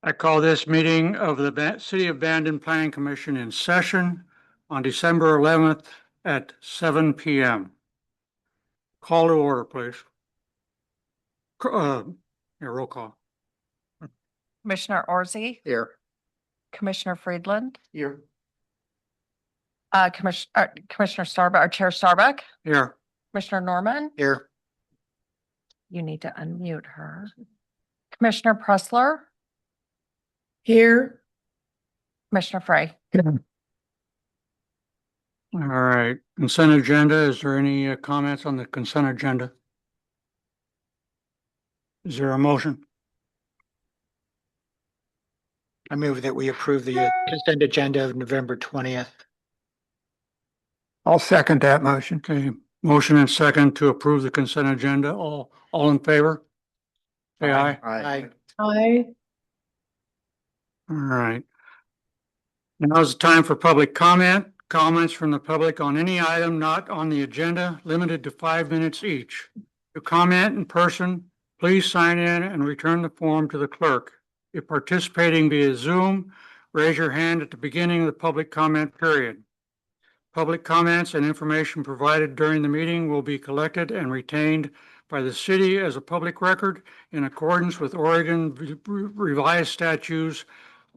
I call this meeting of the City of Bandon Planning Commission in session on December 11th at 7 p.m. Call to order, please. Roll call. Commissioner Orsi, Here. Commissioner Friedland, Here. Commissioner Starbuck, or Chair Starbuck, Here. Commissioner Norman. Here. You need to unmute her. Commissioner Pressler, Here. Commissioner Frey. All right, consent agenda. Is there any comments on the consent agenda? Is there a motion? I move that we approve the consent agenda of November 20th. I'll second that motion. Okay, motion and second to approve the consent agenda. All in favor? Say aye. Aye. Aye. All right. Now's the time for public comment. Comments from the public on any item not on the agenda, limited to 5 minutes each. To comment in person, please sign in and return the form to the clerk. If participating via Zoom, raise your hand at the beginning of the public comment period. Public comments and information provided during the meeting will be collected and retained by the city as a public record in accordance with Oregon Revised Statutes,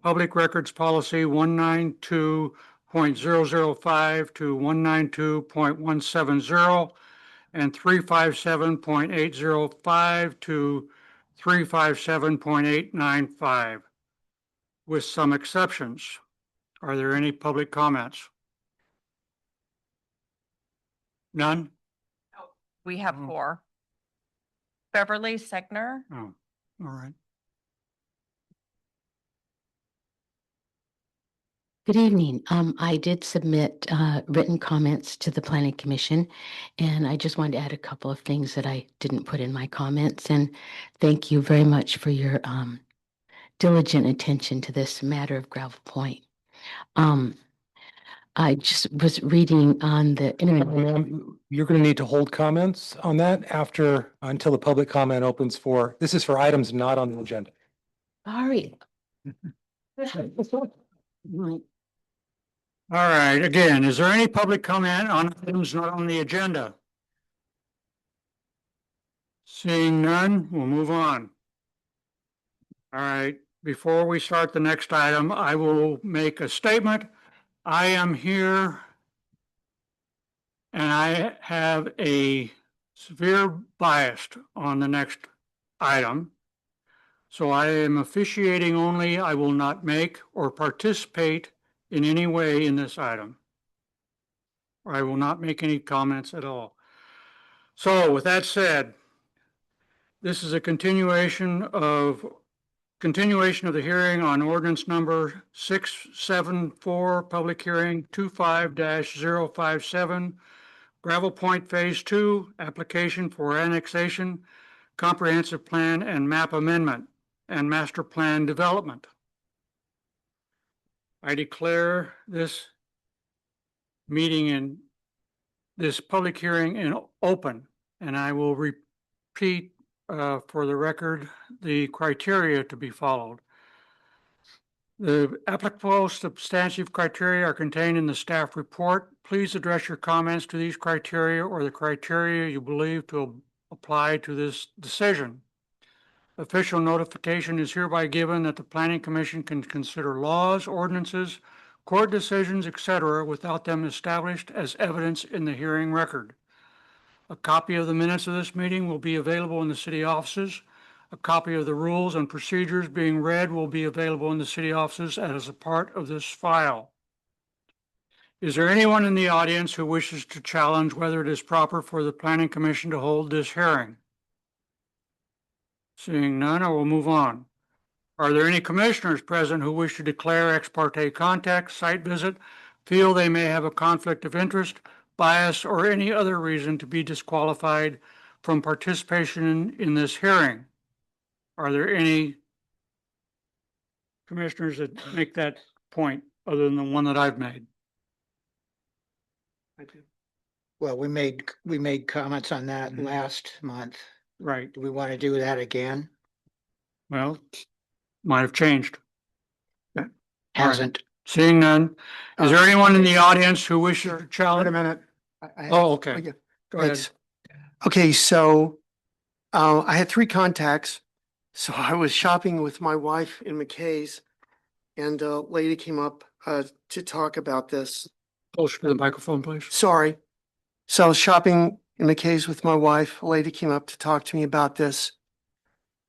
Public Records Policy 192.005 to 192.170 and 357.805 to 357.895, with some exceptions. Are there any public comments? None? We have 4. Beverly Segner, Oh, all right. Good evening. I did submit written comments to the Planning Commission, and I just wanted to add a couple of things that I didn't put in my comments. And thank you very much for your diligent attention to this matter of Gravel Point. I just was reading on the internet. You're going to need to hold comments on that until the public comment opens this is for items not on the agenda. Sorry. All right, again, is there any public comment on items not on the agenda? Seeing none, we'll move on. All right, before we start the next item, I will make a statement. I am here and I have a severe bias on the next item. So I am officiating only. I will not make or participate in any way in this item. Or I will not make any comments at all. So with that said, this is a continuation of the hearing on ordinance number 674, public hearing 25-057, Gravel Point Phase 2, application for annexation, comprehensive plan and map amendment. and Master Plan Development. I declare this meeting in this public hearing in open, and I will repeat for the record the criteria to be followed. The applicable substantive criteria are contained in the staff report. Please address your comments to these criteria or the criteria you believe to apply to this decision. Official notification is hereby given that the Planning Commission can consider laws, ordinances, court decisions, etc., without them established as evidence in the hearing record. A copy of the minutes of this meeting will be available in the city offices. A copy of the rules and procedures being read will be available in the city offices as a part of this file. Is there anyone in the audience who wishes to challenge whether it is proper for the Planning Commission to hold this hearing? Seeing none, I will move on. Are there any commissioners present who wish to declare ex parte contact, site visit, feel they may have a conflict of interest, bias, or any other reason to be disqualified from participation in this hearing? Are there any commissioners that make that point other than the one that I've made? Well, we made comments on that last month. Right. Do we want to do that again? Well, might have changed. Hasn't. Seeing none. Is there anyone in the audience who wishes to Wait a challenge? minute. Oh, okay. yeah, Go ahead. thanks. Okay, so I had 3 contacts. So I was shopping with my wife in McKay's and a lady came up to talk about this. Closer to the microphone, please. Sorry. So I was shopping in McKay's with my wife. A lady came up to talk to me about this.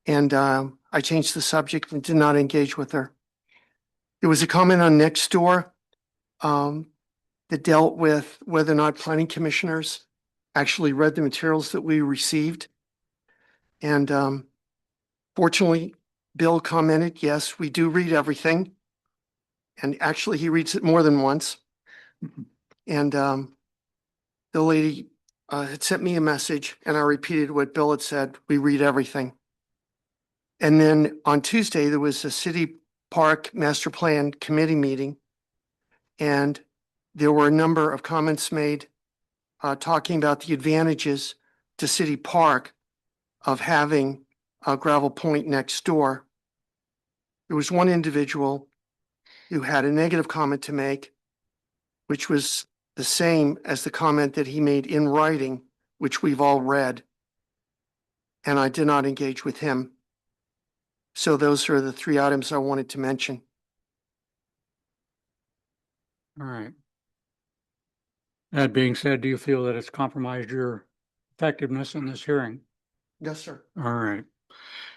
And I changed the subject and did not engage with her. There was a comment on Nextdoor that dealt with whether or not planning commissioners actually read the materials that we received. And fortunately, Bill commented, yes, we do read everything. And actually, he reads it more than once. And the lady had sent me a message and I repeated what Bill had said, we read everything. And then on Tuesday, there was a city park master plan committee meeting. And there were a number of comments made talking about the advantages to City Park of having a gravel point next door. There was one individual who had a negative comment to make, which was the same as the comment that he made in writing, which we've all read. And I did not engage with him. So those are the 3 items I wanted to mention. All right. That being said, do you feel that it's compromised your effectiveness in this hearing? Yes, sir. All right.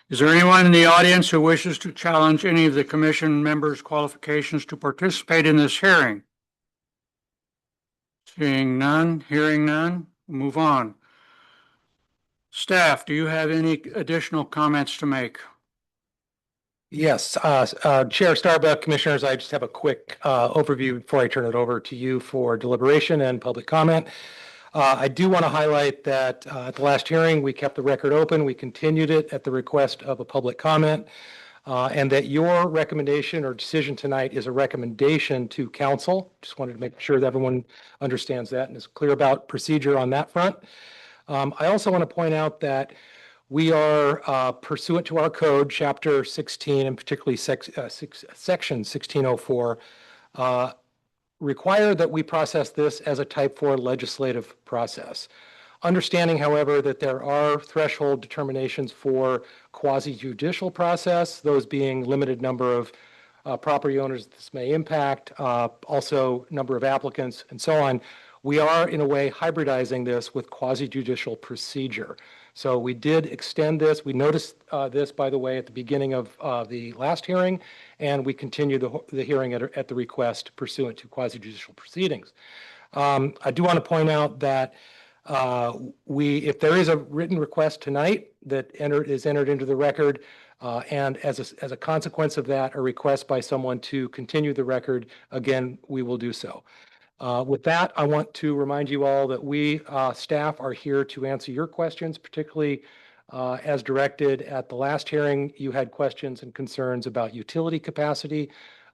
Is there anyone in the audience who wishes to challenge any of the commission members' qualifications to participate in this hearing? Seeing none, hearing none, we'll move on. Staff, do you have any additional comments to make? Yes, Chair Starbuck, Commissioners, I just have a quick overview before I turn it over to you for deliberation and public comment. I do want to highlight that at the last hearing, we kept the record open. We continued it at the request of a public comment, and that your recommendation or decision tonight is a recommendation to council. Just wanted to make sure that everyone understands that and is clear about procedure on that front. I also want to point out that we are pursuant to our code, Chapter 16, and particularly Section 1604, require that we process this as a Type 4 legislative process. Understanding, however, that there are threshold determinations for quasi-judicial process, those being limited number of property owners this may impact, also number of applicants, and so on. We are, in a way, hybridizing this with quasi-judicial procedure. So we did extend this. We noticed this, by the way, at the beginning of the last hearing, and we continue the hearing at the request pursuant to quasi-judicial proceedings. I do want to point out that if there is a written request tonight that is entered into the record, and as a consequence of that, a request by someone to continue the record, again, we will do so. With that, I want to remind you all that we, staff, are here to answer your questions, particularly As directed at the last hearing, you had questions and concerns about utility capacity,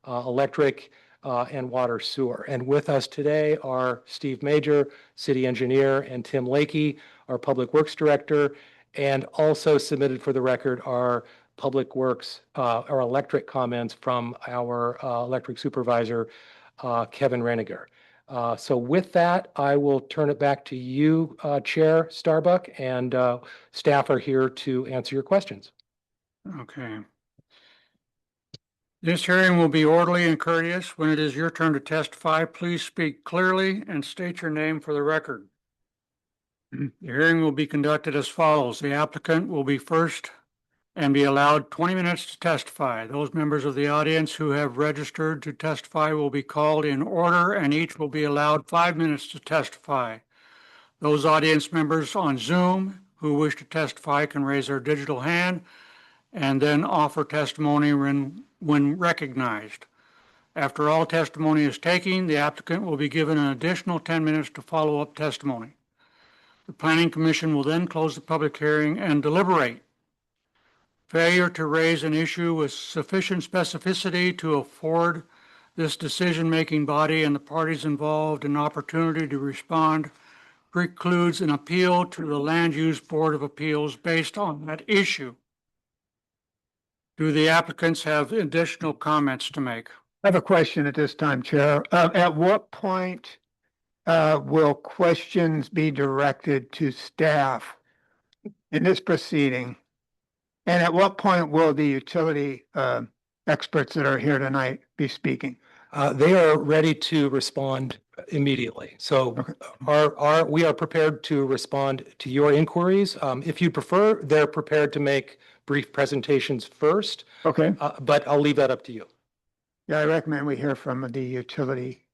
electric, and water sewer. And with us today are Steve Major, city engineer, and Tim Lakey, our public works director. And also submitted for the record are public works or electric comments from our electric supervisor, Kevin Reniger. So with that, I will turn it back to you, Chair Starbuck, and staff are here to answer your questions. Okay. This hearing will be orderly and courteous. When it is your turn to testify, please speak clearly and state your name for the record. The hearing will be conducted as follows. The applicant will be first and be allowed 20 minutes to testify. Those members of the audience who have registered to testify will be called in order and each will be allowed 5 minutes to testify. Those audience members on Zoom who wish to testify can raise their digital hand and then offer testimony when recognized. After all testimony is taken, the applicant will be given an additional 10 minutes to follow up testimony. The Planning Commission will then close the public hearing and deliberate. Failure to raise an issue with sufficient specificity to afford this decision-making body and the parties involved an opportunity to respond precludes an appeal to the Land Use Board of Appeals based on that issue. Do the applicants have additional comments to make? I have a question at this time, Chair. At what point will questions be directed to staff in this proceeding? And at what point will the utility experts that are here tonight be speaking? They are ready to respond immediately. So we are prepared to respond to your inquiries. If you prefer, they're prepared to make brief presentations first, Okay. but I'll leave that up to you. Yeah, I recommend we hear from the utility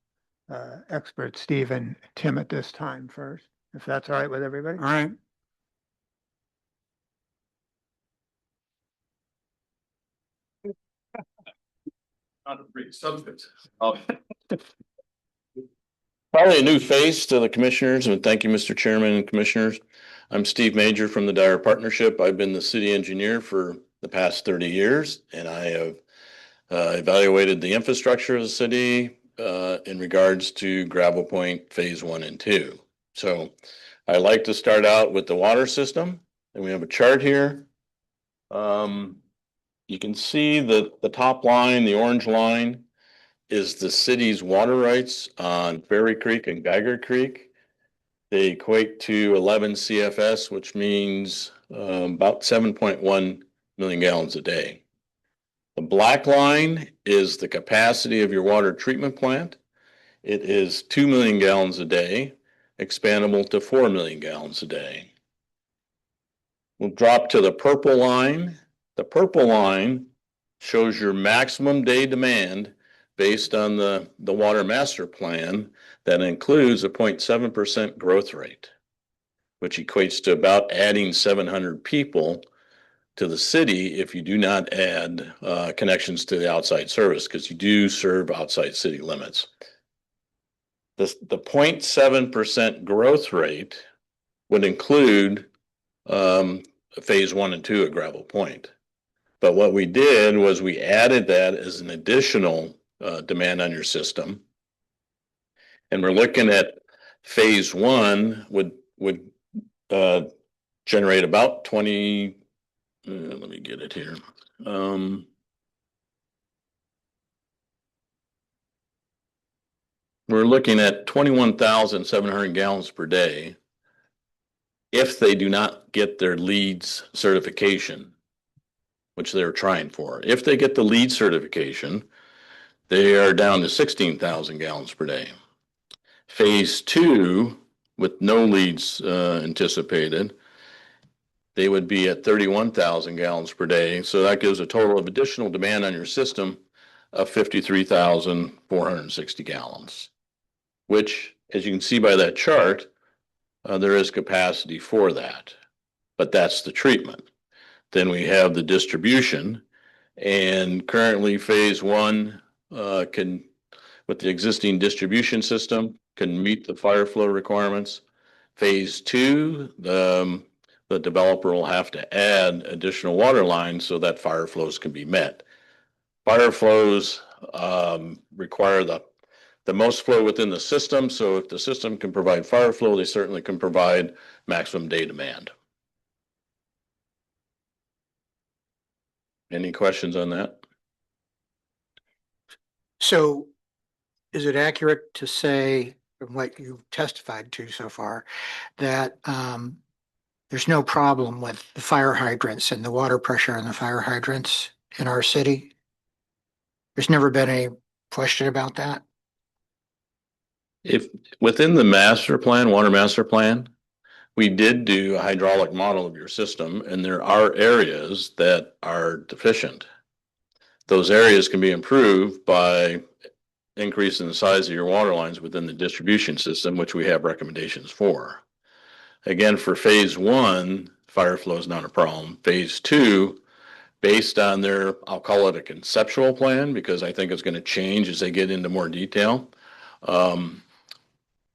experts, Steve and Tim, at this time first, if that's all right with everybody. All right. Not a great subject. Probably a new face to the commissioners, and thank you, Mr. Chairman and commissioners. I'm Steve Major from the Dyer Partnership. I've been the city engineer for the past 30 years, and I have evaluated the infrastructure of the city in regards to Gravel Point Phase 1 and 2. So I like to start out with the water system, and we have a chart here. You can see the top line, the orange line, is the city's water rights on Ferry Creek and Geiger Creek. They equate to 11 CFS, which means about 7.1 million gallons a day. The black line is the capacity of your water treatment plant. It is 2 million gallons a day, expandable to 4 million gallons a day. We'll drop to the purple line. The purple line shows your maximum day demand based on the water master plan that includes a 0.7% growth rate, which equates to about adding 700 people to the city if you do not add connections to the outside service, because you do serve outside city limits. The 0.7% growth rate would include Phase 1 and 2 at Gravel Point. But what we did was we added that as an additional demand on your system. And we're looking at Phase 1 would generate about 20, let me get it here. We're looking at 21,700 gallons per day if they do not get their LEED certification, which they're trying for. If they get the LEED certification, they are down to 16,000 gallons per day. Phase 2, with no LEEDs anticipated, they would be at 31,000 gallons per day. So that gives a total of additional demand on your system of 53,460 gallons, which, as you can see by that chart, there is capacity for that, but that's the treatment. Then we have the distribution, and currently Phase 1 can, with the existing distribution system, can meet the fire flow requirements. Phase 2, the developer will have to add additional water lines so that fire flows can be met. Fire flows require the most flow within the system. So if the system can provide fire flow, they certainly can provide maximum day demand. Any questions on that? So is it accurate to say, from what you've testified to so far, that there's no problem with the fire hydrants and the water pressure in the fire hydrants in our city? There's never been any question about that? If within the master plan, water master plan, we did do a hydraulic model of your system, and there are areas that are deficient. Those areas can be improved by increasing the size of your water lines within the distribution system, which we have recommendations for. Again, for phase one, fire flow is not a problem. Phase two, based on their, I'll call it a conceptual plan, because I think it's going to change as they get into more detail.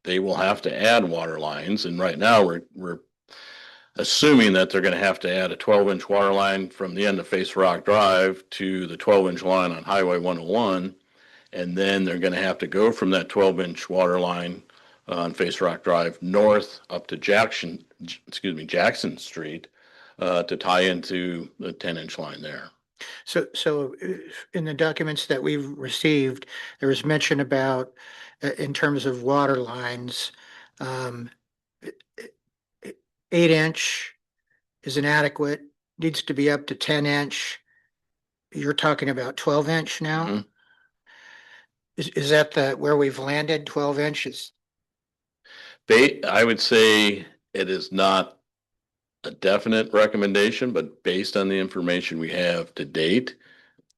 They will have to add water lines, and right now we're assuming that they're going to have to add a 12-inch water line from the end of Face Rock Drive to the 12-inch line on Highway 101, and then they're going to have to go from that 12-inch water line on Face Rock Drive north up to Jackson Street to tie into the 10-inch line there. So in the documents that we've received, there was mention about, in terms of water lines, 8-inch is inadequate, needs to be up to 10-inch. You're talking about 12-inch now? Mhm. Is that where we've landed, 12 inches? I would say it is not a definite recommendation, but based on the information we have to date,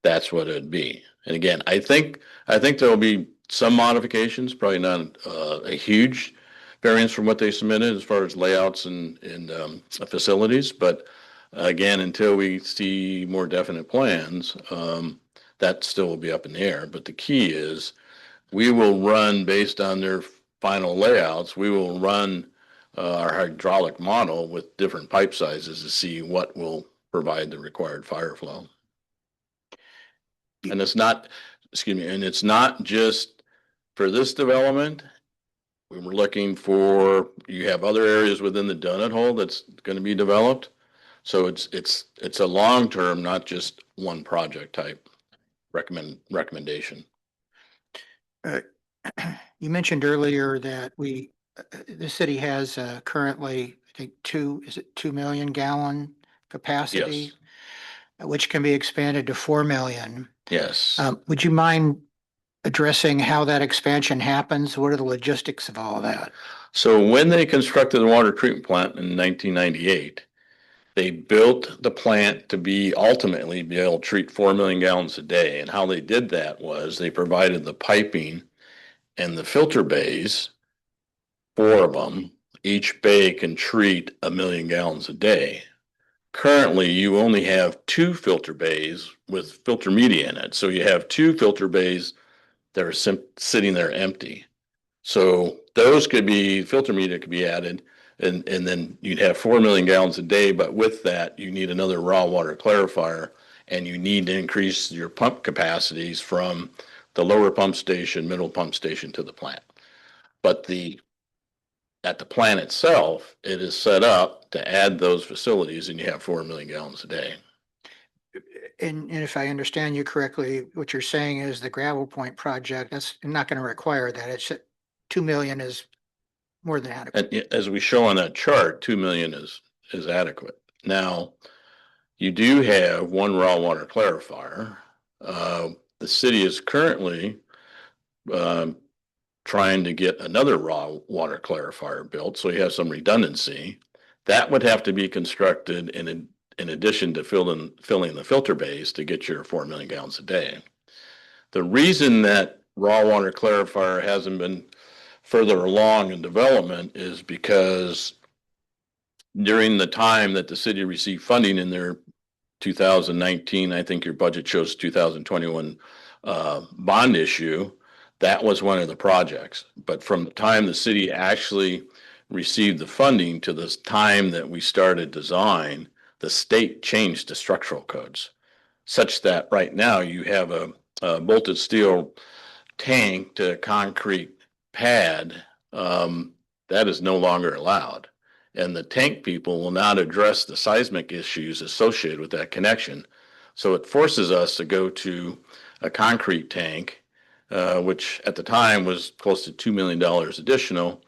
that's what it'd be. And again, I think there'll be some modifications, probably not a huge variance from what they submitted as far as layouts and facilities. But again, until we see more definite plans, that still will be up in the air. But the key is we will run based on their final layouts. We will run our hydraulic model with different pipe sizes to see what will provide the required fire flow. And it's not, and it's not just for this development. We were looking for, you have other areas within the donut hole that's going to be developed. So it's a long-term, not just one project type recommendation. You mentioned earlier that the city has currently, I think 2 million gallon capacity, Yes. which can be expanded to 4 million. Yes. Would you mind addressing how that expansion happens? What are the logistics of all of that? So when they constructed the water treatment plant in 1998, they built the plant to ultimately be able to treat 4 million gallons a day. And how they did that was they provided the piping and the filter bays, 4 of them. Each bay can treat 1 million gallons a day. Currently, you only have 2 filter bays with filter media in it. So you have 2 filter bays that are sitting there empty. So those filter media could be added, and then you'd have 4 million gallons a day. But with that, you need another raw water clarifier, and you need to increase your pump capacities from the lower pump station, middle pump station to the plant. But at the plant itself, it is set up to add those facilities, and you have 4 million gallons a day. And if I understand you correctly, what you're saying is the Gravel Point project, that's not going to require that. It's 2 million is more than adequate. And as we show on that chart, 2 million is adequate. Now, you do have one raw water clarifier. The city is currently trying to get another raw water clarifier built, so you have some redundancy. That would have to be constructed in addition to filling the filter bays to get your 4 million gallons a day. The reason that raw water clarifier hasn't been further along in development is because during the time that the city received funding in their 2019, I think your budget shows 2021 bond issue, that was one of the projects. But from the time the city actually received the funding to this time that we started design, the state changed the structural codes such that right now you have a bolted steel tank to concrete pad, that is no longer allowed. And the tank people will not address the seismic issues associated with that connection. So it forces us to go to a concrete tank, which at the time was close to $2 million additional.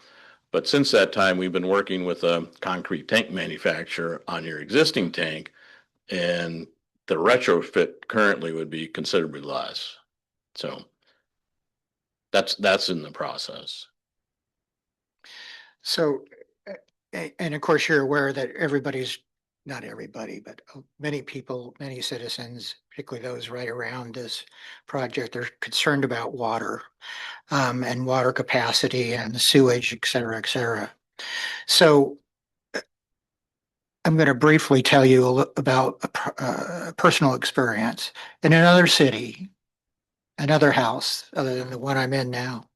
But since that time, we've been working with a concrete tank manufacturer on your existing tank, and the retrofit currently would be considerably less. So that's in the process. So, and of course, you're aware that not everybody, but many people, many citizens, particularly those right around this project, are concerned about water, and water capacity and sewage, et cetera, et cetera. So I'm going to briefly tell you about a personal experience in another city, another house other than the one I'm in now.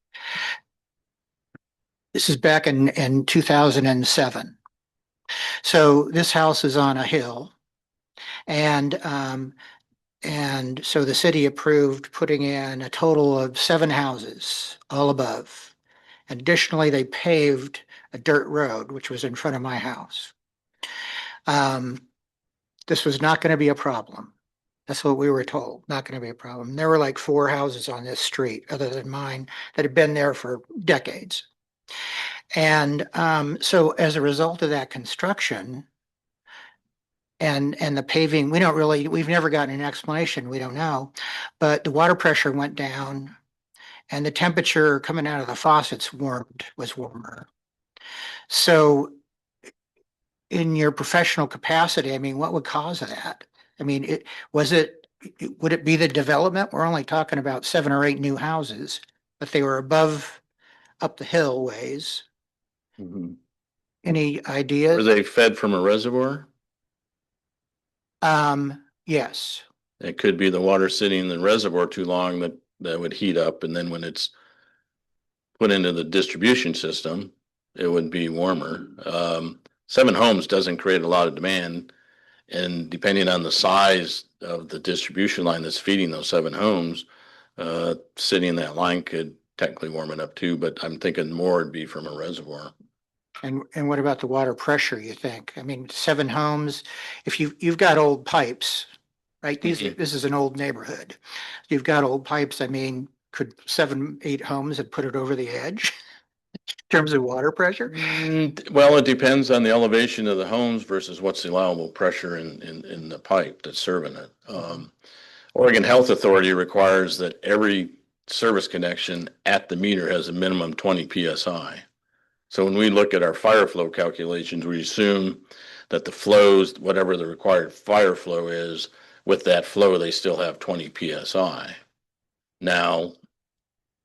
This is back in 2007. So this house is on a hill, and so the city approved putting in a total of 7 houses, all above. Additionally, they paved a dirt road, which was in front of my house. This was not going to be a problem. That's what we were told, not going to be a problem. There were like 4 houses on this street, other than mine, that had been there for decades. And so as a result of that construction and the paving, we've never gotten an explanation. We don't know, but the water pressure went down and the temperature coming out of the faucets was warmer. So in your professional capacity, I mean, what would cause that? I mean, would it be the development? We're only talking about 7 or 8 new houses, but they were up the hill ways. Mm-hmm. Any ideas? Were they fed from a reservoir? Yes. It could be the water sitting in the reservoir too long that would heat up, and then when it's put into the distribution system, it would be warmer. 7 homes doesn't create a lot of demand, and depending on the size of the distribution line that's feeding those 7 homes, sitting in that line could technically warm it up too, but I'm thinking more would be from a reservoir. And what about the water pressure, you think? I mean, 7 homes, if you've got old pipes, right? This is an old neighborhood. You've got old pipes. I mean, could 7, 8 homes have put it over the edge in terms of water pressure? Well, it depends on the elevation of the homes versus what's the allowable pressure in the pipe that's serving it. Oregon Health Authority requires that every service connection at the meter has a minimum 20 PSI. So when we look at our fire flow calculations, we assume that the flows, whatever the required fire flow is, with that flow, they still have 20 PSI. Now,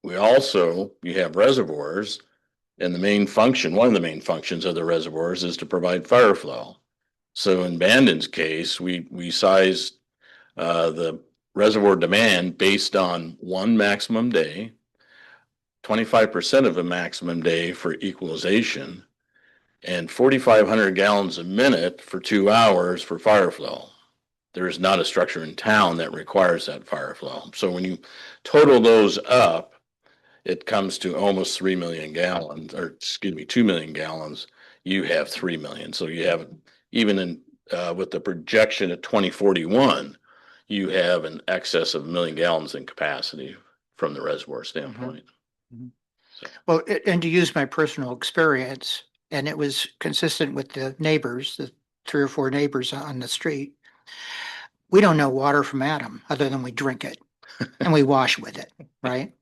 you have reservoirs, and one of the main functions of the reservoirs is to provide fire flow. So in Bandon's case, we sized the reservoir demand based on 1 maximum day, 25% of a maximum day for equalization, and 4,500 gallons a minute for 2 hours for fire flow. There is not a structure in town that requires that fire flow. So when you total those up, it comes to almost 3 million gallons, or 2 million gallons. You have 3 million. So you have, even with the projection at 2041, you have an excess of 1 million gallons in capacity from the reservoir standpoint. Well, and to use my personal experience, and it was consistent with the neighbors, the 3 or 4 neighbors on the street. We don't know water from Adam other than we drink it and we wash with it, right?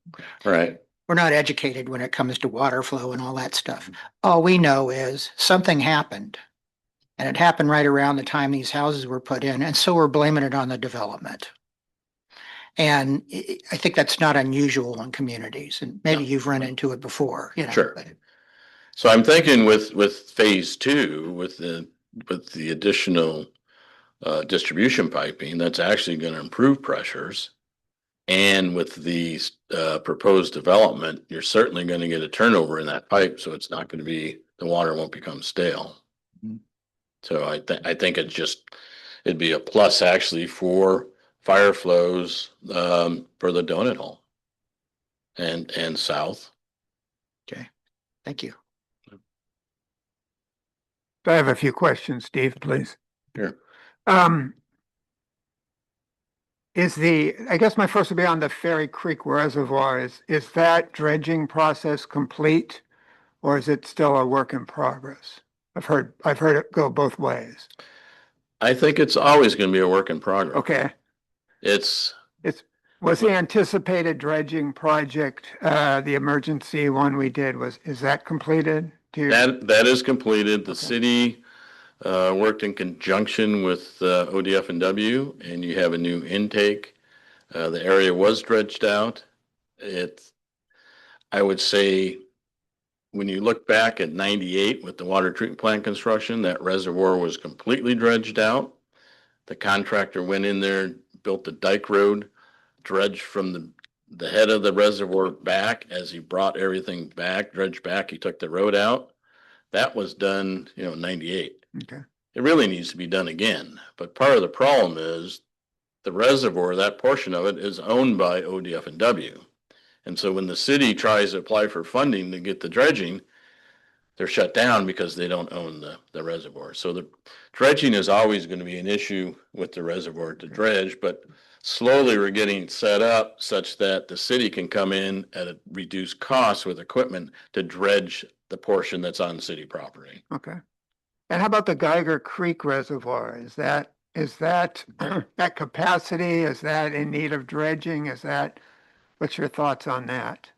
Right. We're not educated when it comes to water flow and all that stuff. All we know is something happened, and it happened right around the time these houses were put in, and so we're blaming it on the development. And I think that's not unusual in communities, and maybe you've run into it before, Sure. So I'm thinking with phase 2, with the additional distribution piping, that's actually going to improve pressures. And with the proposed development, you're certainly going to get a turnover in that pipe, so it's not going to be the water won't become stale. Mhm. So I think it'd be a plus actually for fire flows, for the donut hole and south. Okay, thank you. I have a few questions, Steve, please. Here. I guess my first would be on the Ferry Creek Reservoir. Is that dredging process complete or is it still a work in progress? I've heard it go both ways. I think it's always going to be a work in progress. Okay. Was the anticipated dredging project, the emergency one we did is that completed? That is completed. The Okay. city worked in conjunction with ODF&W, and you have a new intake. The area was dredged out. I would say, when you look back at 98 with the water treatment plant construction, that reservoir was completely dredged out. The contractor went in there, built the dike road, dredged from the head of the reservoir back. As he brought everything back, dredged back, he took the road out. That was done, 98. Okay. It really needs to be done again. But part of the problem is the reservoir, that portion of it is owned by ODF&W. And so when the city tries to apply for funding to get the dredging, they're shut down because they don't own the reservoir. So the dredging is always going to be an issue with the reservoir to dredge, but slowly we're getting set up such that the city can come in at a reduced cost with equipment to dredge the portion that's on city property. Okay. And how about the Geiger Creek Reservoir? Is that that capacity? Is that in need of dredging? What's your thoughts on that?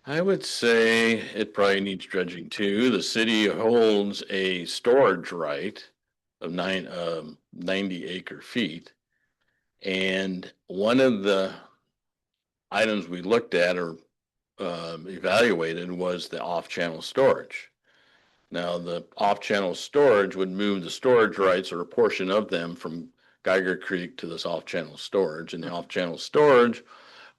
I would say it probably needs dredging too. The city holds a storage right of 90 acre feet. And one of the items we looked at or evaluated was the off-channel storage. Now, the off-channel storage would move the storage rights or a portion of them from Geiger Creek to this off-channel storage. And the off-channel storage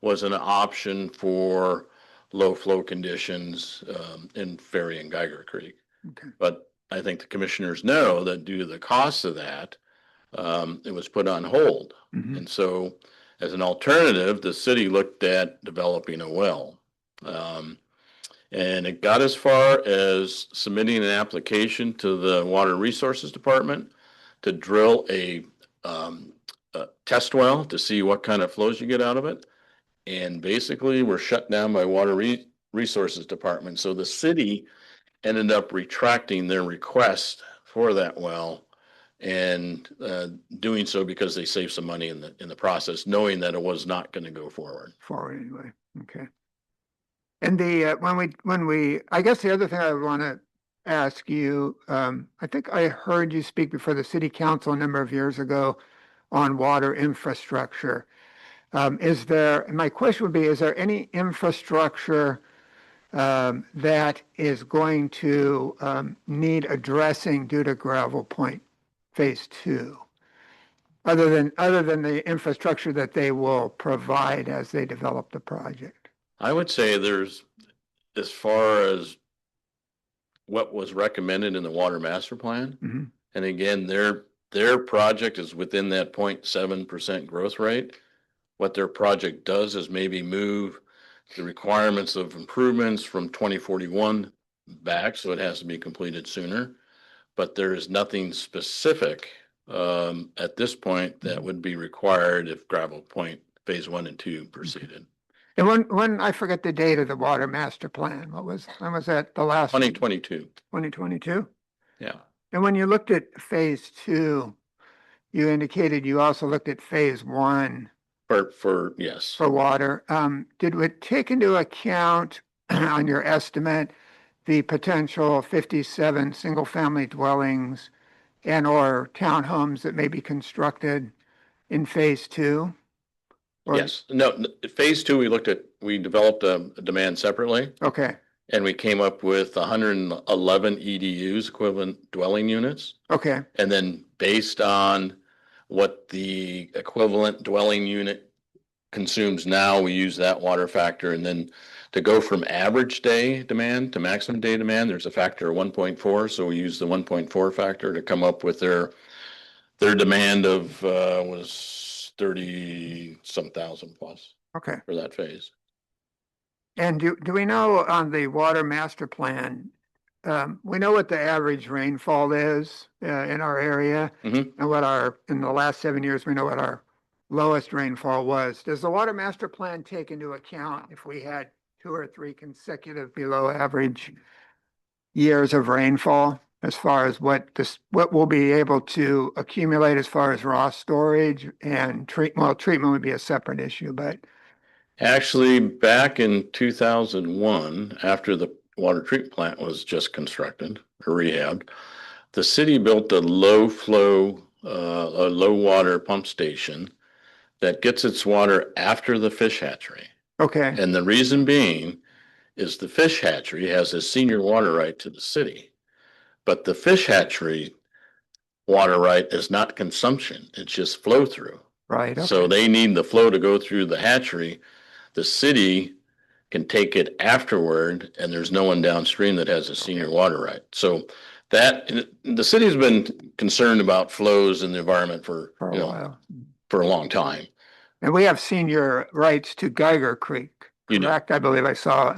was an option for low flow conditions in Ferry and Geiger Creek. Okay. But I think the commissioners know that due to the cost of that, it was put on hold. Mhm. And so as an alternative, the city looked at developing a well. And it got as far as submitting an application to the Water Resources Department to drill a test well to see what kind of flows you get out of it. And basically we're shut down by Water Resources Department. So the city ended up retracting their request for that well and doing so because they saved some money in the process, knowing that it was not going to go forward. Forward anyway. Okay. And I guess the other thing I would want to ask you, I think I heard you speak before the city council a number of years ago on water infrastructure. My question would be, is there any infrastructure that is going to need addressing due to Gravel Point Phase 2? Other than the infrastructure that they will provide as they develop the project? I would say there's, as far as what was recommended in the water master plan, Mm-hmm. and again, their project is within that 0.7% growth rate. What their project does is maybe move the requirements of improvements from 2041 back, so it has to be completed sooner. But there is nothing specific at this point that would be required if Gravel Point Phase 1 and 2 proceeded. And when I forget the date of the water master plan, when was that the last? 2022. 2022? Yeah. And when you looked at Phase 2, you indicated you also looked at Phase 1 Yes. for water. Did we take into account on your estimate the potential 57 single-family dwellings and or townhomes that may be constructed in Phase 2? Yes. No, Phase 2, we developed a demand separately, Okay. and we came up with 111 EDUs, equivalent dwelling units. Okay. And then based on what the equivalent dwelling unit consumes now, we use that water factor. And then to go from average day demand to maximum day demand, there's a factor of 1.4. So we use the 1.4 factor to come up with their demand of was 30-some thousand plus Okay. for that phase. And do we know on the water master plan, we know what the average rainfall is in our area, Mhm. and in the last 7 years, we know what our lowest rainfall was. Does the water master plan take into account if we had 2 or 3 consecutive below average years of rainfall, as far as what we'll be able to accumulate as far as raw storage and treatment would be a separate issue, but Actually, back in 2001, after the water treatment plant was just constructed or rehabbed, the city built a low flow, a low water pump station that gets its water after the fish hatchery. okay, And the reason being is the fish hatchery has a senior water right to the city. But the fish hatchery water right is not consumption, it's just flow through. right, So okay, they need the flow to go through the hatchery. The city can take it afterward, and there's no one downstream that has a senior water right. So that the city's been concerned about flows in the environment for for a while. for a long time. And we have senior rights to Geiger Creek, You know. correct? I believe I saw.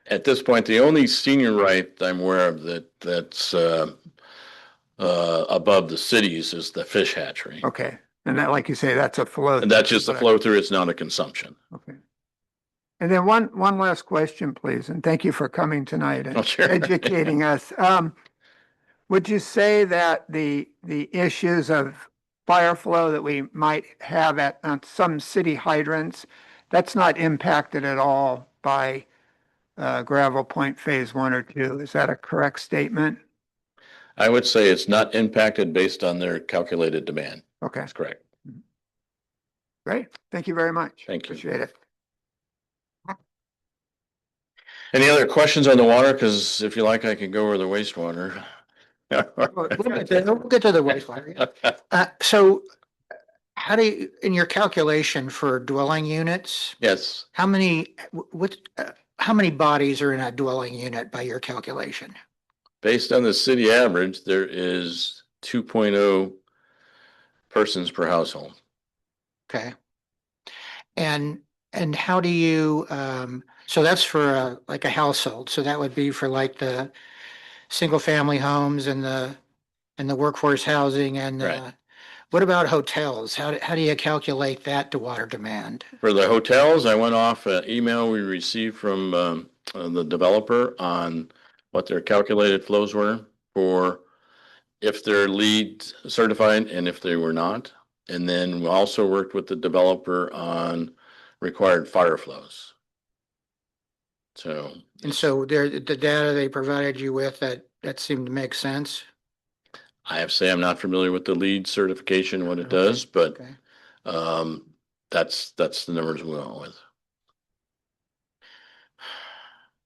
At this point, the only senior right I'm aware of that's above the cities is the fish hatchery. Okay, and that, like you say, that's a flow. And that's just a flow through, it's not a consumption. Okay. And then one last question, please, and thank you for coming tonight and Oh, sure. educating us. Would you say that the issues of fire flow that we might have on some city hydrants, that's not impacted at all by Gravel Point Phase 1 or 2? Is that a correct statement? I would say it's not impacted based on their calculated demand. Okay, That's correct. great. Thank you very much. Thank you. Appreciate it. Any other questions on the water? Because if you like, I can go over the wastewater. We'll get to the wastewater. So how do you, in your calculation for dwelling units, Yes, how many bodies are in a dwelling unit by your calculation? based on the city average, there is 2.0 persons per household. Okay. And how do you, so that's for like a household. So that would be for like the single family homes and the workforce housing and Right. what about hotels? How do you calculate that to water demand? For the hotels, I went off an email we received from the developer on what their calculated flows were for if they're LEED certified and if they were not. And then we also worked with the developer on required fire flows. So, And so the data they provided you with, that seemed to make sense. I have to say I'm not familiar with the LEED certification, what it does, but Okay. that's the numbers we went with.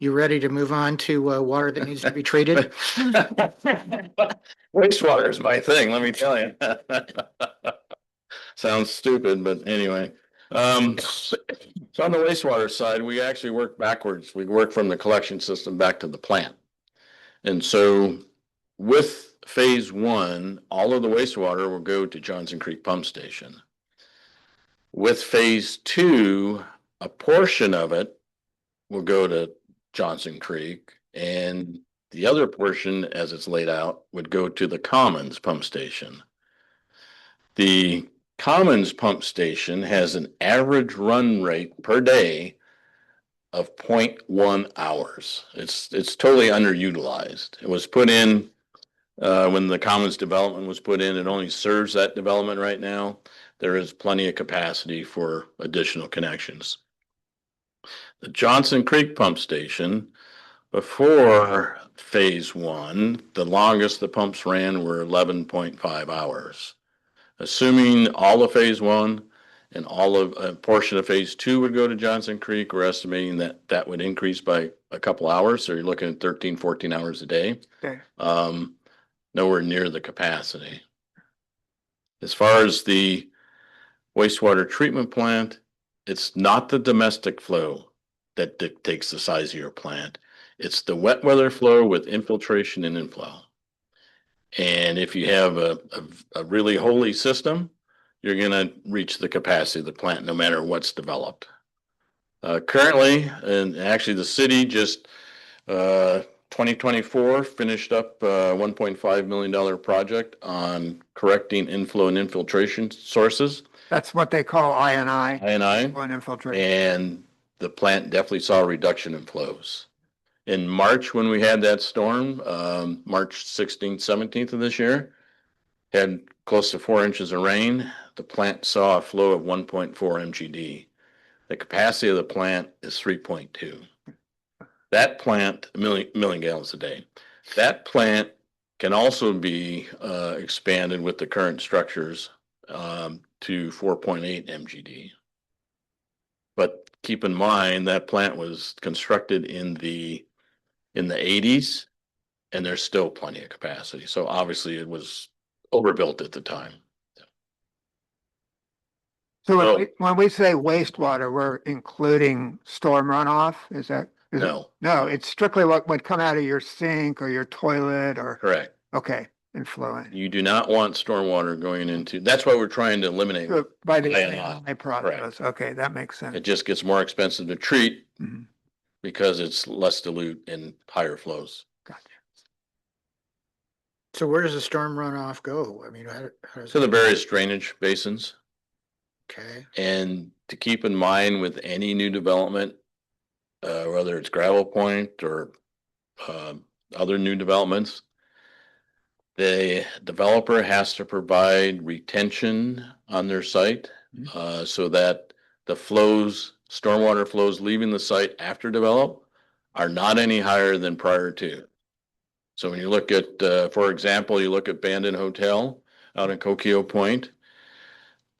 You ready to move on to water that needs to be treated? Wastewater is my thing, let me tell you. Sounds stupid, but anyway. So on the wastewater side, we actually work backwards. We work from the collection system back to the plant. And so with phase 1, all of the wastewater will go to Johnson Creek Pump Station. With phase 2, a portion of it will go to Johnson Creek, and the other portion, as it's laid out, would go to the Commons Pump Station. The Commons Pump Station has an average run rate per day of 0.1 hours. It's totally underutilized. It was put in when the Commons development was put in. It only serves that development right now. There is plenty of capacity for additional connections. The Johnson Creek Pump Station, before phase 1, the longest the pumps ran were 11.5 hours. Assuming all of phase 1 and all of a portion of phase 2 would go to Johnson Creek, we're estimating that would increase by a couple hours. So you're looking at 13, 14 hours a day. Okay. Nowhere near the capacity. As far as the wastewater treatment plant, it's not the domestic flow that dictates the size of your plant. It's the wet weather flow with infiltration and inflow. And if you have a really holy system, you're gonna reach the capacity of the plant no matter what's developed. Currently, and actually the city just, 2024 finished up a $1.5 million project on correcting inflow and infiltration sources, That's what they call INI. INI, One infiltration. and the plant definitely saw a reduction in flows. In March, when we had that storm, March 16th, 17th of this year, had close to 4 inches of rain. The plant saw a flow of 1.4 MGD. The capacity of the plant is 3.2. That plant, a million gallons a day. That plant can also be expanded with the current structures to 4.8 MGD. But keep in mind that plant was constructed in the 80s, and there's still plenty of capacity. So obviously it was overbuilt at the time. So Oh. when we say wastewater, we're including storm runoff? Is it? No, No, it's strictly what would come out of your sink or your toilet or, correct. okay, and flowing. You do not want stormwater going into, that's why we're trying to eliminate. So by the INI, INI process, okay, that makes sense. It just gets more expensive to treat Mhm. because it's less dilute and higher flows. Gotcha. So where does the storm runoff go? I mean, how does? So the various drainage basins. Okay, And to keep in mind with any new development, whether it's Gravel Point or other new developments, the developer has to provide retention on their site so that the flows, stormwater flows leaving the site after develop are not any higher than prior to. So when you look at, for example, you look at Bandon Hotel out in Coquille Point,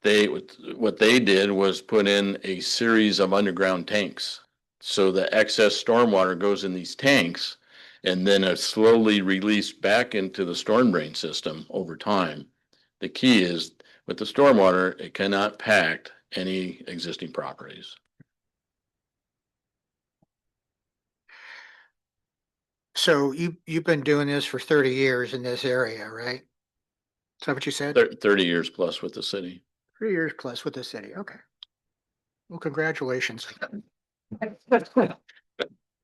what they did was put in a series of underground tanks. So the excess stormwater goes in these tanks and then it's slowly released back into the storm drain system over time. The key is with the stormwater, it cannot pack any existing properties. so you've been doing this for 30 years in this area, right? Is that what you said? 30 years plus with the city. 3 years plus with the city, okay. Well, congratulations.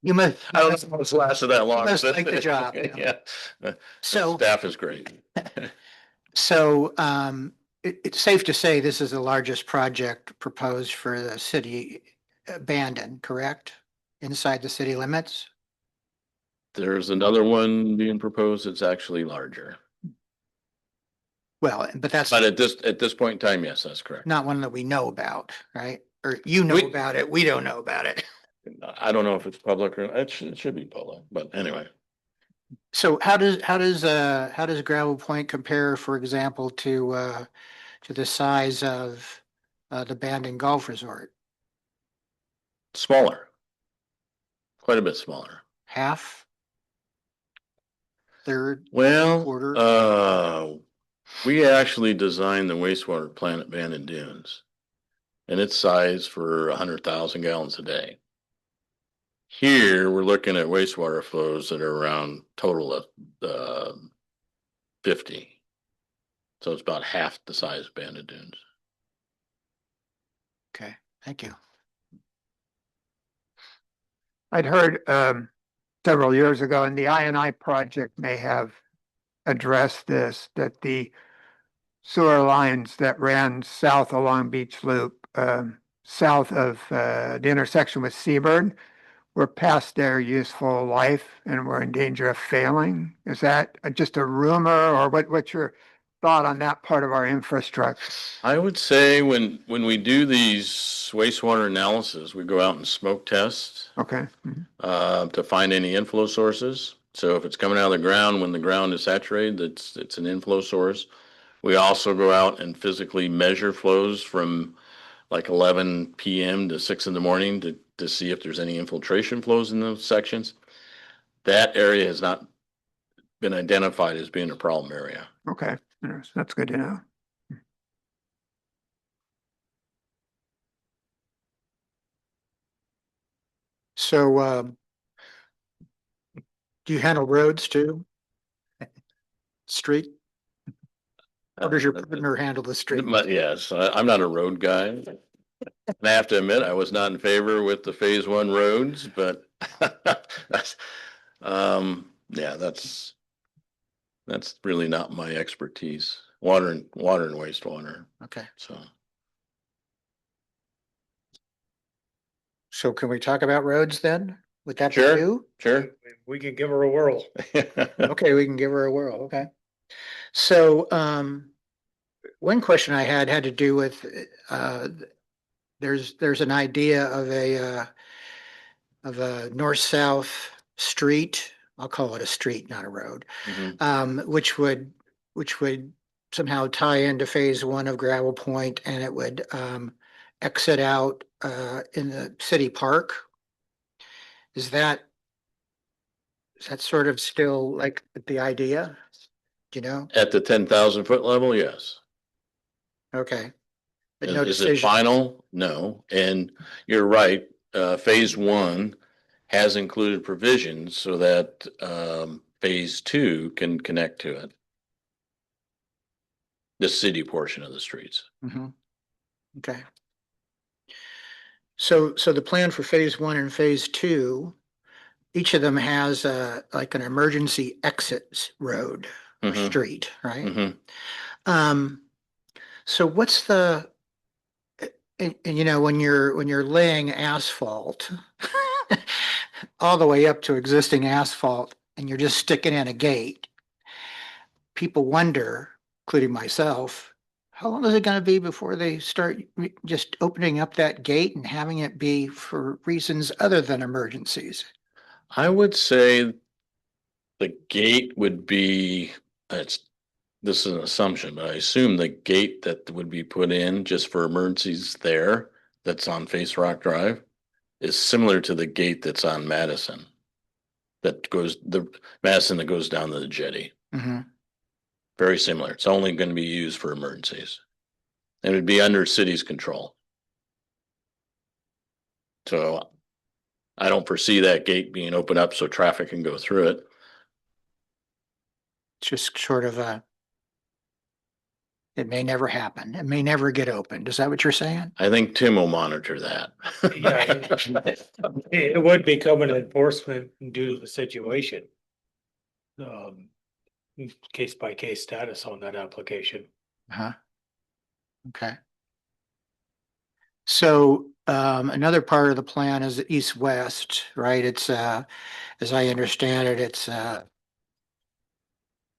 You must. I don't know if it's lasted that long. Must like the job, yeah. Yeah. The So, staff is great. it's safe to say this is the largest project proposed for the city abandoned, correct? Inside the city limits? There's another one being proposed. It's actually larger. Well, but that's But at this point in time, yes, that's correct. not one that we know about, right? Or you know We- about it, we don't know about it. I don't know if it's public or it should be public, but anyway. So how does Gravel Point compare, for example, to the size of the abandoned golf resort? Smaller. Quite a bit smaller. Half? Third? Well, Quarter? we actually designed the wastewater plant at Bandon Dunes. And it's sized for 100,000 gallons a day. Here, we're looking at wastewater flows that are around total of 50. So it's about half the size of Bandon Dunes. Okay, thank you. I'd heard several years ago, and the INI project may have addressed this, that the sewer lines that ran south along Beach Loop, south of the intersection with Seabird, were past their useful life and were in danger of failing. Is that just a rumor, or what's your thought on that part of our infrastructure? I would say when we do these wastewater analysis, we go out and smoke test Okay. to find any inflow sources. So if it's coming out of the ground, when the ground is saturated, it's an inflow source. We also go out and physically measure flows from like 11 PM to 6 in the morning to see if there's any infiltration flows in those sections. That area has not been identified as being a problem area. Okay, yes, that's good to know. So, do you handle roads too? Street? Or does your partner handle the street? Yes, I'm not a road guy. I have to admit, I was not in favor with the phase one roads, but that's, yeah, that's really not my expertise. Water and wastewater, Okay, so. so can we talk about roads then? Would that be Sure. you? Sure. We can give her a whirl. Okay, we can give her a whirl, okay. So, one question I had to do with, there's an idea of a north-south street. I'll call it a street, not a road. Mhm. Which would somehow tie into phase one of Gravel Point, and it would, exit out, in the city park. Is that sort of still like the idea? Do you know? At the 10,000 foot level, yes. Okay. But no Is it decision. final? No. And you're right, phase one has included provisions so that, phase two can connect to it. The city portion of the streets. Mhm. Okay. So the plan for phase one and phase two, each of them has like an emergency exit road or Mhm. street, right? Mhm. So what's the, and you know, when you're laying asphalt all the way up to existing asphalt and you're just sticking in a gate, people wonder, including myself, how long is it going to be before they start just opening up that gate and having it be for reasons other than emergencies? I would say the gate would be, this is an assumption, but I assume the gate that would be put in just for emergencies there, that's on Face Rock Drive, is similar to the gate that's on Madison. The Madison that goes down to the jetty. Mhm. Very similar. It's only going to be used for emergencies. And it'd be under city's control. So I don't foresee that gate being opened up so traffic can go through it. It's just sort of it may never happen. It may never get opened. Is that what you're saying? I think Tim will monitor that. Yeah. It would become an enforcement due to the situation. Case by case status on that application. Uh-huh. Okay. So, another part of the plan is east-west, right? It's, as I understand it, it's,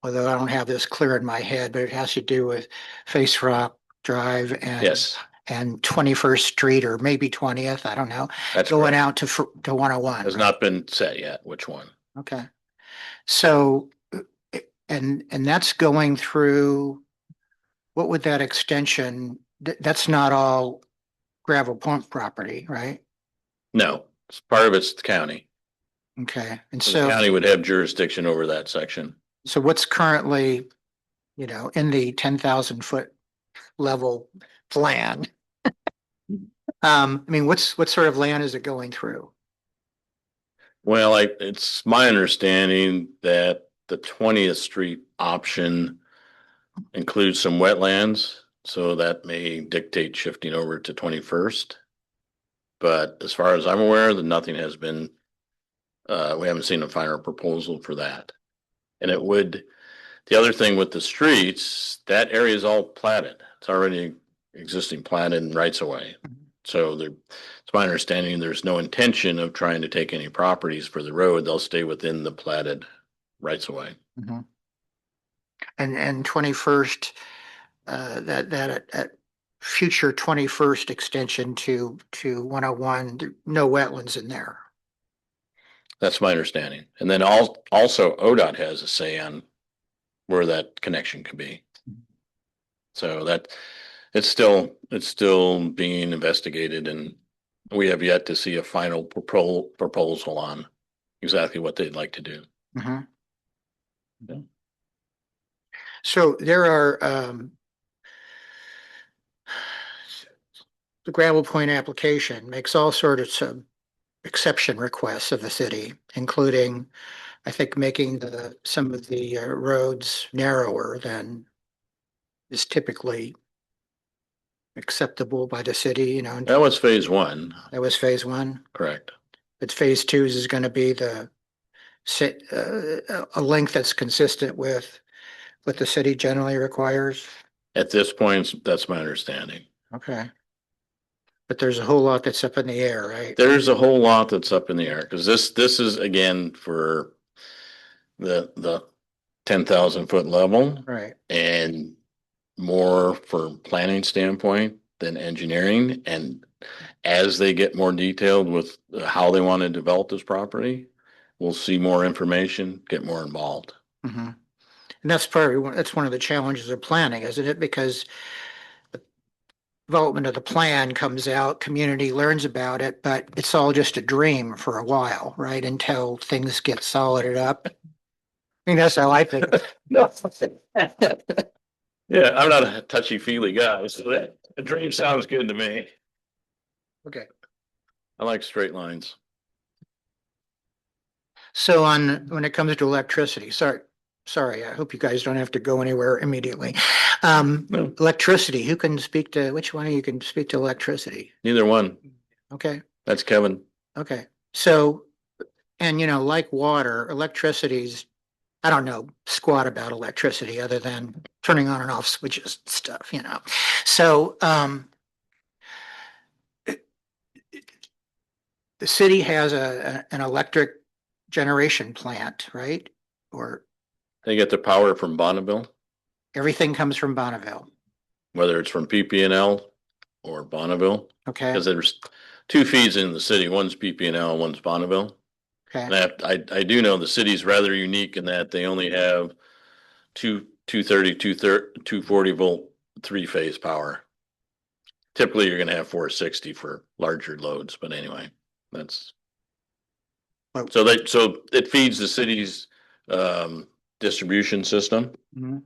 although I don't have this clear in my head, but it has to do with Face Rock Drive and Yes, and 21st Street or maybe 20th, I don't know, that's going correct. out to 101. Has not been set yet, which one. Okay. So, and that's going through, what would that extension, that's not all Gravel Point property, right? No, part of it's the county. Okay. And So the so, county would have jurisdiction over that section. so what's currently, you know, in the 10,000 foot level plan? I mean, what sort of land is it going through? Well, it's my understanding that the 20th Street option includes some wetlands, so that may dictate shifting over to 21st. But as far as I'm aware, that nothing has been, we haven't seen a final proposal for that. And the other thing with the streets, that area is all platted. It's already existing platted and rights of way. So it's my understanding there's no intention of trying to take any properties for the road. They'll stay within the platted rights of way. Mhm. And 21st, that future 21st extension to 101, no wetlands in there. That's my understanding. And then also ODOT has a say on where that connection could be. So that it's still being investigated, and we have yet to see a final proposal on exactly what they'd like to do. Mhm. Yeah. So there are, the Gravel Point application makes all sorts of exception requests of the city, including, I think, making some of the roads narrower than is typically acceptable by the city, you know. That was phase one, That was phase one, correct? but phase two is going to be a length that's consistent with what the city generally requires. At this point, that's my understanding. Okay. But there's a whole lot that's up in the air, right? There's a whole lot that's up in the air, because this is again for the 10,000 foot level Right. and more for planning standpoint than engineering. And as they get more detailed with how they want to develop this property, we'll see more information, get more involved. Mm-hmm. And that's one of the challenges of planning, isn't it? Because the development of the plan comes out, community learns about it, but it's all just a dream for a while, right? Until things get solided up. I mean, that's how I think. No. Yeah, I'm not a touchy-feely guy, so that a dream sounds good to me. Okay. I like straight lines. So when it comes to electricity, sorry, I hope you guys don't have to go anywhere immediately. No. Electricity, which one of you can speak to electricity? Neither one. Okay, That's Kevin. okay. So, and like water, electricity's, I don't know squat about electricity other than turning on and off switches and stuff, So, the city has an electric generation plant, right? Or They get their power from Bonneville, everything comes from Bonneville, whether it's from PP&L or Bonneville, okay? because there's two feeds in the city. One's PP&L, one's Bonneville. Okay, And I do know the city's rather unique in that they only have 230, 240 volt, 3-phase power. Typically, you're going to have 460 for larger loads, but anyway, that's. Well- So it feeds the city's distribution system. mhm.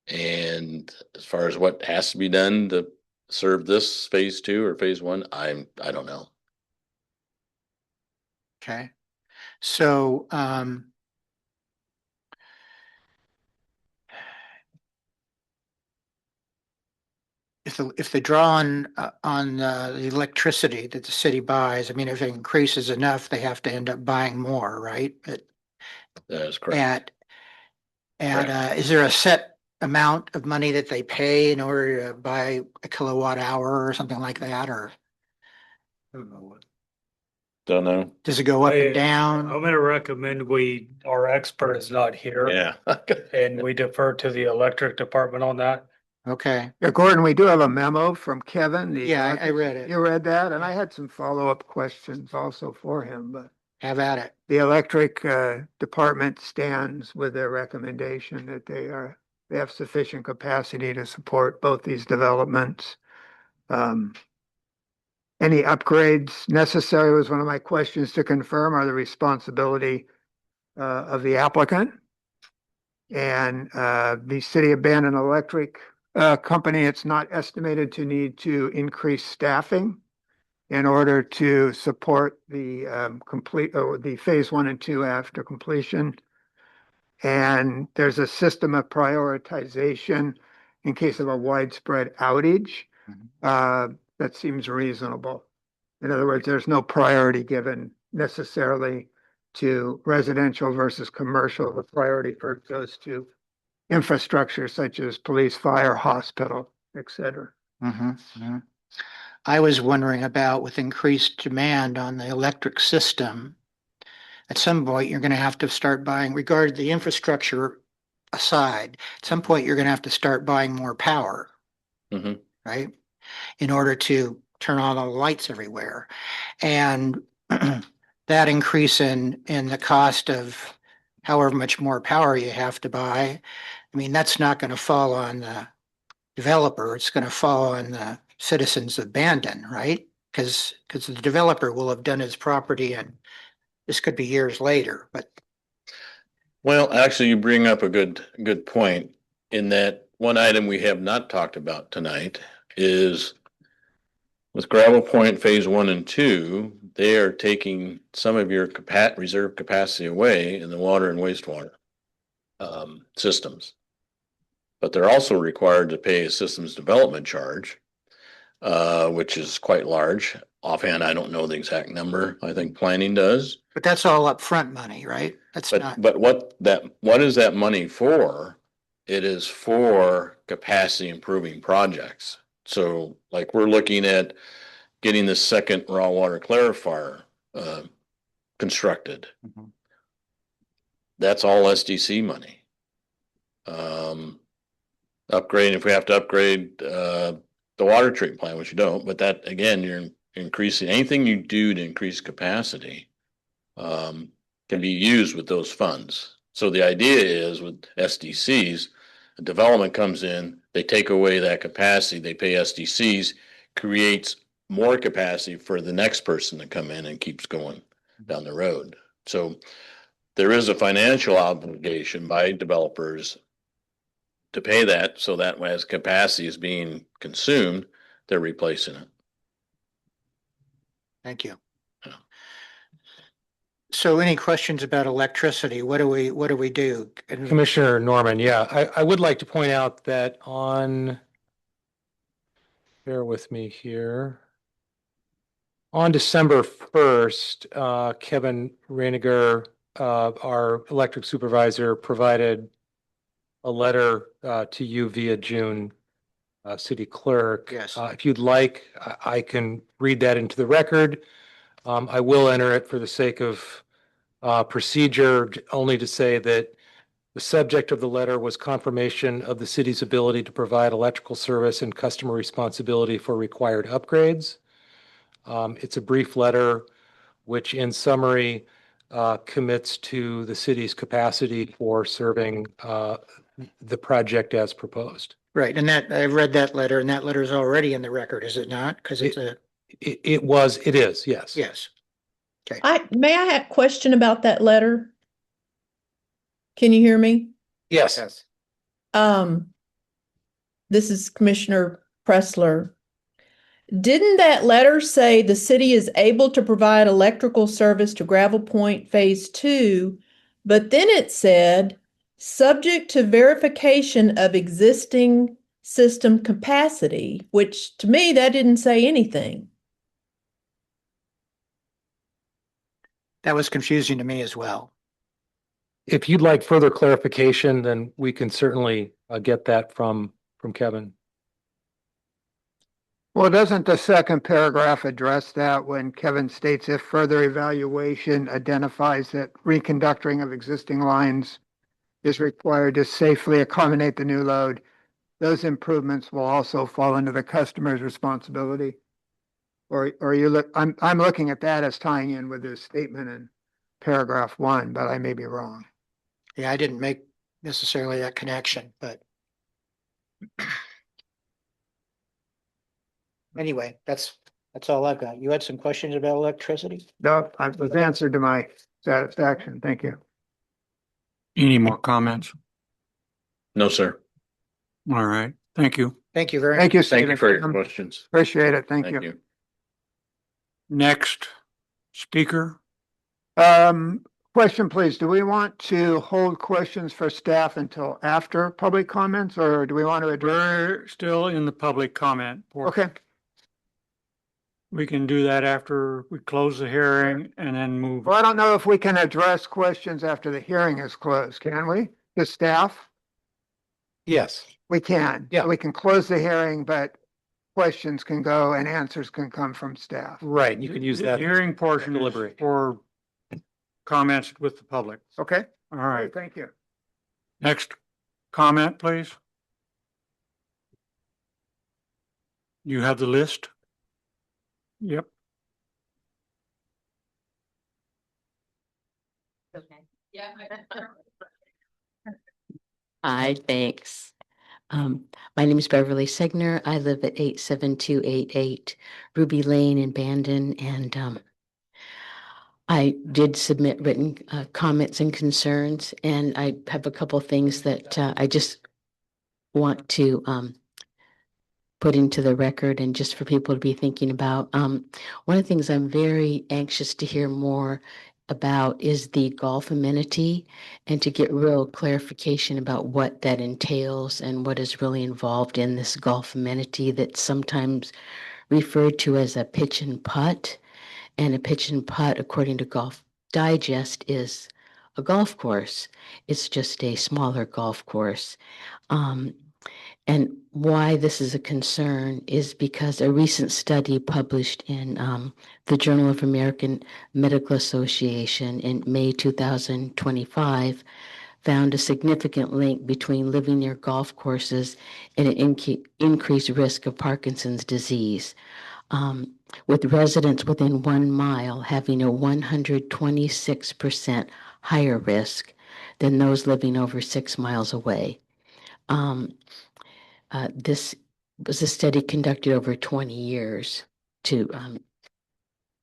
And as far as what has to be done to serve this phase two or phase one, I don't know. Okay. So, if the draw on the electricity that the city buys, I mean, if it increases enough, they have to end up buying more, right? That is correct. Is there a set amount of money that they pay in order to buy a kilowatt hour or something like that, or Don't know. does it go up and I'm down? gonna recommend our expert is not here. Yeah. And we defer to the electric department on that. Okay, Yeah, Gordon, we do have a memo from Kevin. yeah, I read it. You read that, and I had some follow-up questions also for him, but Have at it. the electric department stands with their recommendation that they have sufficient capacity to support both these developments. Any upgrades necessary was one of my questions to confirm are the responsibility of the applicant. And the city abandoned electric company, it's not estimated to need to increase staffing in order to support the the phase 1 and 2 after completion. And there's a system of prioritization in case of a widespread outage. That seems reasonable. In other words, there's no priority given necessarily to residential versus commercial. The priority goes to infrastructure such as police, fire, hospital, et cetera. I was wondering about with increased demand on the electric system, at some point, you're going to have to start buying, regarding the infrastructure aside, at some point, you're going to have to start buying more power, Mhm. right? In order to turn on all the lights everywhere. And that increase in the cost of however much more power you have to buy, I mean, that's not going to fall on the developer. It's going to fall on the citizens of Bandon, right? Because the developer will have done his property and this could be years later, but Well, actually, you bring up a good point in that one item we have not talked about tonight is with Gravel Point Phase 1 and 2, they are taking some of your reserve capacity away in the water and wastewater systems. But they're also required to pay a systems development charge, which is quite large. Offhand, I don't know the exact number. I think planning does. But that's all upfront money, right? That's not, But what is that money for? It is for capacity improving projects. So like we're looking at getting the second raw water clarifier constructed. Mhm. That's all SDC money. Upgrading, if we have to upgrade the water treatment plant, which you don't, but that again, you're increasing anything you do to increase capacity can be used with those funds. So the idea is with SDCs, the development comes in, they take away that capacity, they pay SDCs, creates more capacity for the next person to come in and keeps going down the road. So there is a financial obligation by developers to pay that, so that as capacity is being consumed, they're replacing it. thank you. Yeah. So any questions about electricity? What do we do? And Commissioner Norman, yeah, I would like to point out that bear with me here. On December 1st, Kevin Reiniger, our electric supervisor, provided a letter to you via June city clerk. Yes. If you'd like, I can read that into the record. I will enter it for the sake of procedure, only to say that the subject of the letter was confirmation of the city's ability to provide electrical service and customer responsibility for required upgrades. It's a brief letter, which in summary commits to the city's capacity for serving the project as proposed. right, and that, I read that letter, and that letter is already in the record, is it not? Because it's a, It is, yes. yes. May I have a question about that letter? Can you hear me? Yes. This is Commissioner Pressler. Didn't that letter say the city is able to provide electrical service to Gravel Point Phase 2, but then it said, subject to verification of existing system capacity, which to me, that didn't say anything. That was confusing to me as well. If you'd like further clarification, then we can certainly get that from Kevin. Well, doesn't the second paragraph address that when Kevin states if further evaluation identifies that reconductoring of existing lines is required to safely accommodate the new load, those improvements will also fall into the customer's responsibility? Or you look, I'm looking at that as tying in with this statement in paragraph 1, but I may be wrong. Yeah, I didn't make necessarily that connection, but anyway, that's all I've got. You had some questions about electricity? No, I was answered to my satisfaction. Thank you. Any more comments? No, sir. All right, thank you. Thank you very much. Thank you, Thank you Stephen. for your questions. Appreciate it. Thank Thank you. you. Next speaker. Question, please. Do we want to hold questions for staff until after public comments, or do we want to address? We're still in the public comment portion. Okay, We can do that after we close the hearing and then move. well, I don't know if we can address questions after the hearing is closed, can we? The staff? Yes. We can. Yeah. We can close the hearing, but questions can go and answers can come from staff. Right, you can use The that. Hearing portion is deliberate. for comments with the public. Okay? All right, Thank you. next comment, please. You have the list? Yep. Hi, thanks. My name is Beverly Segner. I live at 87288 Ruby Lane in Bandon, and I did submit written comments and concerns, and I have a couple things that I just want to put into the record and just for people to be thinking about. One of the things I'm very anxious to hear more about is the golf amenity and to get real clarification about what that entails and what is really involved in this golf amenity that's sometimes referred to as a pitch and putt. And a pitch and putt, according to Golf Digest, is a golf course. It's just a smaller golf course. And why this is a concern is because a recent study published in the Journal of American Medical Association in May 2025 found a significant link between living near golf courses and an increased risk of Parkinson's disease, with residents within 1 mile having a 126% higher risk than those living over 6 miles away. This was a study conducted over 20 years to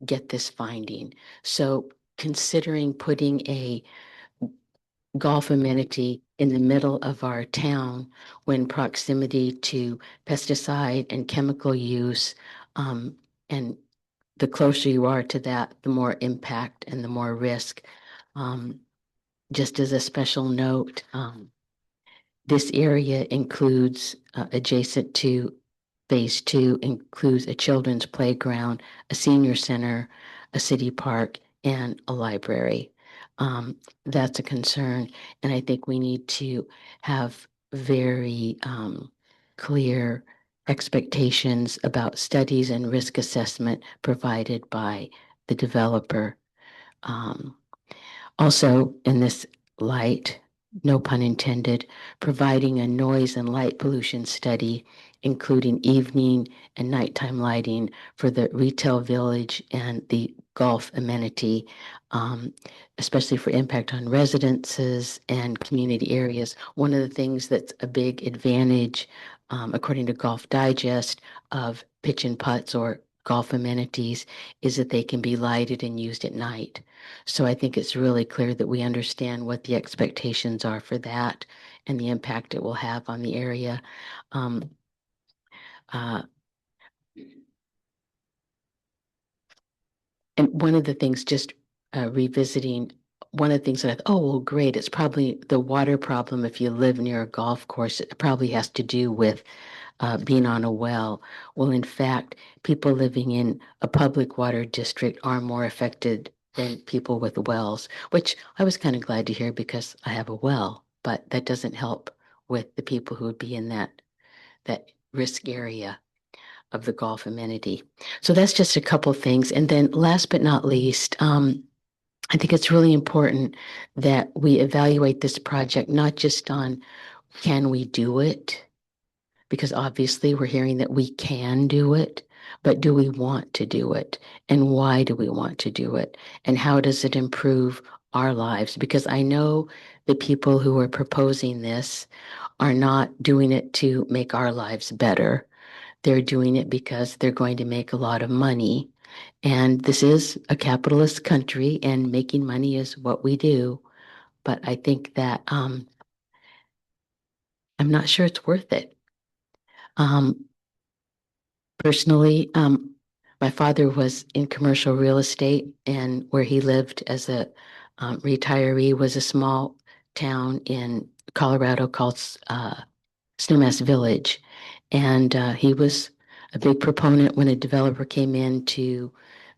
get this finding. So considering putting a golf amenity in the middle of our town when proximity to pesticide and chemical use, and the closer you are to that, the more impact and the more risk. Just as a special note, this area includes, adjacent to Phase 2, includes a children's playground, a senior center, a city park, and a library. That's a concern, and I think we need to have very clear expectations about studies and risk assessment provided by the developer. Also, in this light, no pun intended, providing a noise and light pollution study, including evening and nighttime lighting for the retail village and the golf amenity, especially for impact on residences and community areas. One of the things that's a big advantage, according to Golf Digest, of pitch and putts or golf amenities is that they can be lighted and used at night. So I think it's really clear that we understand what the expectations are for that and the impact it will have on the area. And one of the things, just revisiting, one of the things that I thought, oh, well, great, it's probably the water problem if you live near a golf course. It probably has to do with being on a well. Well, in fact, people living in a public water district are more affected than people with wells, which I was kind of glad to hear because I have a well, but that doesn't help with the people who would be in that risk area of the golf amenity. So that's just a couple things. And then last but not least, I think it's really important that we evaluate this project, not just on can we do it, because obviously we're hearing that we can do it, but do we want to do it? And why do we want to do it? And how does it improve our lives? Because I know the people who are proposing this are not doing it to make our lives better. They're doing it because they're going to make a lot of money. And this is a capitalist country and making money is what we do. But I think that I'm not sure it's worth it. Personally, my father was in commercial real estate, and where he lived as a retiree was a small town in Colorado called Snowmass Village. And he was a big proponent when a developer came in to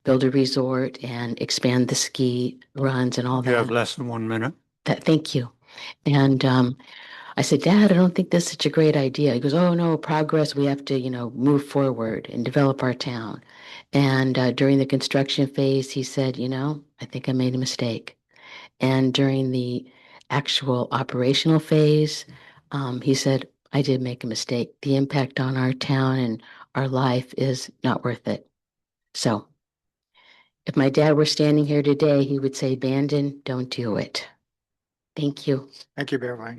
build a resort and expand the ski runs and all You have that. less than 1 minute. Thank you. And I said, Dad, I don't think that's such a great idea. He goes, oh, no, progress. We have to, move forward and develop our town. And during the construction phase, he said, I think I made a mistake. And during the actual operational phase, he said, I did make a mistake. The impact on our town and our life is not worth it. So if my dad were standing here today, he would say, Bandon, don't do it. Thank you. Thank you, Beverly.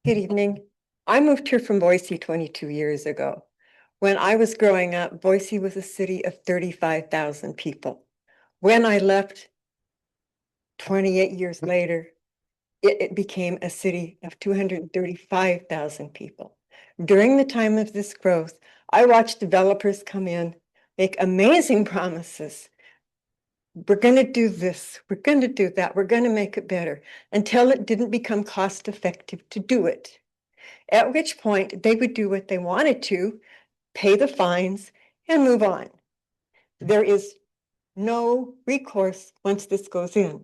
Good evening. I moved here from Boise 22 years ago. When I was growing up, Boise was a city of 35,000 people. When I left 28 years later, it became a city of 235,000 people. During the time of this growth, I watched developers come in, make amazing promises. We're going to do this, we're going to do that, we're going to make it better, until it didn't become cost effective to do it. At which point they would do what they wanted to, pay the fines, and move on. There is no recourse once this goes in.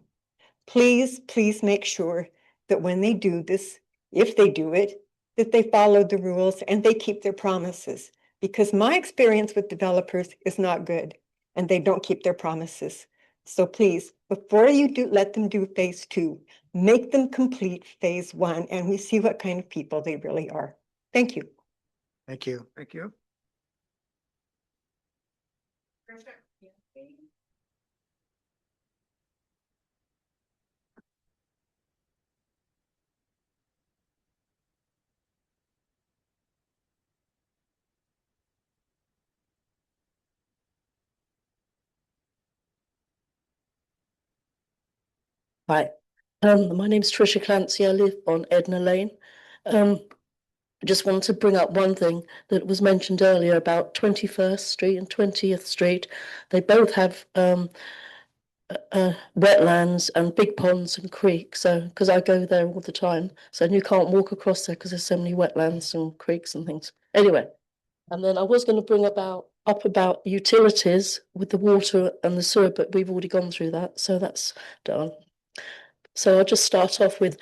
Please, please make sure that when they do this, if they do it, that they follow the rules and they keep their promises. Because my experience with developers is not good and they don't keep their promises. So please, before you let them do phase 2, make them complete phase 1 and we see what kind of people they really are. Thank you. Thank you. Thank you. Hi, my name's Trisha Clancy. I live on Edna Lane. I just wanted to bring up one thing that was mentioned earlier about 21st Street and 20th Street. They both have wetlands and big ponds and creeks. So, because I go there all the time, so you can't walk across there because there's so many wetlands and creeks and things. Anyway, and then I was going to bring up about utilities with the water and the sewer, but we've already gone through that, so that's done. So I'll just start off with,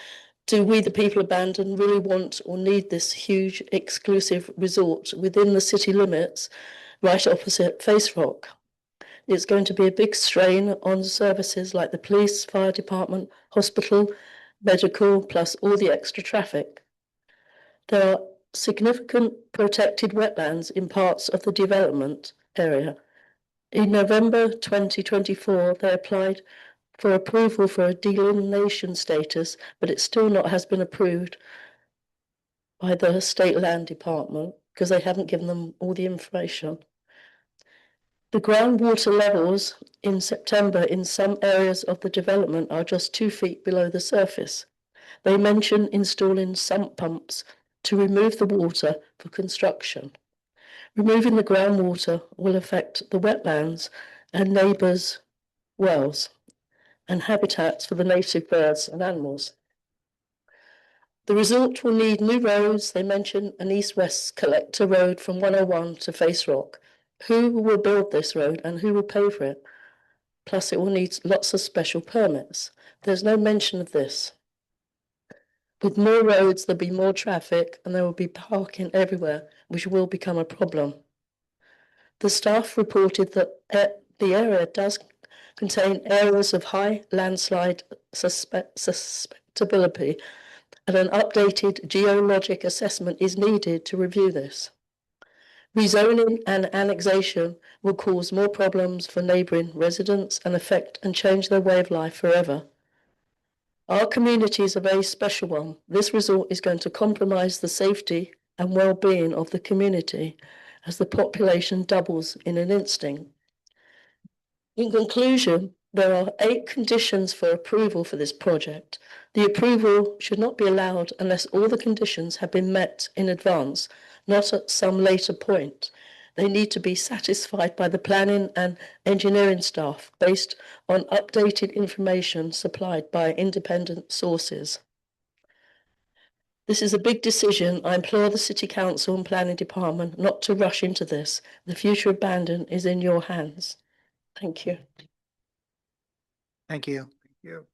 do we, the people of Bandon, really want or need this huge exclusive resort within the city limits, right opposite Face Rock? It's going to be a big strain on services like the police, fire department, hospital, medical, plus all the extra traffic. There are significant protected wetlands in parts of the development area. In November 2024, they applied for approval for a delineation status, but it still has been approved by the State Land Department because they haven't given them all the information. The groundwater levels in September in some areas of the development are just 2 feet below the surface. They mention installing sump pumps to remove the water for construction. Removing the groundwater will affect the wetlands and neighbours' wells and habitats for the native birds and animals. The resort will need new roads. They mention an east-west collector road from 101 to Face Rock. Who will build this road and who will pay for it? Plus it will need lots of special permits. There's no mention of this. With more roads, there'll be more traffic and there will be parking everywhere, which will become a problem. The staff reported that the area does contain areas of high landslide susceptibility, and an updated geologic assessment is needed to review this. Rezoning and annexation will cause more problems for neighbouring residents and affect and change their way of life forever. Our community is a very special one. This resort is going to compromise the safety and well-being of the community as the population doubles in an instant. In conclusion, there are 8 conditions for approval for this project. The approval should not be allowed unless all the conditions have been met in advance, not at some later point. They need to be satisfied by the planning and engineering staff based on updated information supplied by independent sources. This is a big decision. I implore the City Council and Planning Department not to rush into this. The future of Bandon is in your hands. Thank you. Thank you. Thank you.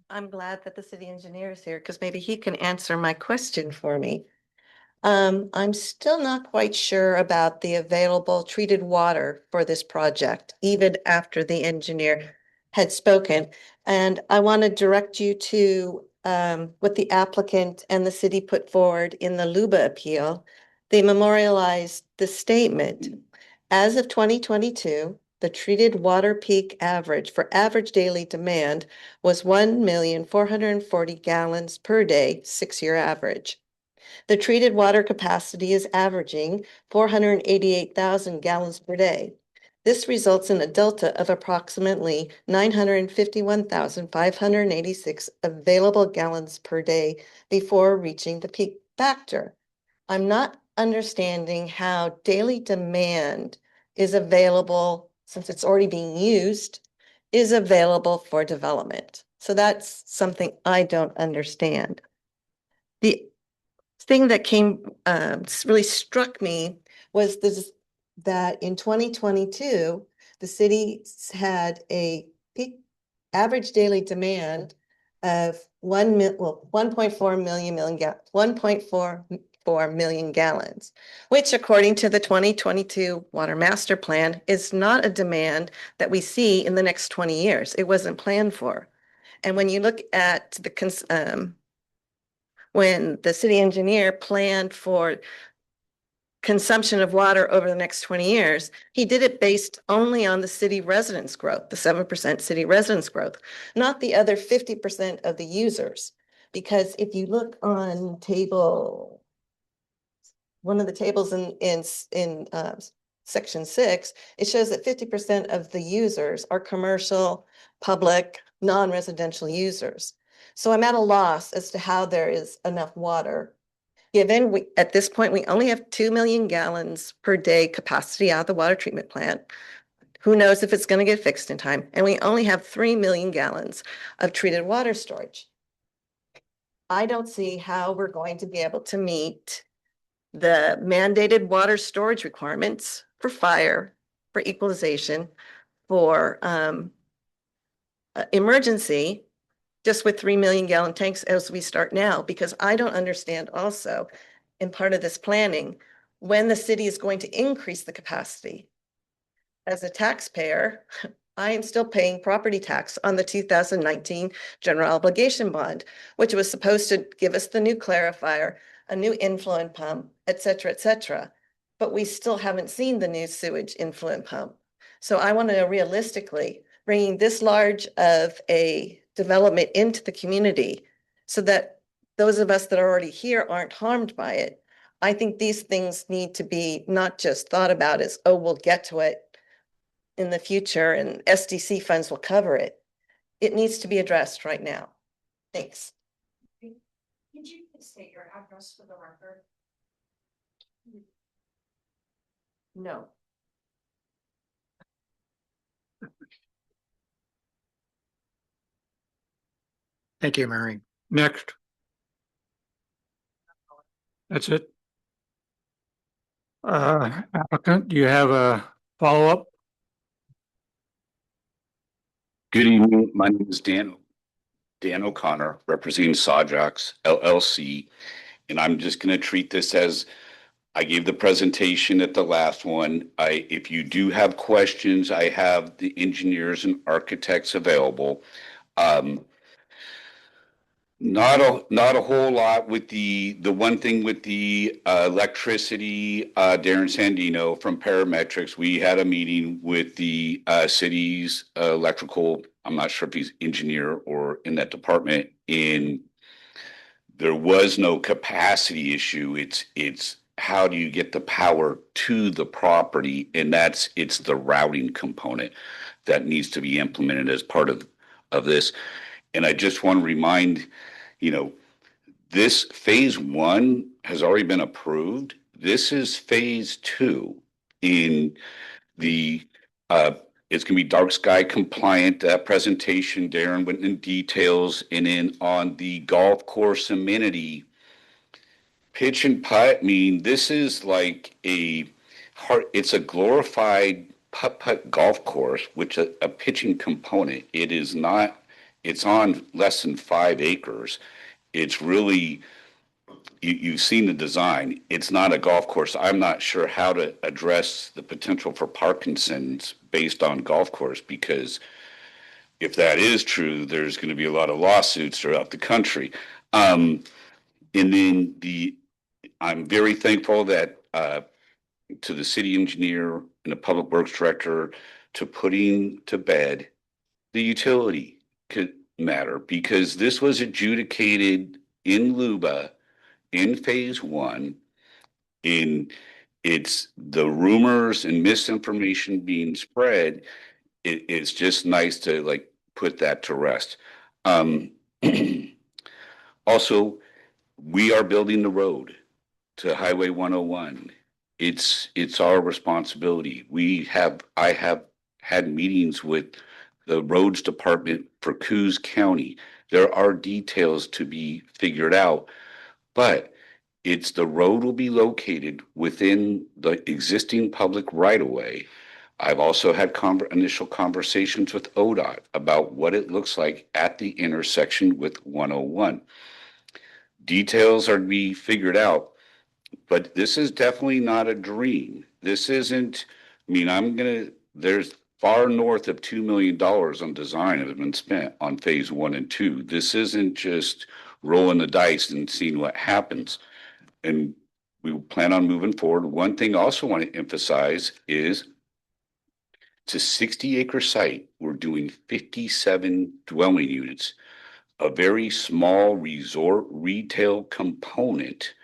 I'm glad that the city engineer is here because maybe he can answer my question for me. I'm still not quite sure about the available treated water for this project, even after the engineer had spoken. And I want to direct you to what the applicant and the city put forward in the Luba appeal. They memorialized the statement. As of 2022, the treated water peak average for average daily demand was 1,440 gallons per day, 6-year average. The treated water capacity is averaging 488,000 gallons per day. This results in a delta of approximately 951,586 available gallons per day before reaching the peak factor. I'm not understanding how daily demand is available, since it's already being used, is available for development. So that's something I don't understand. The thing that really struck me was this, that in 2022, the city had a peak average daily demand of 1.4 million gallons, which according to the 2022 Water Master Plan is not a demand that we see in the next 20 years. It wasn't planned for. And when you look at the when the city engineer planned for consumption of water over the next 20 years, he did it based only on the city residents growth, the 7% city residents growth, not the other 50% of the users. Because if you look on one of the tables in section 6, it shows that 50% of the users are commercial, public, non-residential users. So I'm at a loss as to how there is enough water. Given at this point, we only have 2 million gallons per day capacity out of the water treatment plant. Who knows if it's going to get fixed in time? And we only have 3 million gallons of treated water storage. I don't see how we're going to be able to meet the mandated water storage requirements for fire, for equalization, for emergency, just with 3 million gallon tanks as we start now, because I don't understand also in part of this planning when the city is going to increase the capacity. As a taxpayer, I am still paying property tax on the 2019 general obligation bond, which was supposed to give us the new clarifier, a new influent pump, et cetera, but we still haven't seen the new sewage influent pump. So I want to know realistically, bringing this large of a development into the community so that those of us that are already here aren't harmed by it. I think these things need to be not just thought about as, oh, we'll get to it in the future and SDC funds will cover it. It needs to be addressed right now. Thanks. Could you state your address for the record? No. Thank you, Mary. Next. That's it. Applicant, do you have a follow-up? Good evening. My name is Dan O'Connor, representing Sawjax LLC. And I'm just going to treat this as I gave the presentation at the last one. If you do have questions, I have the engineers and architects available. Not a whole lot with the one thing with the electricity, Darren Sandino from Parametrics, we had a meeting with the city's electrical, I'm not sure if he's engineer or in that department, and there was no capacity issue. It's how do you get the power to the property, and it's the routing component that needs to be implemented as part of this. And I just want to remind, this phase 1 has already been approved. This is phase 2 in the, it's going to be dark sky compliant. That presentation, Darren went in details, and then on the golf course amenity, pitch and putt, this is like it's a glorified putt golf course, which a pitching component. It is not, it's on less than 5 acres. It's really, you've seen the design. It's not a golf course. I'm not sure how to address the potential for Parkinson's based on golf course, because if that is true, there's going to be a lot of lawsuits throughout the country. And then I'm very thankful that to the city engineer and the public works director to putting to bed the utility matter, because this was adjudicated in Luba in phase one. In it's the rumors and misinformation being spread. It's just nice to like put that to rest. Also, we are building the road to Highway 101. It's our responsibility. I have had meetings with the roads department for Coos County. There are details to be figured out, but the road will be located within the existing public right of way. I've also had initial conversations with ODOT about what it looks like at the intersection with 101. Details are to be figured out, but this is definitely not a dream. This isn't, I mean, there's far north of $2 million on design that have been spent on phase 1 and 2. This isn't just rolling the dice and seeing what happens. And we plan on moving forward. One thing I also want to emphasize is it's a 60-acre site. We're doing 57 dwelling units, a very small resort retail component,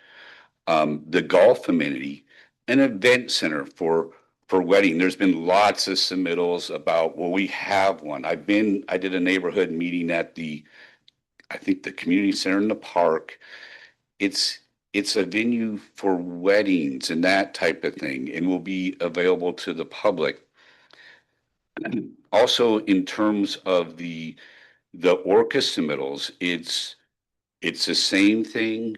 the golf amenity, an event center for wedding. There's been lots of submittals about, well, we have one. I did a neighborhood meeting at I think the community center in the park. It's a venue for weddings and that type of thing, and will be available to the public. Also, in terms of the ORCA submittals, it's the same thing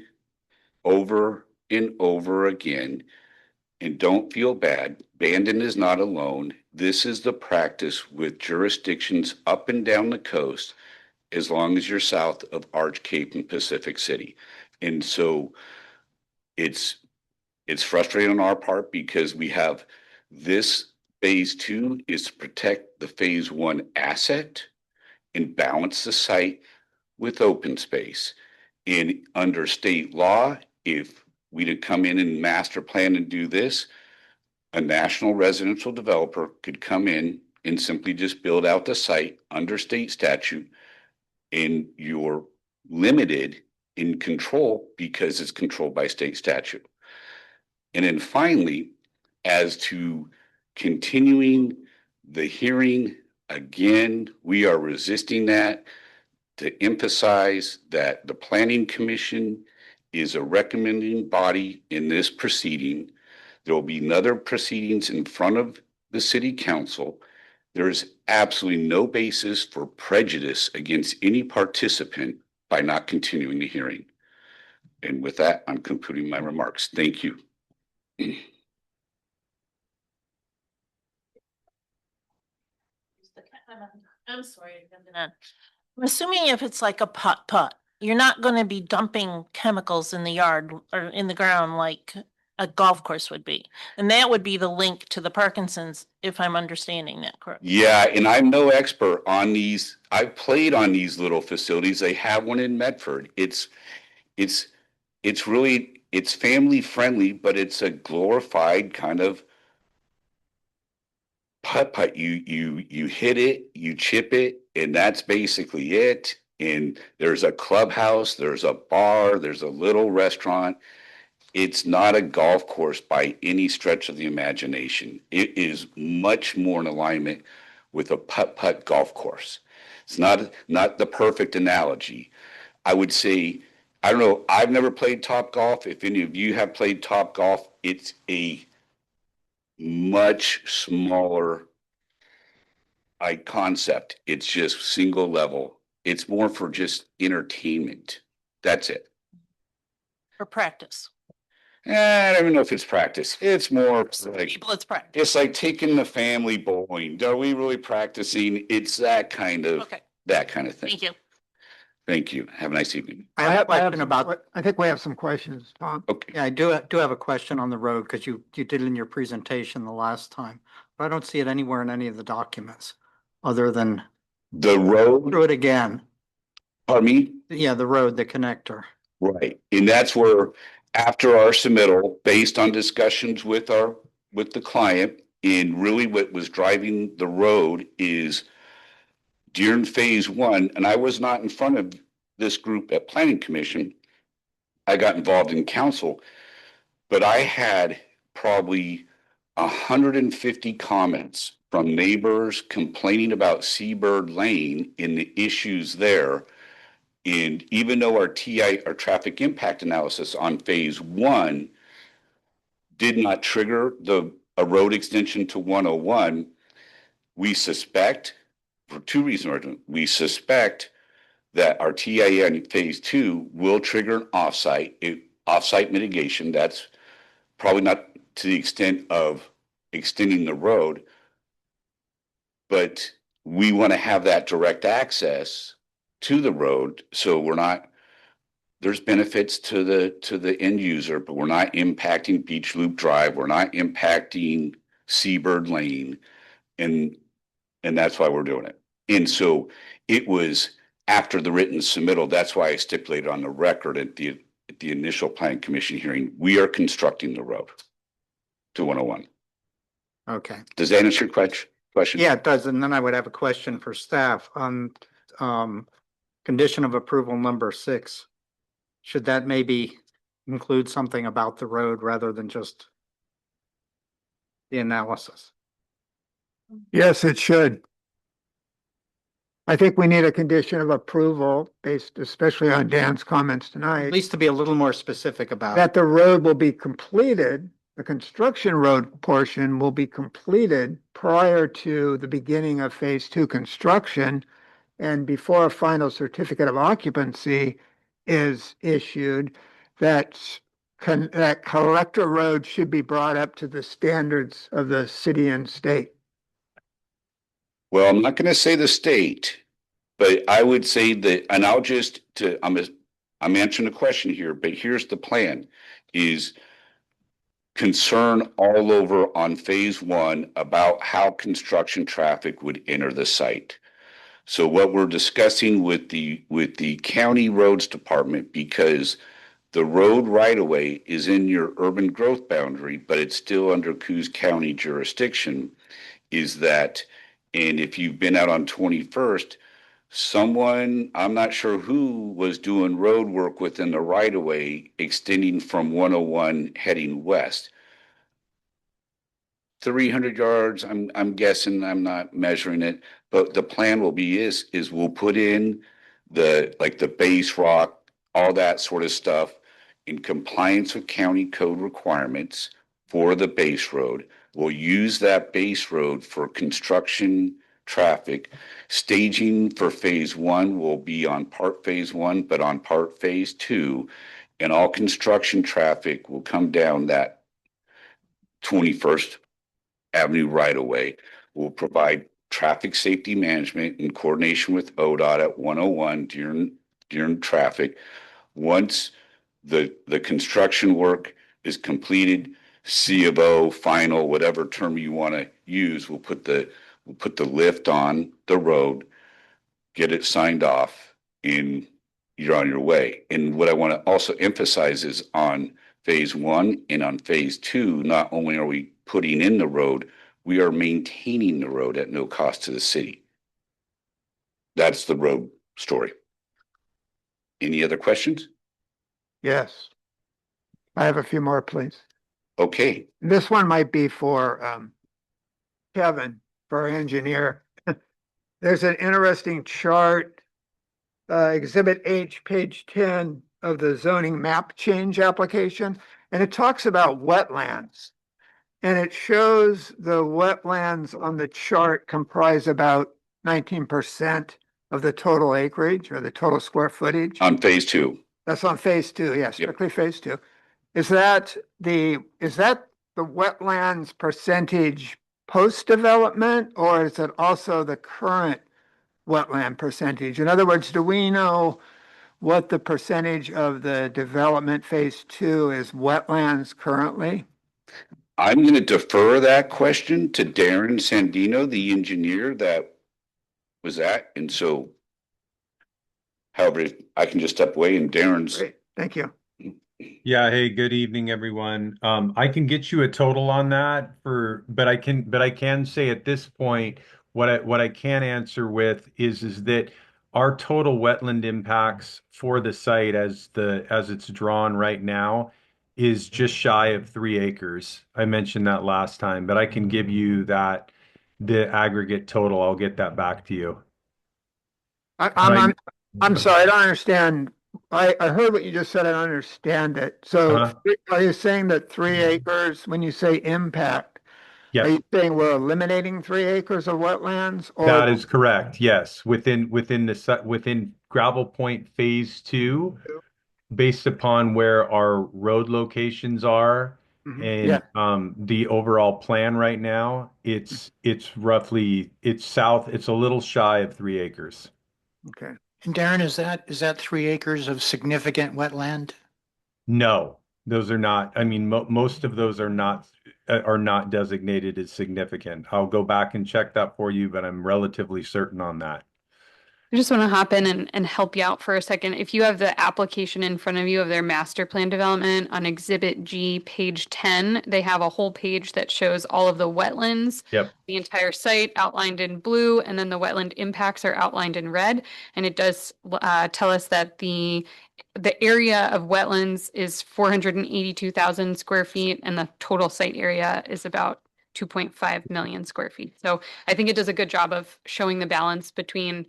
over and over again. And don't feel bad. Bandon is not alone. This is the practice with jurisdictions up and down the coast, as long as you're south of Arch Cape and Pacific City. And so it's frustrating on our part because we have this phase 2 is to protect the phase 1 asset and balance the site with open space. And under state law, if we to come in and master plan and do this, a national residential developer could come in and simply just build out the site under state statute, and you're limited in control because it's controlled by state statute. And then finally, as to continuing the hearing, again, we are resisting that, to emphasize that the Planning Commission is a recommending body in this proceeding. There will be another proceedings in front of the City Council. There is absolutely no basis for prejudice against any participant by not continuing the hearing. And with that, I'm concluding my remarks. Thank you. I'm sorry. I'm assuming if it's like a putt, you're not going to be dumping chemicals in the yard or in the ground like a golf course would be. And that would be the link to the Parkinson's, if I'm understanding that correctly. Yeah, and I'm no expert on these. I've played on these little facilities. They have one in Medford. It's really, it's family friendly, but it's a glorified kind of putt. You hit it, you chip it, and that's basically it. And there's a clubhouse, there's a bar, there's a little restaurant. It's not a golf course by any stretch of the imagination. It is much more in alignment with a putt golf course. It's not the perfect analogy. I would say, I don't know, I've never played Top Golf. If any of you have played Top Golf, it's a much smaller concept. It's just single level. It's more for just entertainment. That's it. For practice. I don't even know if it's practice. It's more like People, it's practice. it's like taking the family bowling. Are we really practicing? It's that kind of Okay. that kind of thing. Thank you. Thank you. Have a nice evening. I have I think we have some questions, Tom. Okay. Yeah, I do have a question on the road because you did it in your presentation the last time, but I don't see it anywhere in any of the documents other than The road, through it again. pardon me? Yeah, the road, the connector. Right. And that's where, after our submittal, based on discussions with the client, And really what was driving the road is during phase one, and I was not in front of this group at Planning Commission. I got involved in council, but I had probably 150 comments from neighbors complaining about Seabird Lane and the issues there. And even though our TI, our traffic impact analysis on phase one did not trigger a road extension to 101, we suspect, for two reasons, we suspect that our TIA in phase two will trigger an offsite mitigation. That's probably not to the extent of extending the road, but we want to have that direct access to the road, so we're not, there's benefits to the end user, but we're not impacting Beach Loop Drive, we're not impacting Seabird Lane, and that's why we're doing it. And so it was after the written submittal, that's why I stipulated on the record at the initial Planning Commission hearing, we are constructing the road to 101. Okay. Does that answer your question? Yeah, it does. And then I would have a question for staff on condition of approval number 6. Should that maybe include something about the road rather than just the analysis? Yes, it should. I think we need a condition of approval based especially on Dan's comments At tonight, least to be a little more specific about it. that the road will be completed, the construction road portion will be completed prior to the beginning of phase 2 construction and before a final certificate of occupancy is issued, that collector road should be brought up to the standards of the city and state. Well, I'm not going to say the state, but I would say that, and I'll just I'm answering a question here, but here's the plan: is concern all over on phase 1 about how construction traffic would enter the site. So what we're discussing with the county roads department, because the road right of way is in your urban growth boundary, but it's still under Coos County jurisdiction, is that, and if you've been out on 21st, someone, I'm not sure who, was doing road work within the right of way extending from 101 heading west. 300 yards, I'm guessing, I'm not measuring it, but the plan will be is we'll put in the base rock, all that sort of stuff in compliance with county code requirements for the base road. We'll use that base road for construction traffic. Staging for phase 1 will be on part phase 1, but on part phase 2, and all construction traffic will come down that 21st Avenue right away. We'll provide traffic safety management in coordination with ODOT at 101 during traffic. Once the construction work is completed, C of O, final, whatever term you want to use, we'll put the lift on the road, get it signed off, and you're on your way. And what I want to also emphasize is on phase 1 and on phase 2, not only are we putting in the road, we are maintaining the road at no cost to the city. That's the road story. Any other questions? Yes. I have a few more, please. Okay. This one might be for Kevin, for our engineer. There's an interesting chart, Exhibit H, page 10 of the zoning map change application, and it talks about wetlands. And it shows the wetlands on the chart comprise about 19% of the total acreage or the total square footage. On phase 2. That's on phase 2, yes, Yep. strictly phase 2. Is that the wetlands percentage post-development, or is it also the current wetland percentage? In other words, do we know what the percentage of the development phase 2 is wetlands currently? I'm going to defer that question to Darren Sandino, the engineer that was at, and so however, I can just step away and Darren's. Great, thank you. Yeah, hey, good evening, everyone. I can get you a total on that but I can say at this point, what I can answer with is that our total wetland impacts for the site as it's drawn right now is just shy of 3 acres. I mentioned that last time, but I can give you the aggregate total. I'll get that back to you. I, But I'm sorry, I don't understand. I heard what you just said. I don't understand it. So uh, are you saying that 3 acres, when you say impact, are yep. you saying we're eliminating 3 acres of wetlands or? That is correct. Yes, within Gravel Point Phase 2, based upon where our road locations are Mhm. and Yeah, the overall plan right now, it's south. It's a little shy of 3 acres. okay. And Darren, is that 3 acres of significant wetland? No, those are not. I mean, most of those are not designated as significant. I'll go back and check that for you, but I'm relatively certain on that. I just want to hop in and help you out for a second. If you have the application in front of you of their master plan development on Exhibit G, page 10, they have a whole page that shows all of the wetlands, Yep. the entire site outlined in blue, and then the wetland impacts are outlined in red. And it does tell us that the area of wetlands is 482,000 square feet, and the total site area is about 2.5 million square feet. So I think it does a good job of showing the balance between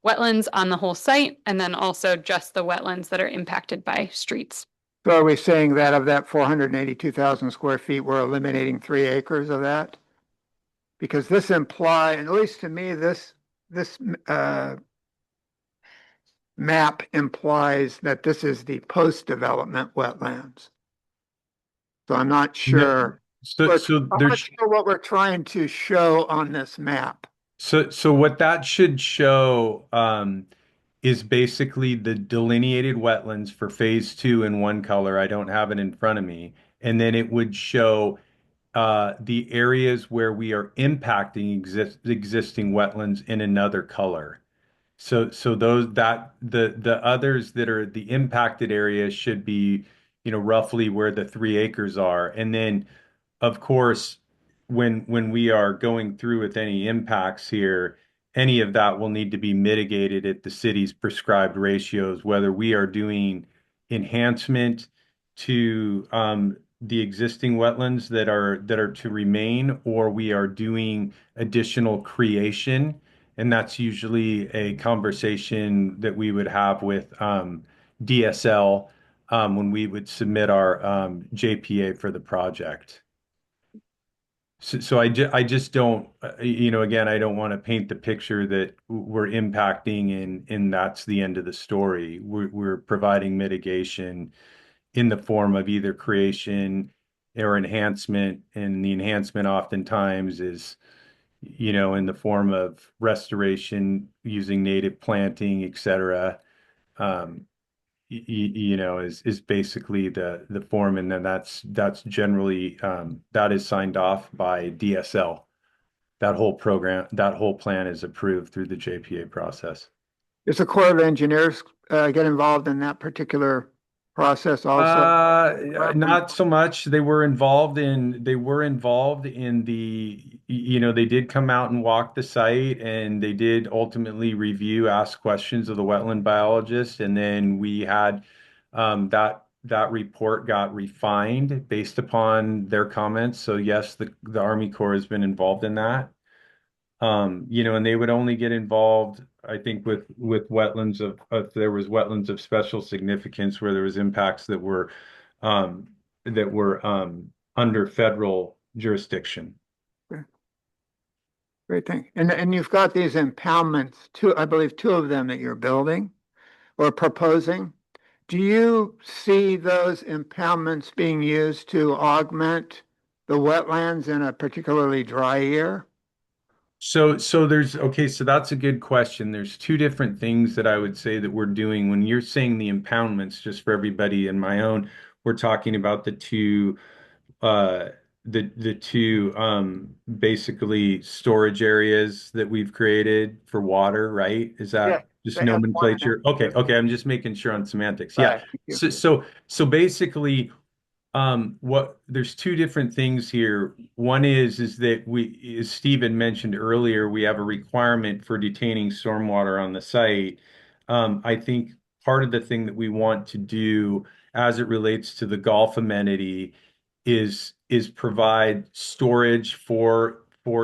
wetlands on the whole site, and then also just the wetlands that are impacted by streets. So are we saying that of that 482,000 square feet, we're eliminating 3 acres of that? Because this and at least to me, this map implies that this is the post-development wetlands. So I'm not sure. I'm not sure what we're trying to show on this map. So what that should show is basically the delineated wetlands for phase 2 in one color. I don't have it in front of me. And then it would show the areas where we are impacting existing wetlands in another color. So the others that are the impacted areas should be, roughly where the 3 acres are. And then of course, when we are going through with any impacts here, any of that will need to be mitigated at the city's prescribed ratios, whether we are doing enhancement to the existing wetlands that are to remain, or we are doing additional creation. And that's usually a conversation that we would have with DSL when we would submit our JPA for the project. So I just don't, again, I don't want to paint the picture that we're impacting and that's the end of the story. We're providing mitigation in the form of either creation or enhancement, and the enhancement oftentimes is, in the form of restoration using native planting, et cetera. Um, is basically the form, and then that's generally that is signed off by DSL. That whole plan is approved through the JPA process. Does the Corps of Engineers get involved in that particular process also? Not so much. They were involved in they did come out and walk the site, and they did ultimately review, ask questions of the wetland biologist, and then we had that report got refined based upon their comments. So yes, the Army Corps has been involved in that. And they would only get involved, I think, with wetlands if there was wetlands of special significance where there was impacts um, under federal jurisdiction. Great thing. And you've got these impoundments, I believe two of them that you're building or proposing. Do you see those impoundments being used to augment the wetlands in a particularly dry year? So that's a good question. There's two different things that I would say that we're doing. When you're saying the impoundments, just for everybody in my own, we're talking about the two uh the two basically storage areas that we've created for water, right? Is Yeah. Just They have one and nomenclature. Okay, okay, I'm just making sure on semantics. Yeah. Right, thank you. So basically, there's two different things here. One is that as Stephen mentioned earlier, we have a requirement for detaining stormwater on the site. I think part of the thing that we want to do as it relates to the golf amenity is provide storage for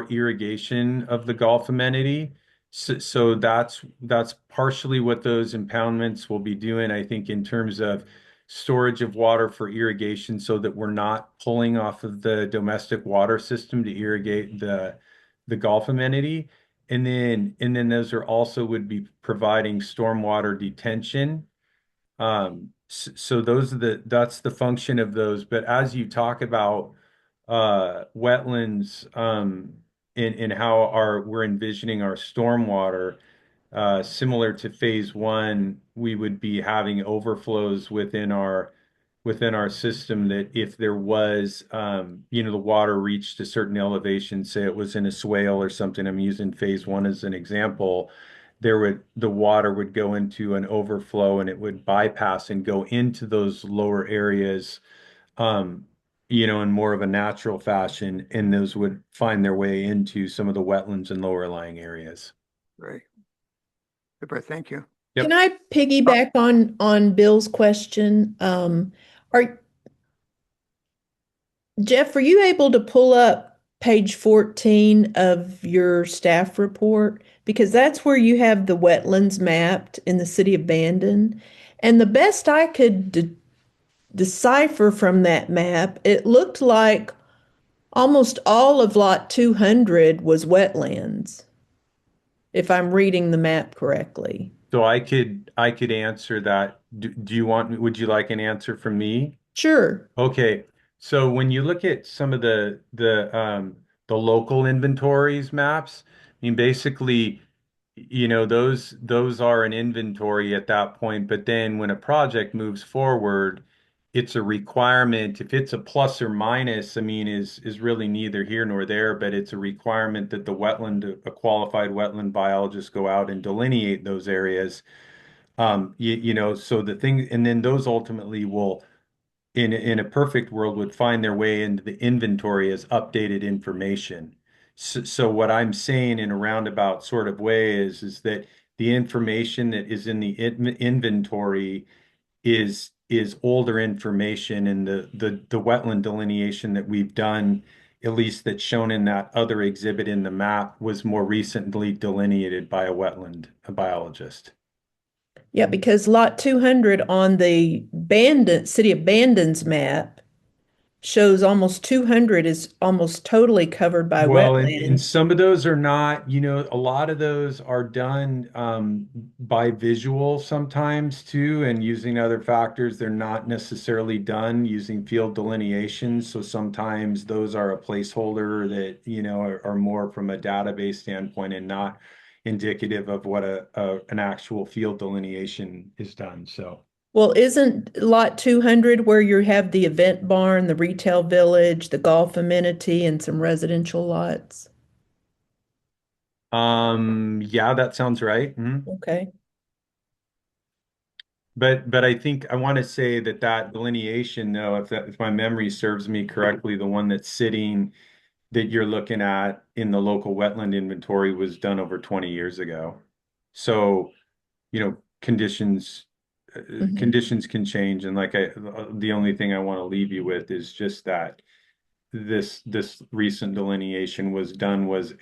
irrigation of the golf amenity. So that's partially what those impoundments will be doing, I think, in terms of storage of water for irrigation so that we're not pulling off of the domestic water system to irrigate the golf amenity. And then those are also would be providing stormwater detention. So that's the function of those. But as you talk about wetlands, in how we're envisioning our stormwater, similar to phase one, we would be having overflows within our system that if there was, the water reached a certain elevation, say it was in a swale or something, I'm using phase one as an example, the water would go into an overflow and it would bypass and go into those lower areas, in more of a natural fashion, and those would find their way into some of the wetlands and lower lying areas. Great. Super, thank you. Yep. Can I piggyback on Bill's question? Jeff, are you able to pull up page 14 of your staff report? Because that's where you have the wetlands mapped in the city of Bandon. And the best I could decipher from that map, it looked like almost all of lot 200 was wetlands, if I'm reading the map correctly. So I could answer that. Would you like an answer from me? Sure. Okay. So when you look at some of the local inventories maps, I mean, basically, those are an inventory at that point. But then when a project moves forward, it's a requirement. If it's a plus or minus, I mean, is really neither here nor there, but it's a requirement that a qualified wetland biologist go out and delineate those areas. So the thing, and then those ultimately will, in a perfect world, would find their way into the inventory as updated information. So what I'm saying in a roundabout sort of way is that the information that is in the inventory is older information, and the wetland delineation that we've done, at least that's shown in that other exhibit in the map, was more recently delineated by a biologist. Yeah, because lot 200 on the city of Bandon's map shows almost 200 is almost totally covered by Well, wetlands. and some of those are not, a lot of those are done by visual sometimes too, and using other factors. They're not necessarily done using field delineation. So sometimes those are a placeholder that, are more from a database standpoint and not indicative of what an actual field delineation is done. So. Well, isn't lot 200 where you have the event barn, the retail village, the golf amenity, and some residential lots? Yeah, that sounds right. Mm-hmm. Okay. But I think I want to say that delineation, though, if my memory serves me correctly, the one that's sitting that you're looking at in the local wetland inventory was done over 20 years ago. So, conditions can change, and the only thing I want to leave you with is just that this recent delineation was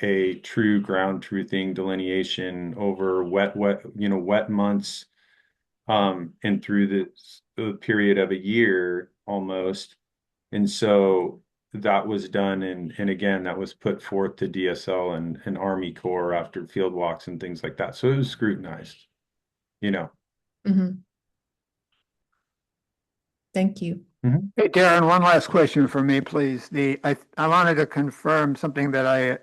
a true ground truthing delineation over wet months, and through the period of a year almost. And so that was done, and again, that was put forth to DSL and Army Corps after field walks and things like that. So it was scrutinized, Mm-hmm. Thank you. Mm-hmm. Hey, Darren, one last question for me, please. I wanted to confirm something that I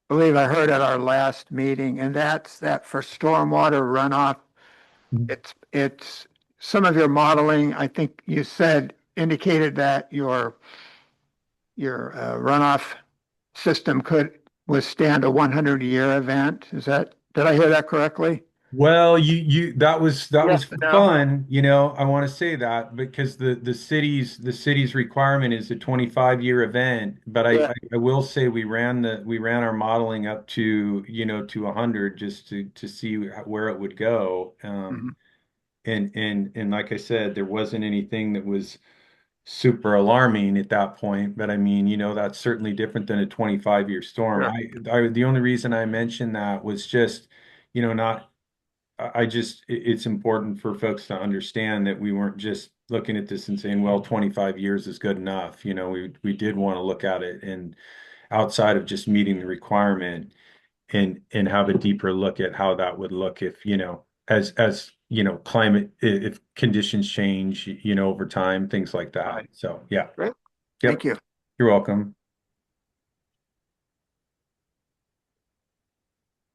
believe I heard at our last meeting, and that's that for stormwater runoff, it's some of your modeling, I think you said, indicated that your runoff system could withstand a 100-year event. Is that Did I hear that correctly? Well, that was Yes, for no. fun, I want to say that because the city's requirement is a 25-year event, but Yeah. I will say we ran our modeling up to, to 100 just to see where it would go. Mhm. And like I said, there wasn't anything that was super alarming at that point, but I mean, that's certainly different than a 25-year storm. Sure. The only reason I mentioned that was just, not it's important for folks to understand that we weren't just looking at this and saying, well, 25 years is good enough. We did want to look at it and outside of just meeting the requirement and have a deeper look at how that would look if, as climate, if conditions change, over time, things like that. Right. So, yeah. Great. Yep. Thank you. You're welcome.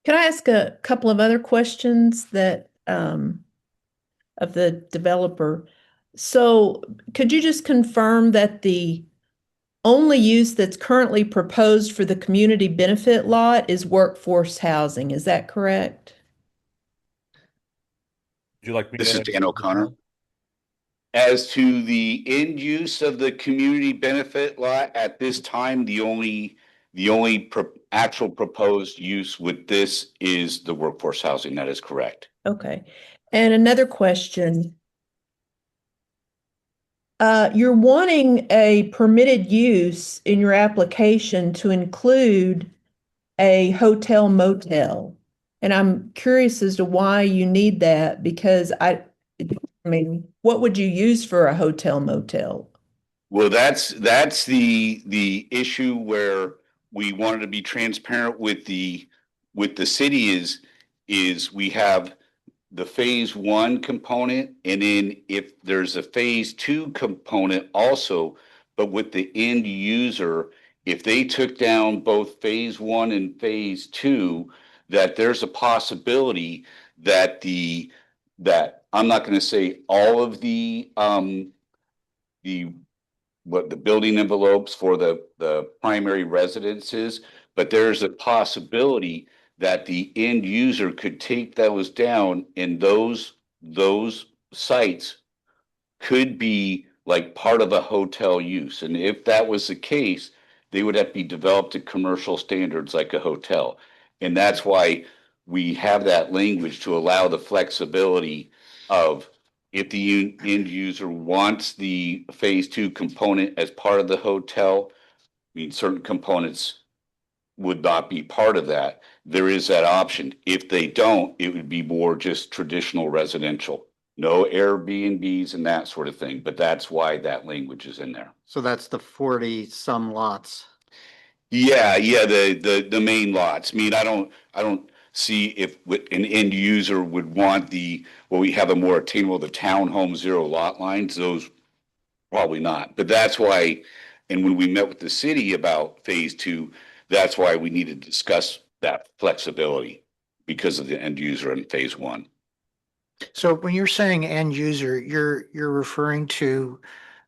Can I ask a couple of other questions that of the developer? So could you just confirm that the only use that's currently proposed for the community benefit lot is workforce housing? Is that correct? Would you like me? This is Dan O'Connor. As to the end use of the community benefit lot, at this time, the only actual proposed use with this is the workforce housing. That is correct. Okay. And another question. You're wanting a permitted use in your application to include a hotel motel. And I'm curious as to why you need that because I mean, what would you use for a hotel motel? Well, that's the issue where we wanted to be transparent with the city is we have the phase one component, and then if there's a phase two component also, but with the end user, if they took down both phase one and phase two, that there's a possibility that that I'm not going to say all of the building envelopes for the primary residences, but there's a possibility that the end user could take those down, and those sites could be like part of a hotel use. And if that was the case, they would have to be developed to commercial standards like a hotel. And that's why we have that language to allow the flexibility of if the end user wants the phase two component as part of the hotel. I mean, certain components would not be part of that. There is that option. If they don't, it would be more just traditional residential, no Airbnbs and that sort of thing. But that's why that language is in there. So that's the 40 some lots. Yeah, the main lots. I mean, I don't see if an end user would want we have a more attainable, the townhome zero lot lines, those probably not. But that's why, and when we met with the city about phase two, that's why we need to discuss that flexibility because of the end user in phase one. So when you're saying end user, you're referring to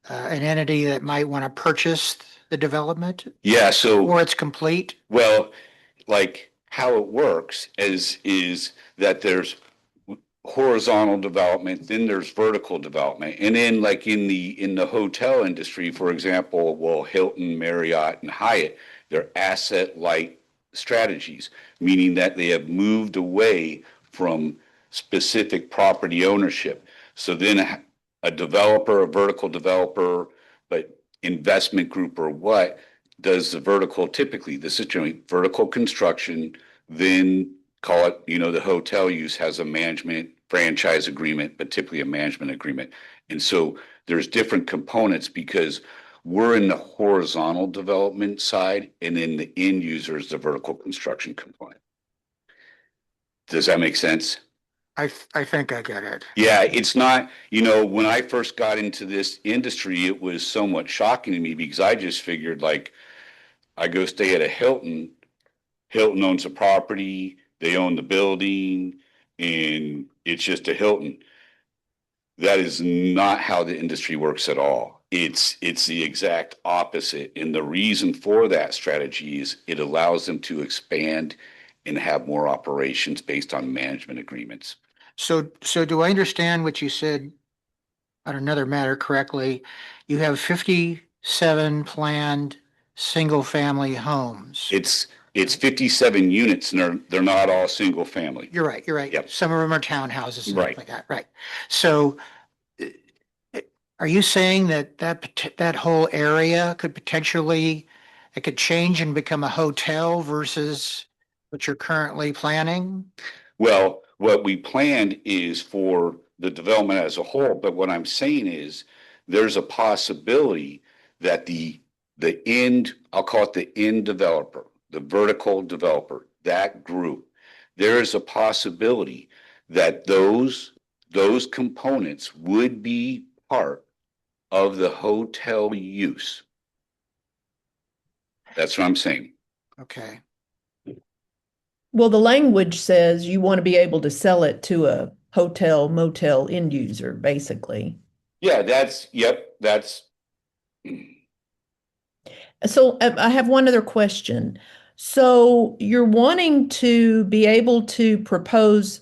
an entity that might want to purchase the development Yeah, so or it's complete? well, like how it works is that there's horizontal development, then there's vertical development. And then like in the hotel industry, for example, well, Hilton, Marriott, and Hyatt, they're asset light strategies, meaning that they have moved away from specific property ownership. So then a developer, a vertical developer, but investment group or what does the vertical typically, this is generally vertical construction, then call it, the hotel use has a management franchise agreement, but typically a management agreement. And so there's different components because we're in the horizontal development side and then the end user is the vertical construction component. Does that make sense? I think I get it. Yeah, it's not, when I first got into this industry, it was somewhat shocking to me because I just figured like I go stay at a Hilton. Hilton owns a property, they own the building, and it's just a Hilton. That is not how the industry works at all. It's the exact opposite. And the reason for that strategy is it allows them to expand and have more operations based on management agreements. So do I understand what you said on another matter correctly? You have 57 planned single-family homes. It's 57 units and they're not all single family. You're right, you're right. Yep. Some of them are townhouses and stuff Right. like that, right? So are you saying that whole area could potentially, it could change and become a hotel versus what you're currently planning? Well, what we planned is for the development as a whole, but what I'm saying is there's a possibility that the end, I'll call it the end developer, the vertical developer, that group, there is a possibility that those components would be part of the hotel use. That's what I'm saying. Okay. Well, the language says you want to be able to sell it to a hotel motel end user, basically. Yeah, that's. So I have one other question. So you're wanting to be able to propose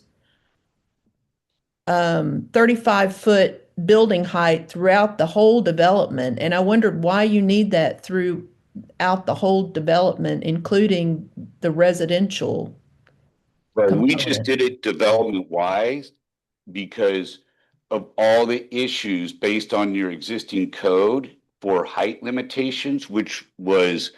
35-foot building height throughout the whole development, and I wondered why you need that throughout the whole development, including the residential Well, we just component. did it development wise because of all the issues based on your existing code for height limitations, which was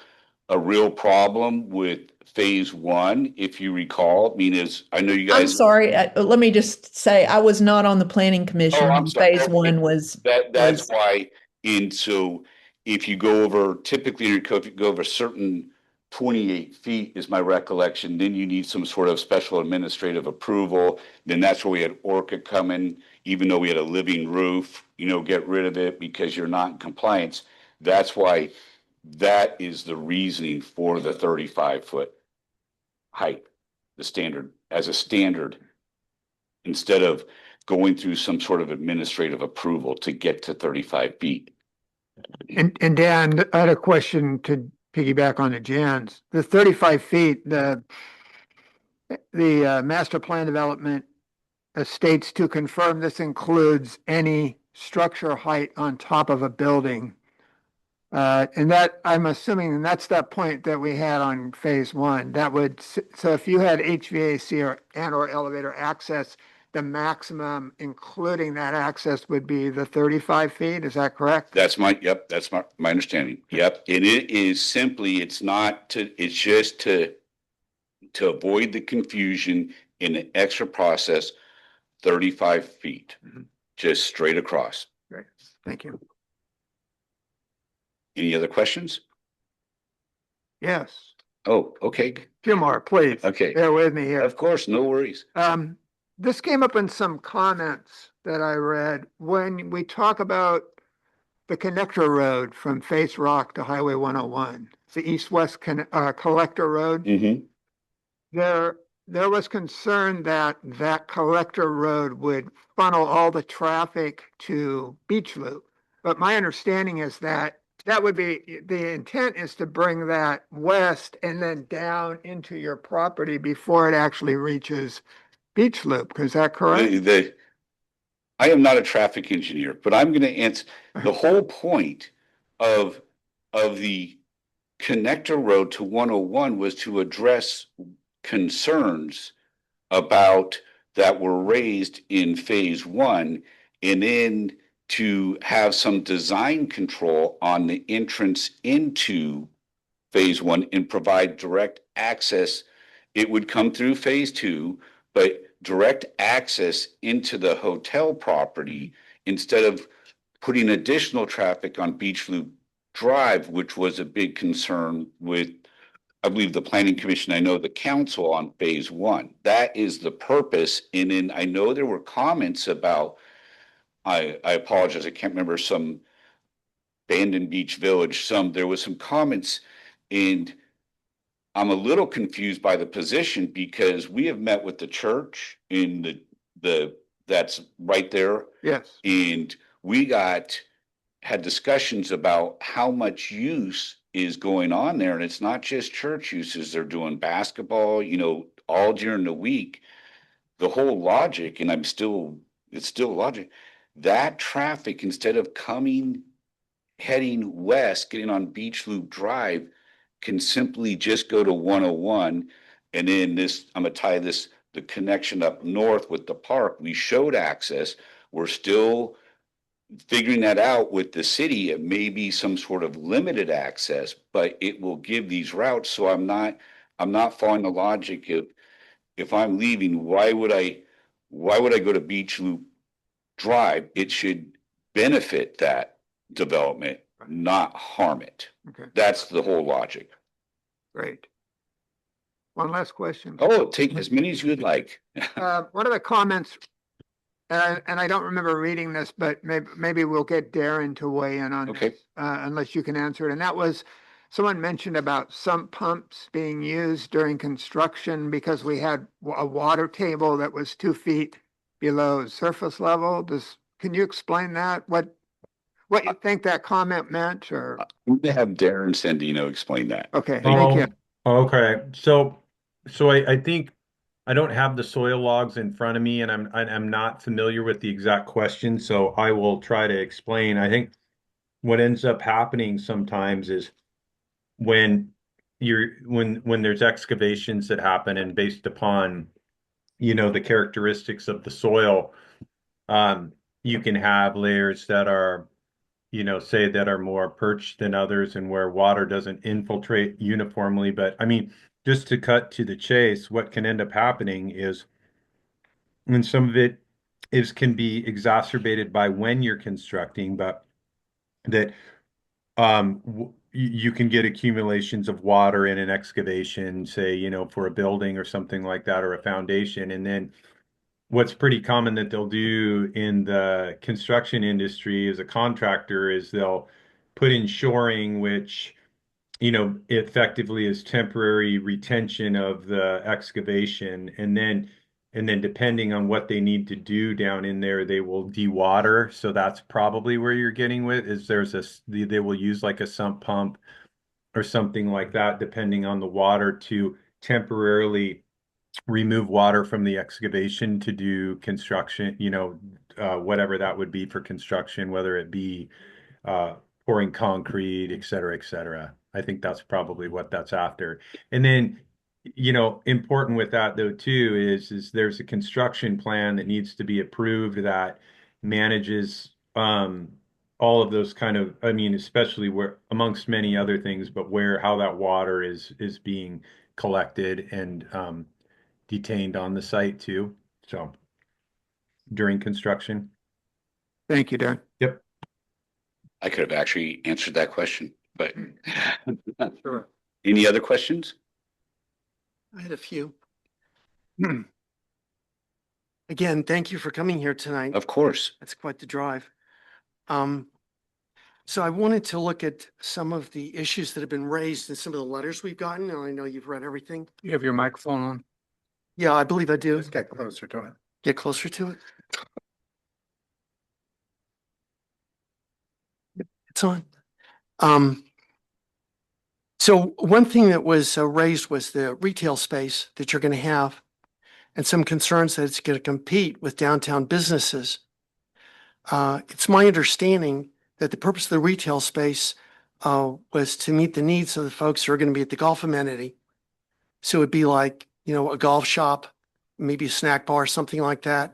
a real problem with phase one, if you recall. I mean, I know you I'm guys. sorry, let me just say, I was not on the planning commission Oh, I'm when sorry. phase one was. That's why, and so if you go over, typically in your code, if you go over a certain 28 feet is my recollection, then you need some sort of special administrative approval. Then that's where we had Orca come in, even though we had a living roof, get rid of it because you're not in compliance. That's why that is the reasoning for the 35-foot height, the standard, as a standard, instead of going through some sort of administrative approval to get to 35 feet. And Dan, I had a question to piggyback on the Jan's. The 35 feet, the master plan development states to confirm this includes any structure height on top of a building. And that, I'm assuming that's that point that we had on phase one. So if you had HVAC or elevator access, the maximum, including that access, would be the 35 feet. Is that correct? That's my understanding. Yep. And it is simply, it's just to avoid the confusion in the extra process, 35 feet, just straight across. Great. Thank you. Any other questions? Yes. Oh, okay. Few more, please. Okay. Bear with me here. Of course, no worries. This came up in some comments that I read when we talk about the connector road from Face Rock to Highway 101, the east-west collector road. Mm-hmm. There was concern that collector road would funnel all the traffic to Beach Loop. But my understanding is that would be, the intent is to bring that west and then down into your property before it actually reaches Beach Loop. Is that correct? I am not a traffic engineer, but I'm going to answer. The whole point of the connector road to 101 was to address concerns about that were raised in phase one, and then to have some design control on the entrance into phase one and provide direct access. It would come through phase two, but direct access into the hotel property instead of putting additional traffic on Beach Loop Drive, which was a big concern with, I believe, the Planning Commission, I know the council on phase one. That is the purpose. And then I know there were comments about, I apologize, I can't remember, some Bandon Beach Village, there was some comments, and I'm a little confused by the position because we have met with the church in that's right there. Yes. And we had discussions about how much use is going on there. And it's not just church uses. They're doing basketball, all during the week, the whole logic, and it's still logic, that traffic, instead of heading west, getting on Beach Loop Drive, can simply just go to 101. And then I'm gonna tie the connection up north with the park. We showed access. We're still figuring that out with the city. It may be some sort of limited access, but it will give these routes. So I'm not following the logic of, if I'm leaving, why would I go to Beach Loop Drive? It should benefit that development, not harm it. Okay, That's the whole logic. great. One last question. Oh, take as many as you'd like. What are the comments? And I don't remember reading this, but maybe we'll get Darren to weigh in on Okay. this, unless you can answer it. And that was, someone mentioned about sump pumps being used during construction because we had a water table that was 2 feet below surface level. Can you explain that? What you think that comment meant, or? I'm gonna have Darren Sandino explain that. Okay, thank you. Okay, so I think I don't have the soil logs in front of me, and I'm not familiar with the exact question, so I will try to explain. I think what ends up happening sometimes is when there's excavations that happen, and based upon the characteristics of the soil, you can have layers that are say that are more perched than others, and where water doesn't infiltrate uniformly. But I mean, just to cut to the chase, what can end up happening is, and some of it can be exacerbated by when you're constructing, but that you can get accumulations of water in an excavation, say, for a building or something like that, or a foundation. And then what's pretty common that they'll do in the construction industry as a contractor is they'll put in shoring, which effectively is temporary retention of the excavation. And then depending on what they need to do down in there, they will dewater. So that's probably where you're getting with, is they will use like a sump pump or something like that, depending on the water, to temporarily remove water from the excavation to do construction, whatever that would be for construction, whether it be pouring concrete, et cetera, et cetera. I think that's probably what that's after. And then, important with that though too is there's a construction plan that needs to be approved that manages all of those kind of, I mean, especially where, amongst many other things, but how that water is being collected and detained on the site too. So during construction. Thank you, Darren. Yep. I could have actually answered that question, but Sure. Any other questions? I had a few. Again, thank you for coming here tonight. Of course. That's quite the drive. So I wanted to look at some of the issues that have been raised in some of the letters we've gotten. And I know you've read everything. You have your microphone on? Yeah, I believe I do. Let's get closer to it. Get closer to it. It's on. So one thing that was raised was the retail space that you're going to have, and some concerns that it's going to compete with downtown businesses. It's my understanding that the purpose of the retail space was to meet the needs of the folks who are going to be at the golf amenity. So it'd be like, a golf shop, maybe a snack bar, something like that.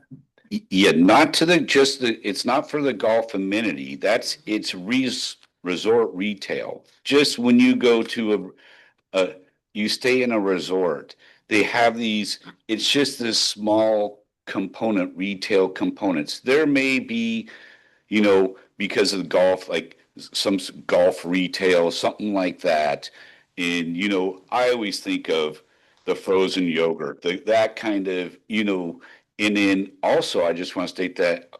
Yeah, not to it's not for the golf amenity. It's resort retail. Just when you go to you stay in a resort, they have these, it's just this small component, retail components. There may be, because of golf, like some golf retail, something like that. And, I always think of the frozen yogurt, that kind of, and then also I just want to state that,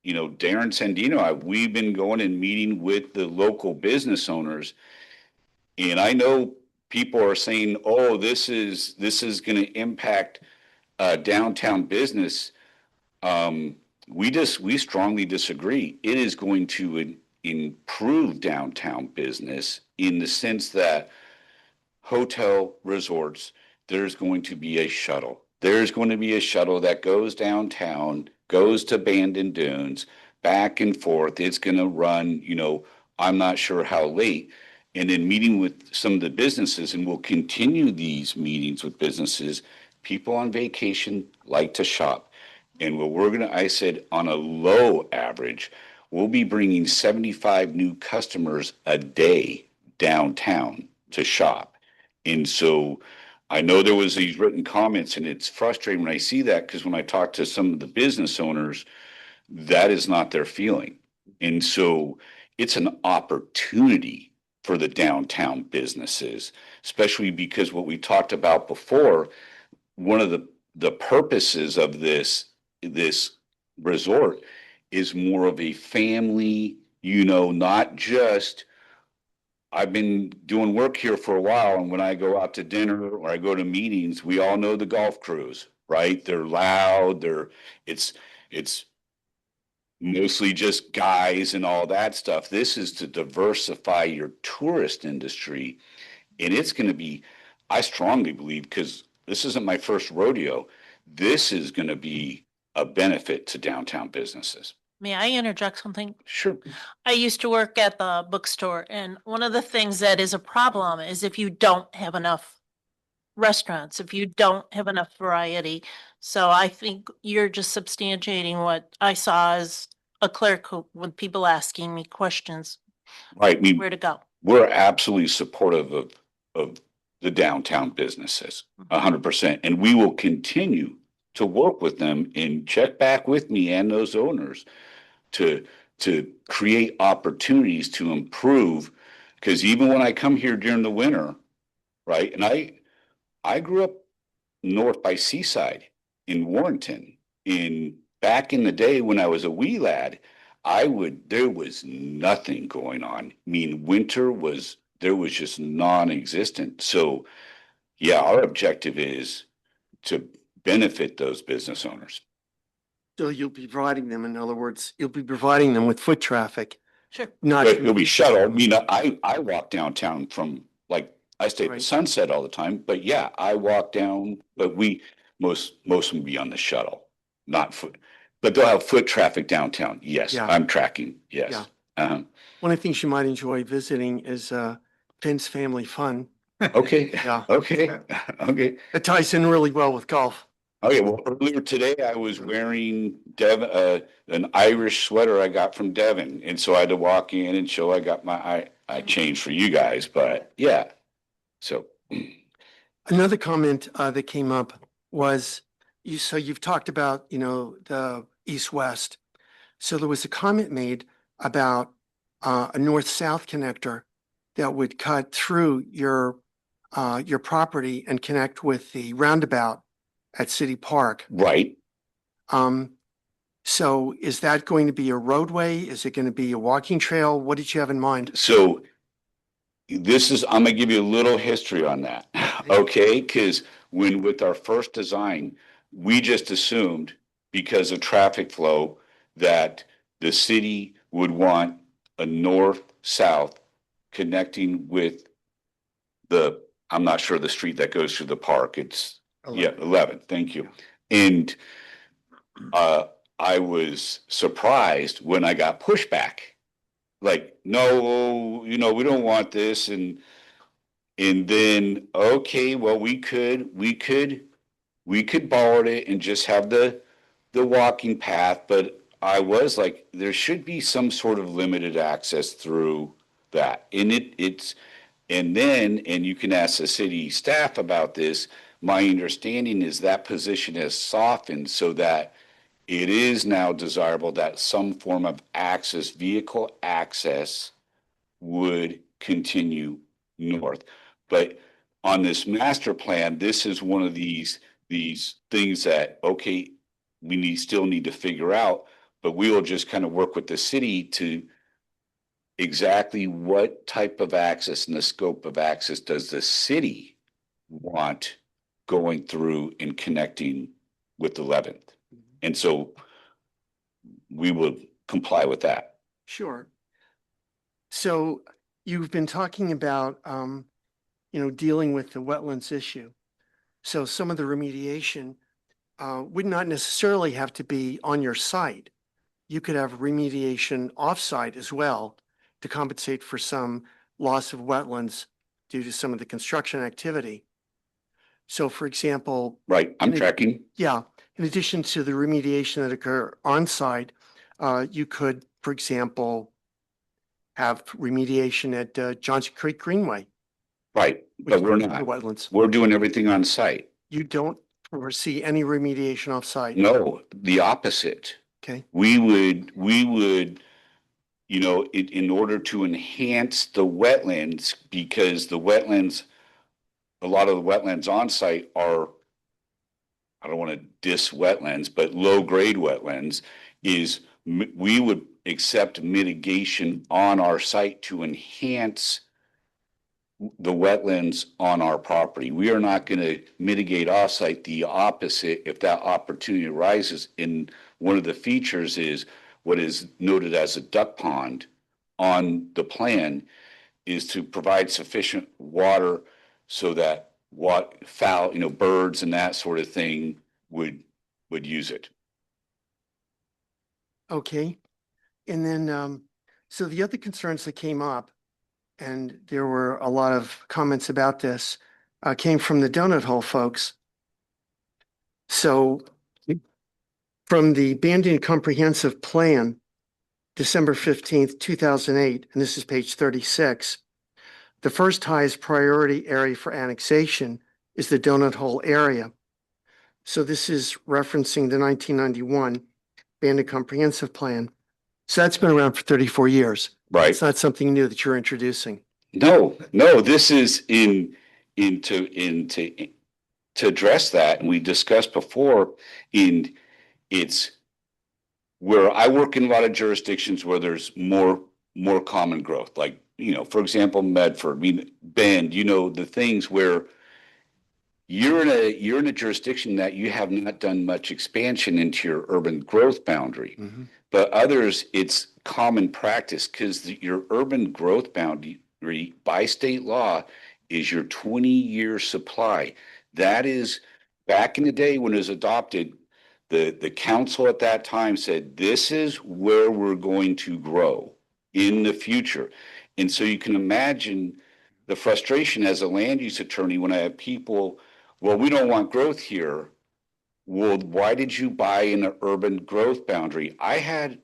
Darren Sandino, we've been going and meeting with the local business owners. And I know people are saying, oh, this is going to impact downtown business. We strongly disagree. It is going to improve downtown business in the sense that hotel resorts, there's going to be a shuttle. There's going to be a shuttle that goes downtown, goes to Bandon Dunes, back and forth. It's going to run, I'm not sure how late. And then meeting with some of the businesses, and we'll continue these meetings with businesses. People on vacation like to shop. And what I said on a low average, we'll be bringing 75 new customers a day downtown to shop. And so I know there was these written comments, and it's frustrating when I see that, because when I talk to some of the business owners, that is not their feeling. And so it's an opportunity for the downtown businesses, especially because what we talked about before, one of the purposes of this resort is more of a family, not just, I've been doing work here for a while, and when I go out to dinner or I go to meetings, we all know the golf crews, right? They're loud, it's mostly just guys and all that stuff. This is to diversify your tourist industry, and it's going to be, I strongly believe, because this isn't my first rodeo, this is going to be a benefit to downtown businesses. May I interject something? Sure. I used to work at the bookstore, and one of the things that is a problem is if you don't have enough restaurants, if you don't have enough variety. So I think you're just substantiating what I saw as a clerk with people asking me questions. Right. Where to go. We're absolutely supportive of the downtown businesses, 100%. And we will continue to work with them and check back with me and those owners to create opportunities to improve. Because even when I come here during the winter, right, and I grew up north by Seaside in Warrenton. Back in the day when I was a wee lad, there was nothing going on. I mean, there was just non-existent. So yeah, our objective is to benefit those business owners. So you'll be providing them, in other words, you'll be providing them with foot traffic. Sure. Not. But it'll be shuttle. I mean, I walk downtown from, like, I stay at Sunset all the time, but yeah, I walk down, but most of them be on the shuttle, not foot, but they'll have foot traffic downtown. Yes, Yeah. I'm tracking. Yes. Yeah. Uh-huh. One of the things you might enjoy visiting is Finn's Family Fun. Okay. Yeah. Okay. Okay. It ties in really well with golf. Okay. Well, earlier today I was wearing an Irish sweater I got from Devon, and so I had to walk in and show I got I changed for you guys, but yeah. So another comment that came up was you've talked about, the east-west. So there was a comment made about a north-south connector that would cut through your property and connect with the roundabout at City Park. Right. So is that going to be a roadway? Is it going to be a walking trail? What did you have in mind? So I'm going to give you a little history on that. Okay. Because with our first design, we just assumed, because of traffic flow, that the city would want a north-south connecting with I'm not sure the street that goes through the park. It's 11. Thank you. And I was surprised when I got pushback. Like, no, we don't want this. And then, okay, well, we could borrow it and just have the walking path. But I was like, there should be some sort of limited access through that. And and you can ask the city staff about this. My understanding is that position has softened so that it is now desirable that some form of vehicle access would continue north. But on this master plan, this is one of these things that, okay, we still need to figure out, but we will just kind of work with the city to exactly what type of access and the scope of access does the city want going through and connecting with 11th. And so we will comply with that. Sure. So you've been talking about, dealing with the wetlands issue. So some of the remediation would not necessarily have to be on your site. You could have remediation off-site as well to compensate for some loss of wetlands due to some of the construction activity. So for example, Right, I'm tracking. yeah, in addition to the remediation that occur on-site, you could, for example, have remediation at Johnson Creek Greenway. Right, which but we're is the not. Wetlands. We're doing everything on site. You don't foresee any remediation off-site? No, the opposite. Okay. We would, you know, in order to enhance the wetlands, because the wetlands, a lot of the wetlands on site are, I don't want to diss wetlands, but low-grade wetlands, is we would accept mitigation on our site to enhance the wetlands on our property. We are not going to mitigate off-site. The opposite, if that opportunity arises. And one of the features is what is noted as a duck pond on the plan is to provide sufficient water so that what fowl, you know, birds and that sort of thing would use it. Okay. And then, so the other concerns that came up, and there were a lot of comments about this, came from the donut hole folks. So from the Banding Comprehensive Plan, December 15th, 2008, and this is page 36, the first highest priority area for annexation is the donut hole area. So this is referencing the 1991 Banding Comprehensive Plan. So that's been around for 34 years. Right. It's not something new that you're introducing. No, this is to address that. And we discussed before it's where I work in a lot of jurisdictions where there's more common growth, like, you know, for example, Medford, I mean, Bend, you know, the things where you're in a jurisdiction that you have not done much expansion into your urban growth boundary. Mm-hmm. But others, it's common practice because your urban growth boundary by state law is your 20-year supply. That is, back in the day when it was adopted, the council at that time said, this is where we're going to grow in the future. And so you can imagine the frustration as a land use attorney when I have people, well, we don't want growth here. Well, why did you buy in an urban growth boundary? I had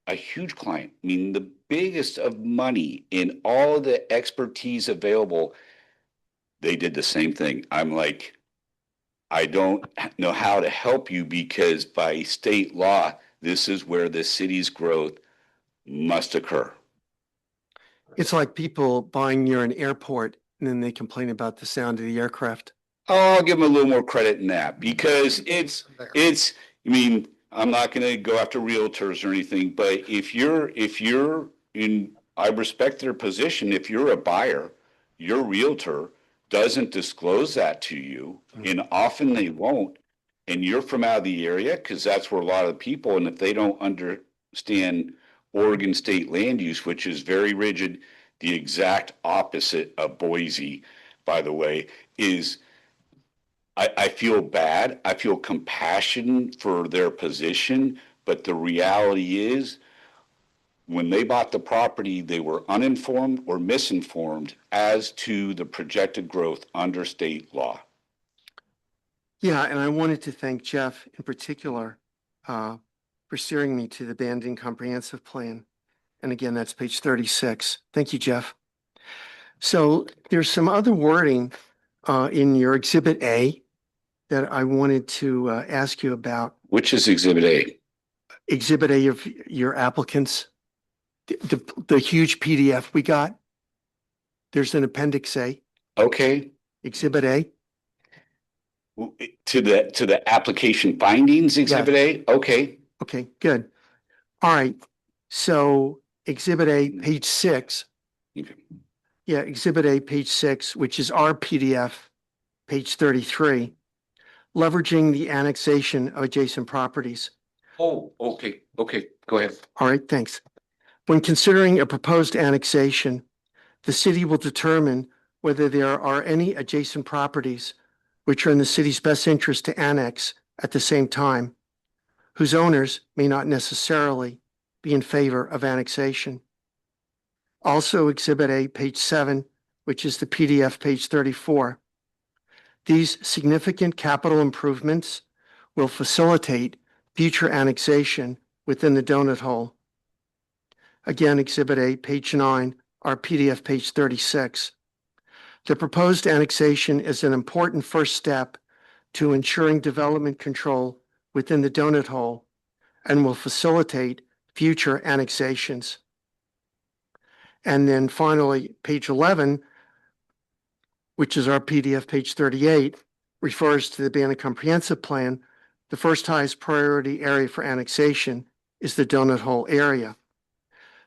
a huge client, I mean, the biggest of money in all the expertise available. They did the same thing. I'm like, I don't know how to help you because by state law, this is where the city's growth must occur. It's like people buying near an airport and then they complain about the sound of the aircraft. Oh, I'll give them a little more credit in that because it's, I mean, I'm not going to go after realtors or anything, but if you're in, I respect their position. If you're a buyer, your realtor doesn't disclose that to you, and often they won't, and you're from out of the area, because that's where a lot of the people, and if they don't understand Oregon state land use, which is very rigid, the exact opposite of Boise, by the way, is I feel bad. I feel compassion for their position, but the reality is when they bought the property, they were uninformed or misinformed as to the projected growth under state law. Yeah, and I wanted to thank Jeff in particular for steering me to the Banding Comprehensive Plan. And again, that's page 36. Thank you, Jeff. So there's some other wording in your Exhibit A that I wanted to ask you about. Which is Exhibit A? Exhibit A of your applicants, the huge PDF we got. There's an Appendix A. Okay. Exhibit A. To the application findings, Exhibit A? Okay. Okay, good. All right. So Exhibit A, page 6. Okay. Yeah, Exhibit A, page 6, which is our PDF, page 33, leveraging the annexation of adjacent properties. Oh, okay. Okay, go ahead. All right, thanks. When considering a proposed annexation, the city will determine whether there are any adjacent properties which are in the city's best interest to annex at the same time, whose owners may not necessarily be in favor of annexation. Also, Exhibit A, page 7, which is the PDF, page 34. These significant capital improvements will facilitate future annexation within the donut hole. Again, Exhibit A, page 9, our PDF, page 36. The proposed annexation is an important first step to ensuring development control within the donut hole and will facilitate future annexations. And then finally, page 11, which is our PDF, page 38, refers to the Bannock Comprehensive Plan. The first highest priority area for annexation is the donut hole area.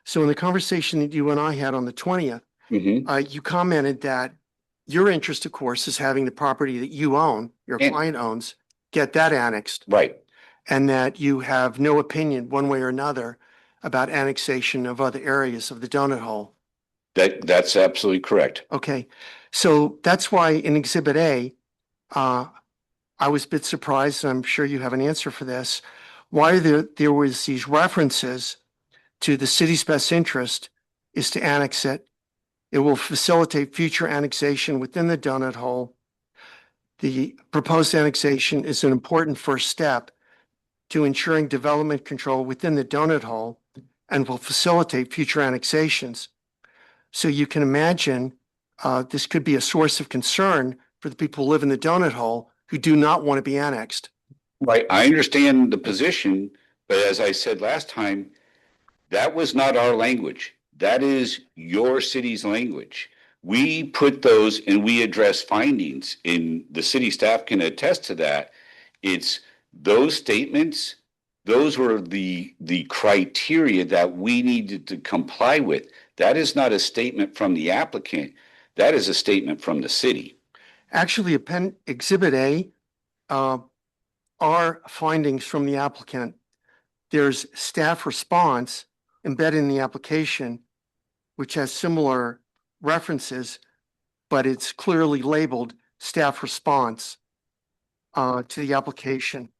So in the conversation that you and I had on the 20th, you commented that your interest, of course, is having the property that you own, your client owns, get that annexed. Right. And that you have no opinion one way or another about annexation of other areas of the donut hole. That's absolutely correct. Okay, so that's why in Exhibit A, I was a bit surprised, and I'm sure you have an answer for this, why there was these references to the city's best interest is to annex it. It will facilitate future annexation within the donut hole. The proposed annexation is an important first step to ensuring development control within the donut hole and will facilitate future annexations. So you can imagine this could be a source of concern for the people who live in the donut hole who do not want to be annexed. Right. I understand the position, but as I said last time, that was not our language. That is your city's language. We put those and we address findings, and the city staff can attest to that. It's those statements, those were the criteria that we needed to comply with. That is not a statement from the applicant. That is a statement from the city. Actually, Exhibit A are findings from the applicant. There's staff response embedded in the application, which has similar references, but it's clearly labeled staff response to the application.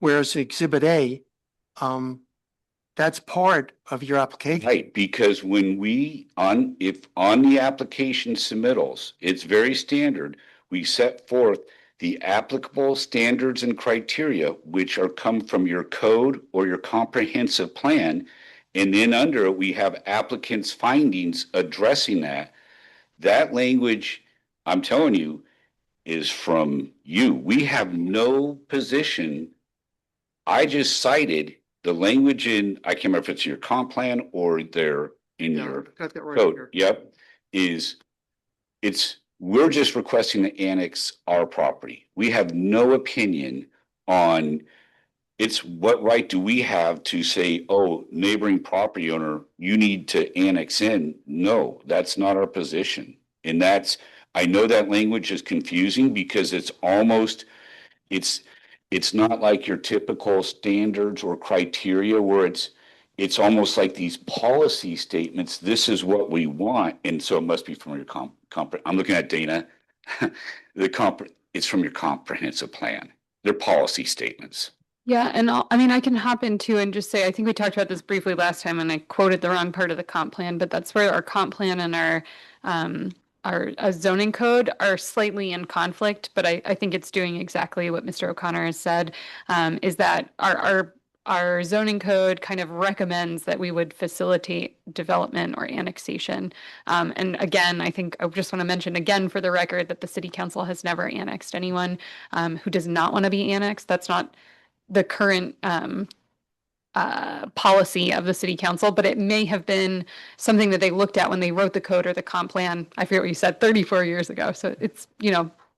Whereas in Exhibit A, that's part of your application. Right, because when if on the application submittals, it's very standard. We set forth the applicable standards and criteria, which are come from your code or your comprehensive plan. And then under it, we have applicants' findings addressing that. That language, I'm telling you, is from you. We have no position. I just cited the language in, I can't remember if it's your comp plan or there in your code. Yep. We're just requesting to annex our property. We have no opinion on what right do we have to say, oh, neighboring property owner, you need to annex in. No, that's not our position. And I know that language is confusing because it's not like your typical standards or criteria where it's almost like these policy statements. This is what we want. And so it must be from your I'm looking at Dana. It's from your comprehensive plan. They're policy statements. Yeah, and I can hop into and just say, I think we talked about this briefly last time and I quoted the wrong part of the comp plan, but that's where our comp plan and our zoning code are slightly in conflict, but I think it's doing exactly what Mr. O'Connor has said, is that our zoning code kind of recommends that we would facilitate development or annexation. And again, I think I just want to mention again for the record that the city council has never annexed anyone who does not want to be annexed. That's not the current policy of the city council, but it may have been something that they looked at when they wrote the code or the comp plan. I forget what you said, 34 years ago. So it's,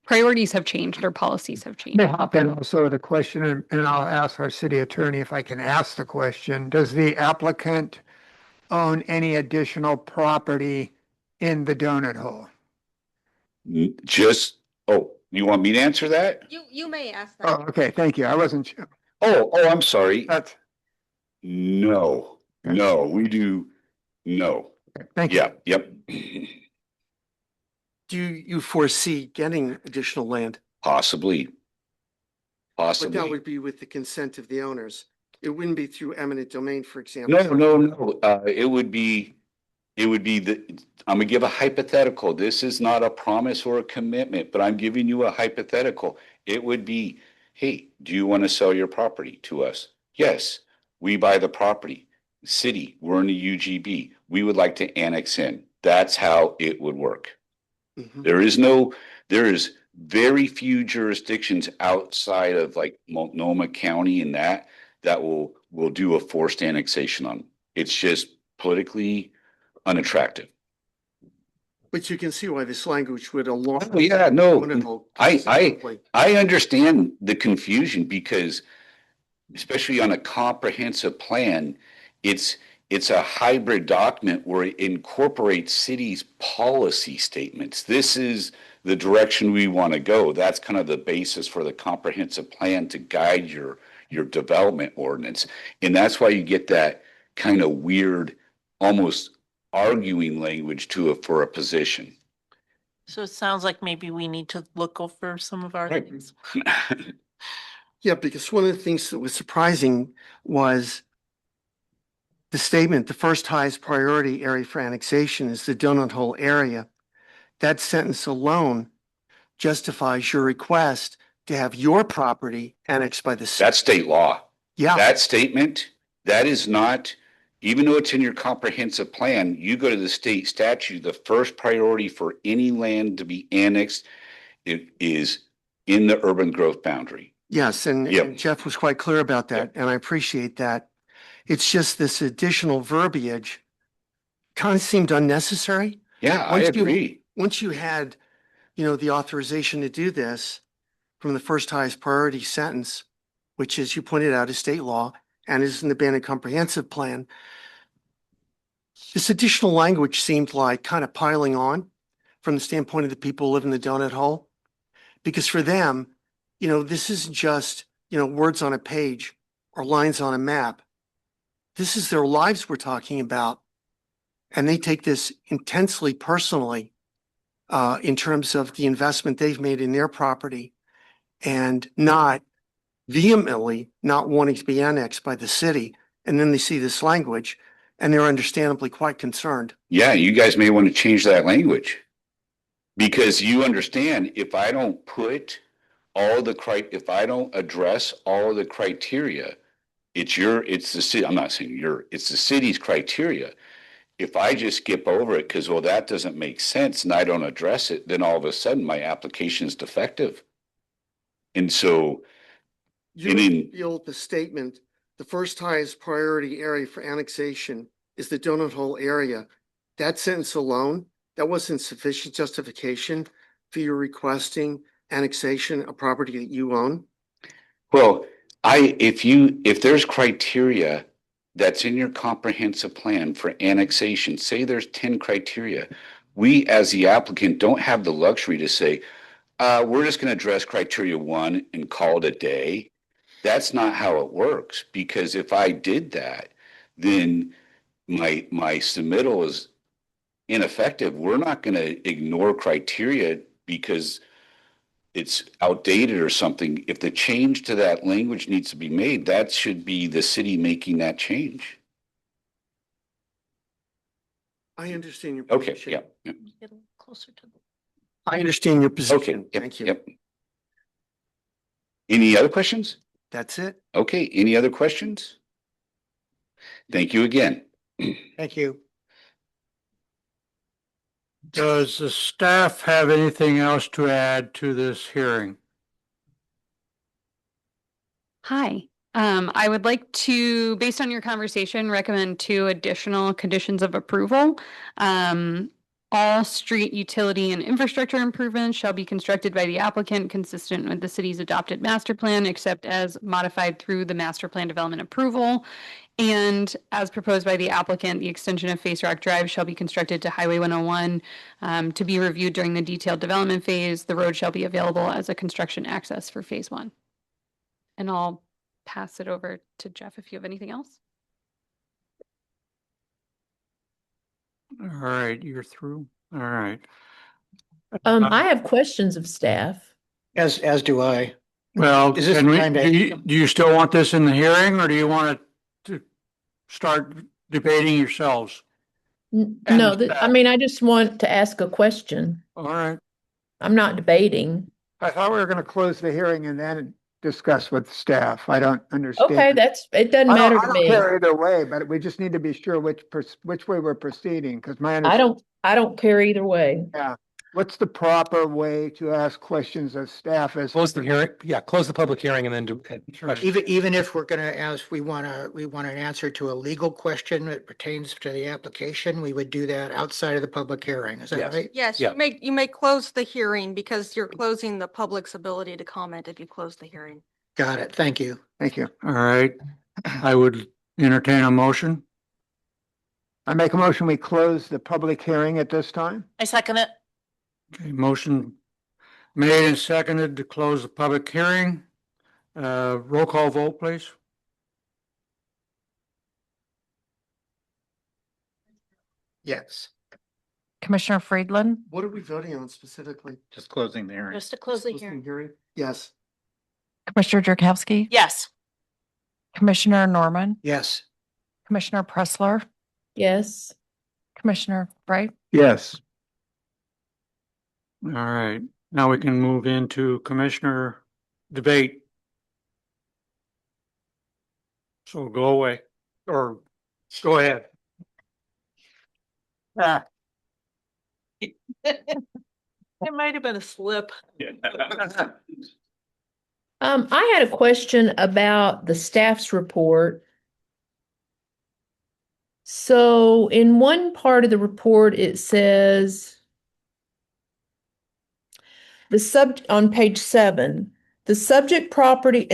priorities have changed or policies have changed. May hop in also the question, and I'll ask our city attorney if I can ask the question. Does the applicant own any additional property in the donut hole? You want me to answer that? You may ask that. Oh, okay, thank you. I wasn't sure. Oh, I'm sorry. No, we do. No. Thank you. Yep. Do you foresee getting additional land? Possibly. But Possibly. that would be with the consent of the owners. It wouldn't be through eminent domain, for example. No. It would be I'm gonna give a hypothetical. This is not a promise or a commitment, but I'm giving you a hypothetical. It would be, hey, do you want to sell your property to us? Yes, we buy the property. City, we're in the UGB. We would like to annex in. That's how it would work. Mhm. There is very few jurisdictions outside of like Multnomah County and that will do a forced annexation on. It's just politically unattractive. But you can see why this language would alarm. Oh, yeah, no, wonderful I considerably. understand the confusion because especially on a comprehensive plan, it's a hybrid document where it incorporates cities' policy statements. This is the direction we want to go. That's kind of the basis for the comprehensive plan to guide your development ordinance. And that's why you get that kind of weird, almost arguing language for a position. So it sounds like maybe we need to look over some of our Right. things. Yeah, because one of the things that was surprising was the statement, the first highest priority area for annexation is the donut hole area. That sentence alone justifies your request to have your property annexed by the city. That's state law. Yeah. That statement, that is not, even though it's in your comprehensive plan, you go to the state statute, the first priority for any land to be annexed, it is in the urban growth boundary. Yes, and Yep. and Jeff was quite clear about that, and I appreciate that. It's just this additional verbiage kind of seemed unnecessary. Yeah, I Once you- agree. Once you had, the authorization to do this from the first highest priority sentence, which as you pointed out is state law and is in the Bannock Comprehensive Plan, this additional language seemed like kind of piling on from the standpoint of the people who live in the donut hole. Because for them, this isn't just, words on a page or lines on a map. This is their lives we're talking about. And they take this intensely personally in terms of the investment they've made in their property and not vehemently not wanting to be annexed by the city. And then they see this language and they're understandably quite concerned. Yeah, you guys may want to change that language. Because you understand, if I don't address all the criteria, it's the city, I'm not saying it's the city's criteria. If I just skip over it because, well, that doesn't make sense and I don't address it, then all of a sudden my application is defective. And so, You feel the statement, the first highest priority area for annexation is the donut hole area. That sentence alone, that wasn't sufficient justification for you requesting annexation of property that you own? well, if there's criteria that's in your comprehensive plan for annexation, say there's 10 criteria, we as the applicant don't have the luxury to say, we're just going to address criteria 1 and call it a day. That's not how it works, because if I did that, then my submittal is ineffective. We're not going to ignore criteria because it's outdated or something. If the change to that language needs to be made, that should be the city making that change. I understand your Okay, position. yeah. Get a little closer to the. I understand your Okay, position. yep, Thank you. yep. Any other questions? That's it. Okay, any other questions? Thank you again. Thank you. Does the staff have anything else to add to this hearing? Hi. I would like to, based on your conversation, recommend 2 additional conditions of approval. All street utility and infrastructure improvements shall be constructed by the applicant consistent with the city's adopted master plan, except as modified through the master plan development approval. And as proposed by the applicant, the extension of Face Rock Drive shall be constructed to Highway 101 to be reviewed during the detailed development phase. The road shall be available as a construction access for phase 1. And I'll pass it over to Jeff if you have anything else. All right, you're through. All right. I have questions of staff. As do I. Well, Is this can we, time to- do you still want this in the hearing or do you want it to start debating yourselves? No, I mean, I just want to ask a question. All right. I'm not debating. I thought we were gonna close the hearing and then discuss with staff. I don't understand. Okay, it doesn't matter I to don't me. care either way, but we just need to be sure which way we're proceeding, because my understanding. I don't care either way. Yeah, what's the proper way to ask questions of staff as? Close the hearing, yeah, close the public hearing and then do. Even if we're gonna ask, we want an answer to a legal question that pertains to the application, we would do that outside of the public hearing. Is that Yes. right? Yes, Yeah. you may close the hearing because you're closing the public's ability to comment if you close the hearing. Got it. Thank you. Thank you. All right. I would entertain a motion. I make a motion, we close the public hearing at this time. I second it. Okay, motion made and seconded to close the public hearing. Roll call vote, please. Yes. Commissioner Friedland? What are we voting on specifically? Just closing the hearing. Just to close the hearing. Yes. Commissioner Jerkowski? Yes. Commissioner Norman? Yes. Commissioner Pressler? Yes. Commissioner Bright? Yes. All right. Now we can move into commissioner debate. So go away or go ahead. It might have been a slip. I had a question about the staff's report. So in one part of the report, it says on page 7, the subject property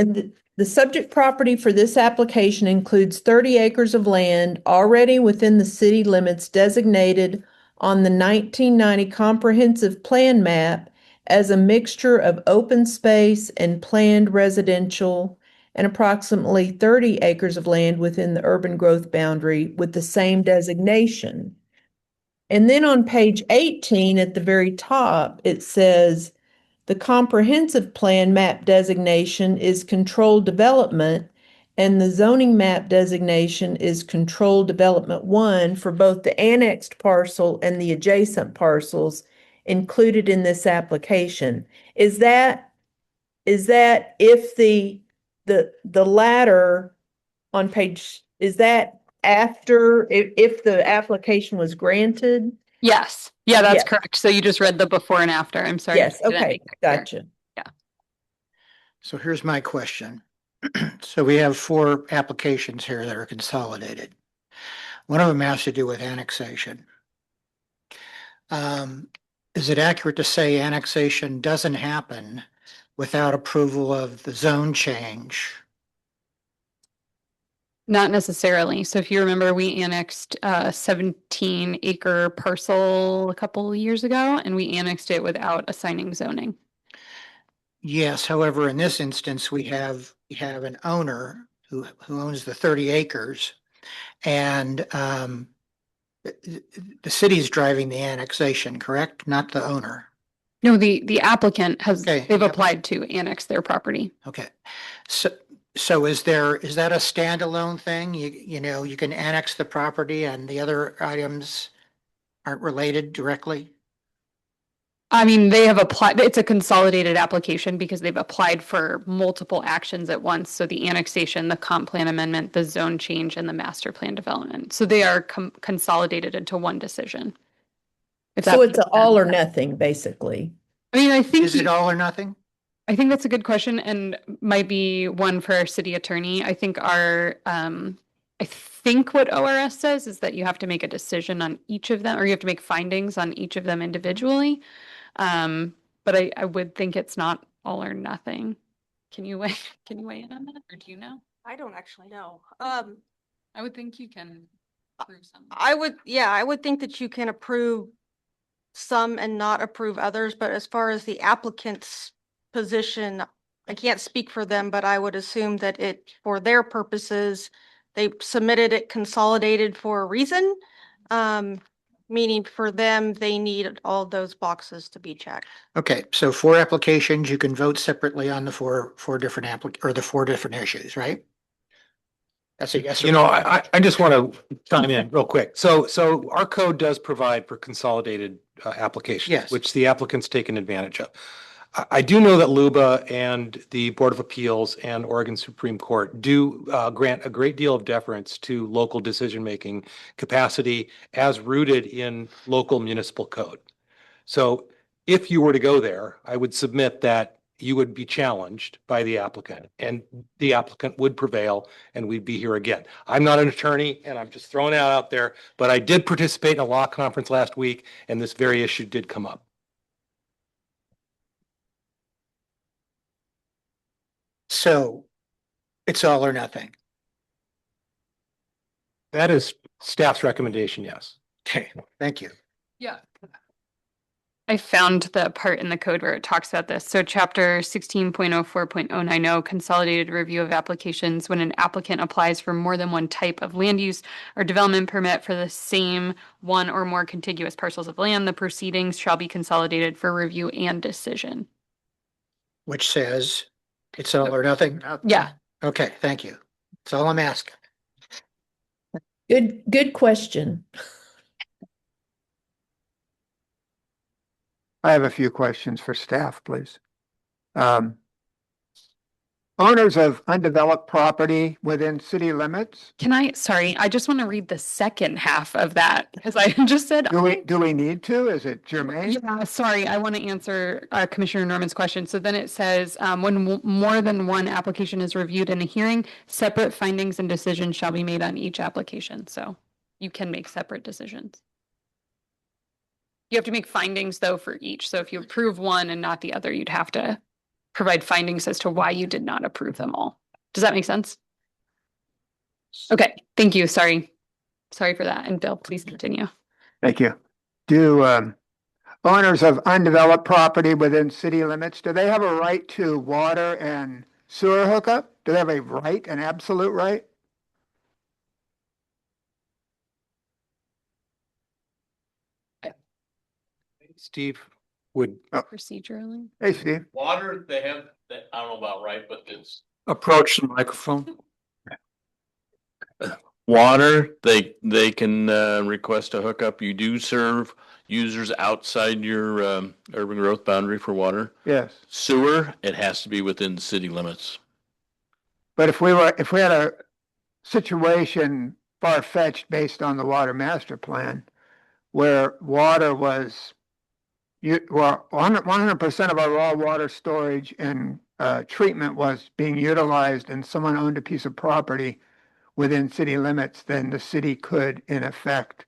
the subject property for this application includes 30 acres of land already within the city limits designated on the 1990 comprehensive plan map as a mixture of open space and planned residential, and approximately 30 acres of land within the urban growth boundary with the same designation. And then on page 18 at the very top, it says the comprehensive plan map designation is controlled development and the zoning map designation is controlled development 1 for both the annexed parcel and the adjacent parcels included in this application. Is that if the latter on page, is that after, if the application was granted? Yes. Yeah, that's Yes. correct. So you just read the before and after. I'm sorry. Yes, I didn't okay, make that clear. gotcha. So here's my question. So we have 4 applications here that are consolidated. One of them has to do with annexation. Is it accurate to say annexation doesn't happen without approval of the zone change? Not necessarily. So if you remember, we annexed a 17-acre parcel a couple of years ago, and we annexed it without assigning zoning. Yes, however, in this instance, we have an owner who owns the 30 acres. And the city's driving the annexation, correct? Not the owner. No, the applicant has, Okay. they've applied to annex their property. Okay. So is that a standalone thing? You know, you can annex the property and the other items aren't related directly? I mean, they have applied, it's a consolidated application because they've applied for multiple actions at once. So the annexation, the comp plan amendment, the zone change, and the master plan development. So they are consolidated into one decision. So it's an all or nothing, basically. I mean, I think. Is it all or nothing? I think that's a good question and might be one for our city attorney. I think I think what ORS says is that you have to make a decision on each of them, or you have to make findings on each of them individually. But I would think it's not all or nothing. Can you weigh in on that, or do you know? I don't actually know. I would think you can approve some. I would think that you can approve some and not approve others, but as far as the applicant's position, I can't speak for them, but I would assume that for their purposes, they submitted it consolidated for a reason. meaning for them, they need all those boxes to be checked. Okay, so 4 applications, you can vote separately on the four different or the 4 different issues, right? That's a yes or You know, no? I just want to chime in real quick. So our code does provide for consolidated applications, Yes. which the applicant's taken advantage of. I do know that LUBA and the Board of Appeals and Oregon Supreme Court do grant a great deal of deference to local decision-making capacity as rooted in local municipal code. So if you were to go there, I would submit that you would be challenged by the applicant and the applicant would prevail and we'd be here again. I'm not an attorney and I'm just throwing it out there, but I did participate in a law conference last week and this very issue did come up. So it's all or nothing. That is staff's recommendation, yes. Okay, thank you. Yeah. I found the part in the code where it talks about this. So chapter 16.04.090, consolidated review of applications. When an applicant applies for more than one type of land use or development permit for the same one or more contiguous parcels of land, the proceedings shall be consolidated for review and decision. Which says it's all or nothing? Yeah. Okay, thank you. That's all I'm asking. Good question. I have a few questions for staff, please. Owners of undeveloped property within city limits, Sorry, I just want to read the second half of that because I just said. do we need to? Is it germane? Yeah, sorry, I want to answer Commissioner Norman's question. So then it says, when more than one application is reviewed in a hearing, separate findings and decisions shall be made on each application. So you can make separate decisions. You have to make findings though for each. So if you approve one and not the other, you'd have to provide findings as to why you did not approve them all. Does that make sense? Okay, thank you. Sorry for that. And Bill, please continue. Thank you. Do owners of undeveloped property within city limits, do they have a right to water and sewer hookup? Do they have a right, an absolute right? Steve would. Procedurally. Hey, Steve. Water, they have, I don't know about right, but it's. Approach the microphone. Water, they can request a hookup. You do serve users outside your urban growth boundary for water. Yes. Sewer, it has to be within the city limits. But if we had a situation far-fetched based on the water master plan, where water was, 100% of our raw water storage and treatment was being utilized and someone owned a piece of property within city limits, then the city could, in effect,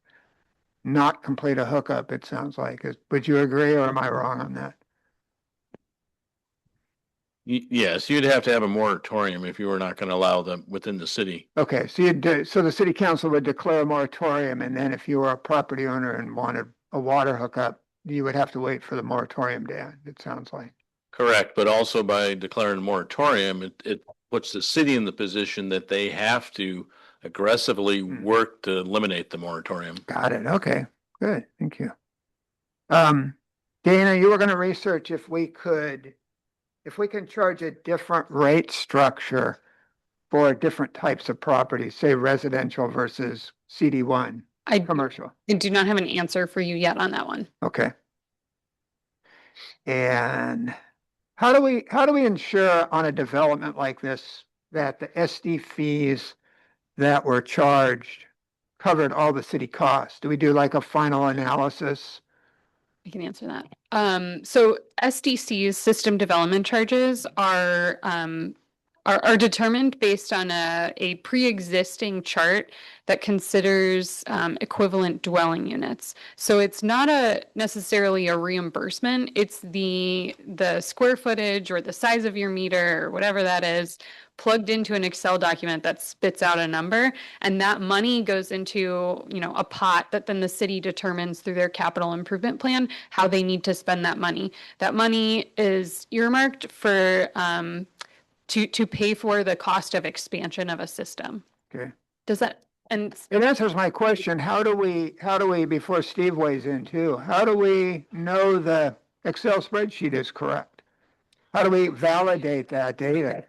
not complete a hookup, it sounds like. Would you agree or am I wrong on that? Yes, you'd have to have a moratorium if you were not going to allow them within the city. Okay, so the city council would declare a moratorium, and then if you were a property owner and wanted a water hookup, you would have to wait for the moratorium to end, it sounds like. Correct, but also by declaring a moratorium, it puts the city in the position that they have to aggressively work to eliminate the moratorium. Got it. Okay, good. Thank you. Dana, you were going to research if we can charge a different rate structure for different types of properties, say residential versus CD1, commercial. I do not have an answer for you yet on that one. Okay. And how do we ensure on a development like this that the SD fees that were charged covered all the city costs? Do we do like a final analysis? I can answer that. So SDC's system development charges are determined based on a pre-existing chart that considers equivalent dwelling units. So it's not necessarily a reimbursement. It's the square footage or the size of your meter or whatever that is plugged into an Excel document that spits out a number, and that money goes into, a pot that then the city determines through their capital improvement plan how they need to spend that money. That money is earmarked for to pay for the cost of expansion of a system. Okay. Does that And It answers my question. How do we, before Steve weighs in too, how do we know the Excel spreadsheet is correct? How do we validate that data?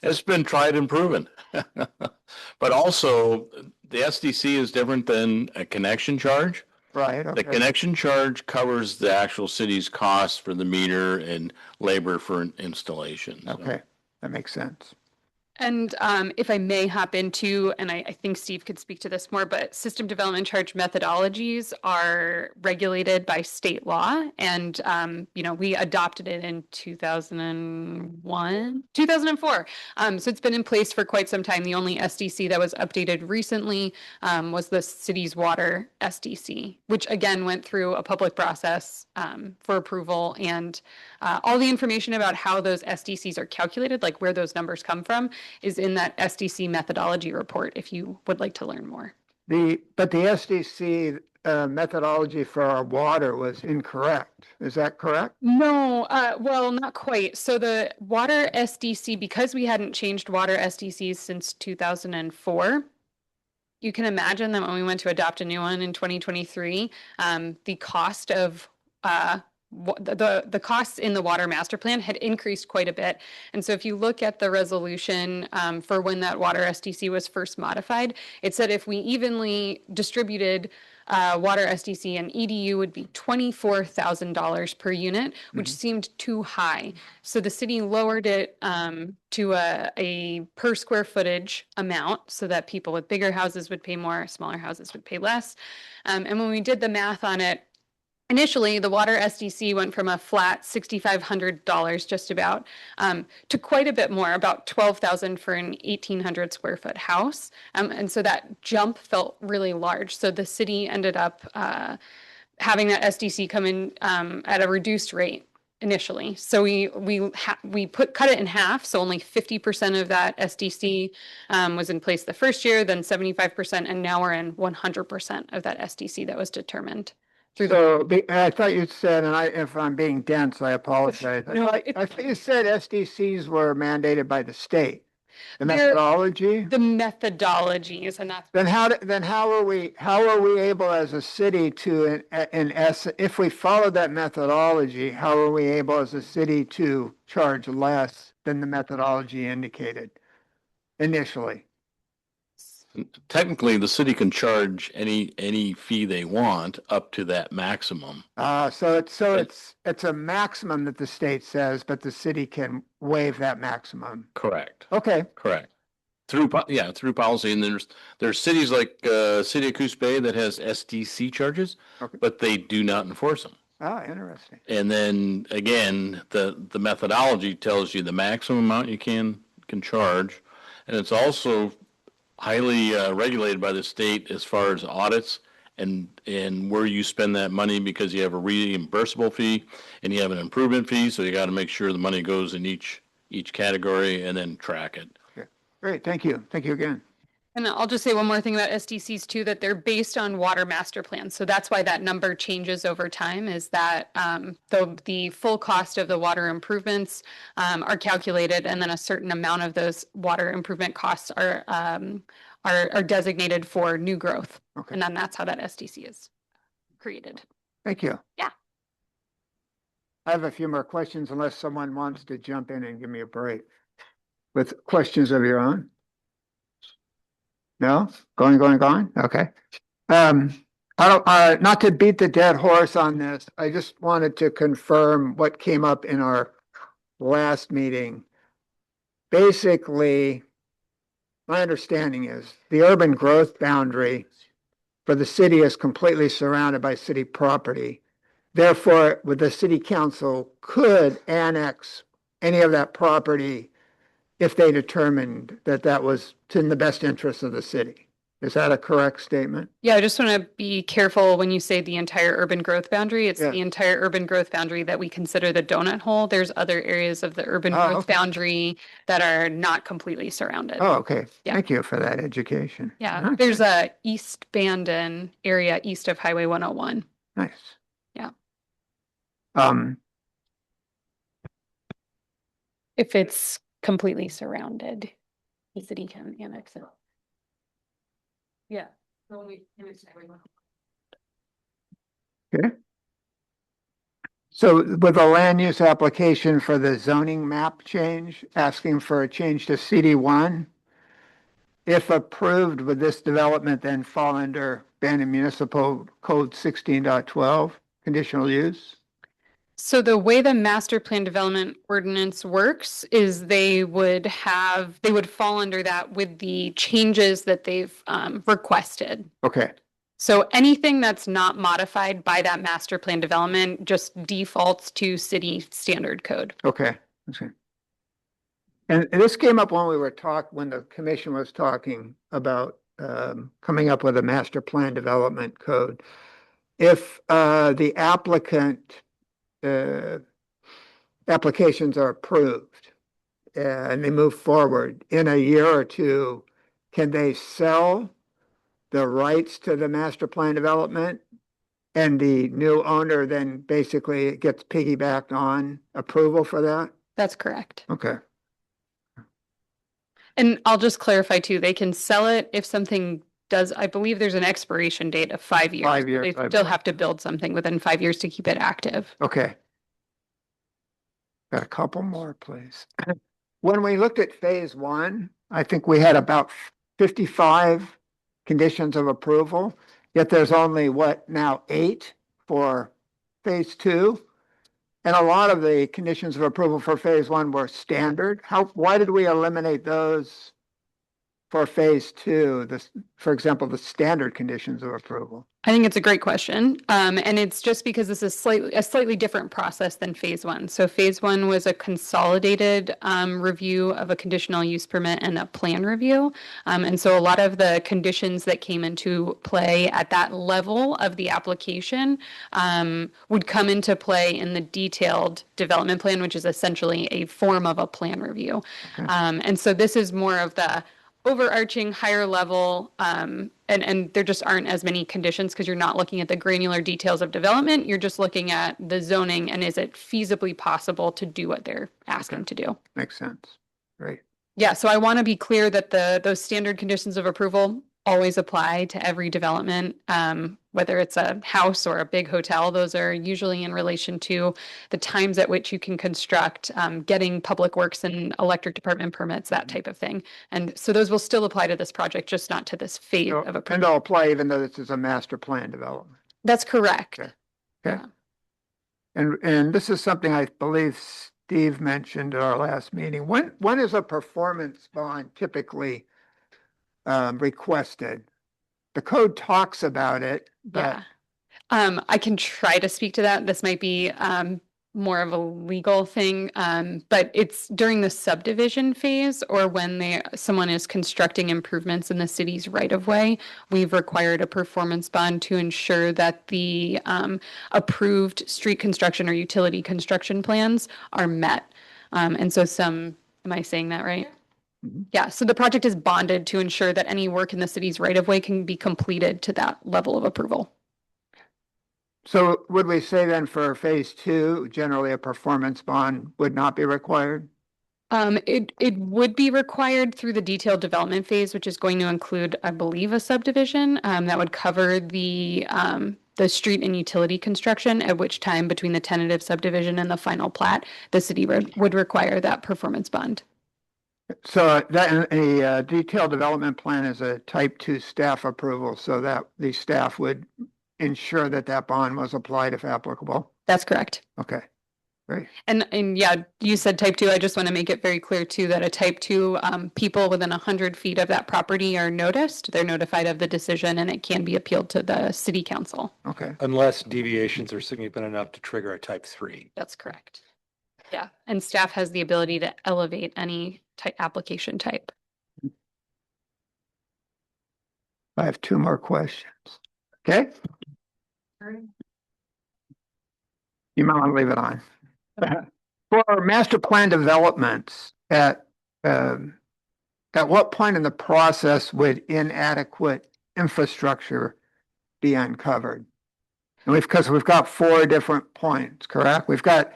It's been tried and proven. But also, the SDC is different than a connection charge. Right, The okay. connection charge covers the actual city's cost for the meter and labor for installation. So. Okay, that makes sense. And if I may hop into, and I think Steve could speak to this more, but system development charge methodologies are regulated by state law. And, we adopted it in 2004. So it's been in place for quite some time. The only SDC that was updated recently was the city's water SDC, which again went through a public process for approval. And all the information about how those SDCs are calculated, like where those numbers come from, is in that SDC methodology report if you would like to learn more. But the SDC methodology for our water was incorrect. Is that correct? No, well, not quite. So the water SDC, because we hadn't changed water SDCs since 2004, you can imagine that when we went to adopt a new one in 2023, the cost of the costs in the water master plan had increased quite a bit. And so if you look at the resolution for when that water SDC was first modified, it said if we evenly distributed water SDC and EDU would be $24,000 per unit, which seemed too high. So the city lowered it to a per square footage amount so that people with bigger houses would pay more, smaller houses would pay less. And when we did the math on it, initially, the water SDC went from a flat $6,500 just about to quite a bit more, about $12,000 for an 1,800 square foot house. And so that jump felt really large. So the city ended up having that SDC come in at a reduced rate initially. So we cut it in half. So only 50% of that SDC was in place the first year, then 75%, and now we're in 100% of that SDC that was determined. So I thought you said, and if I'm being dense, I apologize. No, I think you said SDCs were mandated by the state. The methodology? The methodologies, and that's How are we able as a city to, if we follow that methodology, how are we able as a city to charge less than the methodology indicated initially? Technically, the city can charge any fee they want up to that maximum. So it's a maximum that the state says, but the city can waive that maximum. Correct. Okay. Correct. Through policy, and there's cities like City of Coos Bay that has SDC charges, but they do not enforce them. Ah, interesting. And then again, the methodology tells you the maximum amount you can charge, and it's also highly regulated by the state as far as audits and where you spend that money, because you have a reimbursable fee and you have an improvement fee. So you got to make sure the money goes in each category and then track it. Okay. Great. Thank you. Thank you again. And I'll just say one more thing about SDCs too, that they're based on water master plans. So that's why that number changes over time, is that the full cost of the water improvements are calculated, and then a certain amount of those water improvement costs are designated for new growth. Okay. And then that's how that SDC is created. Thank you. Yeah. I have a few more questions unless someone wants to jump in and give me a break with questions of your own. No? Going. Okay. Not to beat the dead horse on this, I just wanted to confirm what came up in our last meeting. Basically, my understanding is the urban growth boundary for the city is completely surrounded by city property. Therefore, the city council could annex any of that property if they determined that that was in the best interest of the city. Is that a correct statement? Yeah, I just want to be careful when you say the entire urban growth boundary. It's Yeah. the entire urban growth boundary that we consider the donut hole. There's other areas of the urban growth okay. boundary that are not completely surrounded. Oh, okay. Yeah. Thank you for that education. Yeah, Okay. there's a East Bandon area east of Highway 101. Nice. Yeah. If it's completely surrounded. the city can annex it. Yeah. Okay. So with the land use application for the zoning map change, asking for a change to CD1, if approved, would this development then fall under Bandon Municipal Code 16.12 conditional use? So the way the master plan development ordinance works is they would fall under that with the changes that they've requested. Okay, So anything that's not modified by that master plan development just defaults to city standard code. okay. And this came up when when the commission was talking about coming up with a master plan development code. If the applicant applications are approved and they move forward in a year or two, can they sell the rights to the master plan development? And the new owner then basically gets piggybacked on approval for that? That's correct. Okay, And I'll just clarify too, they can sell it if something does, I believe there's an expiration date of 5 years. 5 years, They I still believe. have to build something within 5 years to keep it active. okay. Got a couple more, please. When we looked at phase one, I think we had about 55 conditions of approval, yet there's only now 8 for phase two. And a lot of the conditions of approval for phase one were standard. Why did we eliminate those for phase two? For example, the standard conditions of approval. I think it's a great question. And it's just because this is a slightly different process than phase one. So phase one was a consolidated review of a conditional use permit and a plan review. And so a lot of the conditions that came into play at that level of the application would come into play in the detailed development plan, which is essentially a form of a plan review. Okay. And so this is more of the overarching higher level, and there just aren't as many conditions because you're not looking at the granular details of development. You're just looking at the zoning and is it feasibly possible to do what they're asking to do. Makes sense. Great. Yeah, so I want to be clear that those standard conditions of approval always apply to every development, whether it's a house or a big hotel. Those are usually in relation to the times at which you can construct, getting public works and electric department permits, that type of thing. And so those will still apply to this project, just not to this phase of And approval. they'll apply even though this is a master plan development. That's correct. Okay. Okay. And this is something I believe Steve mentioned at our last meeting. When is a performance bond typically requested? The code talks about it, but Yeah. I can try to speak to that. This might be more of a legal thing, but it's during the subdivision phase or when someone is constructing improvements in the city's right of way. We've required a performance bond to ensure that the approved street construction or utility construction plans are met. And so am I saying that right? Yeah, so the project is bonded to ensure that any work in the city's right of way can be completed to that level of approval. so would we say then for phase two, generally a performance bond would not be required? It would be required through the detailed development phase, which is going to include, I believe, a subdivision that would cover the street and utility construction, at which time between the tentative subdivision and the final plat, the city would require that performance bond. So that a detailed development plan is a type 2 staff approval, so that the staff would ensure that that bond was applied if applicable. That's correct. Okay, great. And yeah, you said type 2. I just want to make it very clear too that a type 2 people within 100 feet of that property are noticed. They're notified of the decision and it can be appealed to the city council. Okay. Unless deviations are significant enough to trigger a type 3. That's correct. Yeah, and staff has the ability to elevate any application type. I have 2 more questions. Okay? You might want to leave it on. For master plan developments, at what point in the process would inadequate infrastructure be uncovered? And because we've got 4 different points, correct? We've got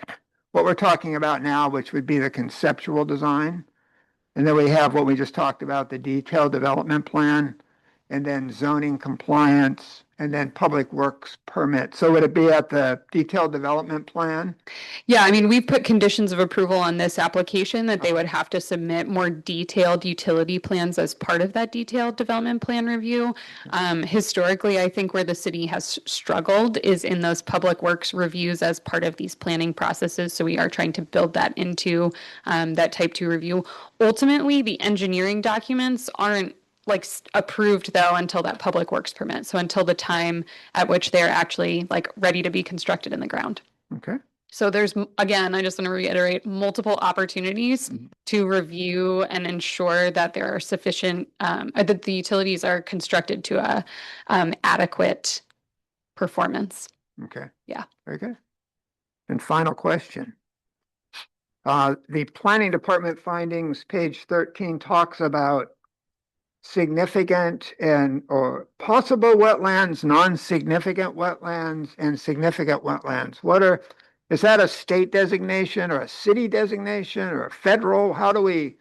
what we're talking about now, which would be the conceptual design. And then we have what we just talked about, the detailed development plan, and then zoning compliance, and then public works permit. So would it be at the detailed development plan? Yeah, I mean, we've put conditions of approval on this application that they would have to submit more detailed utility plans as part of that detailed development plan review. Historically, I think where the city has struggled is in those public works reviews as part of these planning processes. So we are trying to build that into that type 2 review. Ultimately, the engineering documents aren't approved though until that public works permit. So until the time at which they're actually ready to be constructed in the ground. Okay. So there's, again, I just want to reiterate, multiple opportunities to review and ensure that there are sufficient, that the utilities are constructed to a adequate performance. Okay. Yeah. Very good. And final question. The planning department findings, page 13, talks about significant or possible wetlands, non-significant wetlands, and significant wetlands. Is that a state designation or a city designation or a federal? How do we,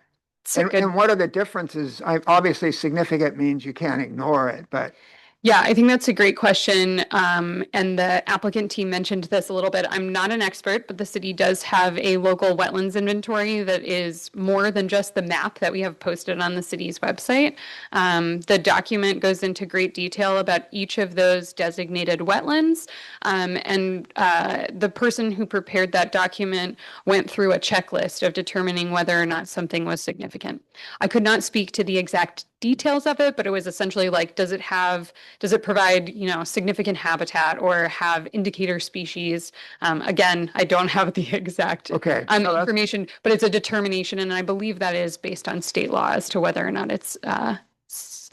and what are the differences? Obviously significant means you can't ignore it, but. Yeah, I think that's a great question. And the applicant team mentioned this a little bit. I'm not an expert, but the city does have a local wetlands inventory that is more than just the map that we have posted on the city's website. The document goes into great detail about each of those designated wetlands. The person who prepared that document went through a checklist of determining whether or not something was significant. I could not speak to the exact details of it, but it was essentially does it provide, significant habitat or have indicator species? Again, I don't have the exact information, but it's a determination. And I believe that is based on state law as to whether or not it's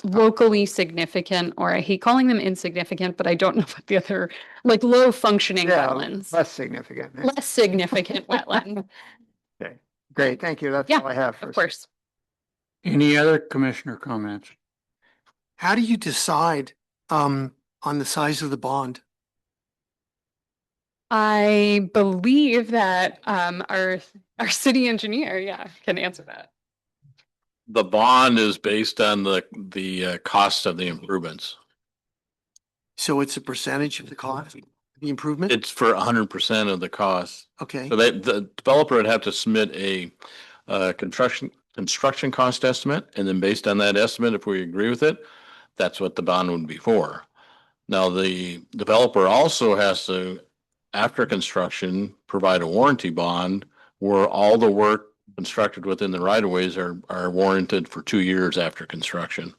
locally significant, or I hate calling them insignificant, but I don't know what the other, low functioning wetlands. Less significant. Less significant wetland. Okay, great. Thank you. That's all I have. Of course. Any other commissioner comments? How do you decide on the size of the bond? I believe that our city engineer, can answer that. The bond is based on the cost of the improvements. So it's a percentage of the cost, the improvement? It's for 100% of the cost. Okay. So the developer would have to submit a construction cost estimate, and then based on that estimate, if we agree with it, that's what the bond would be for. Now, the developer also has to, after construction, provide a warranty bond where all the work constructed within the right-of-ways are warranted for 2 years after construction.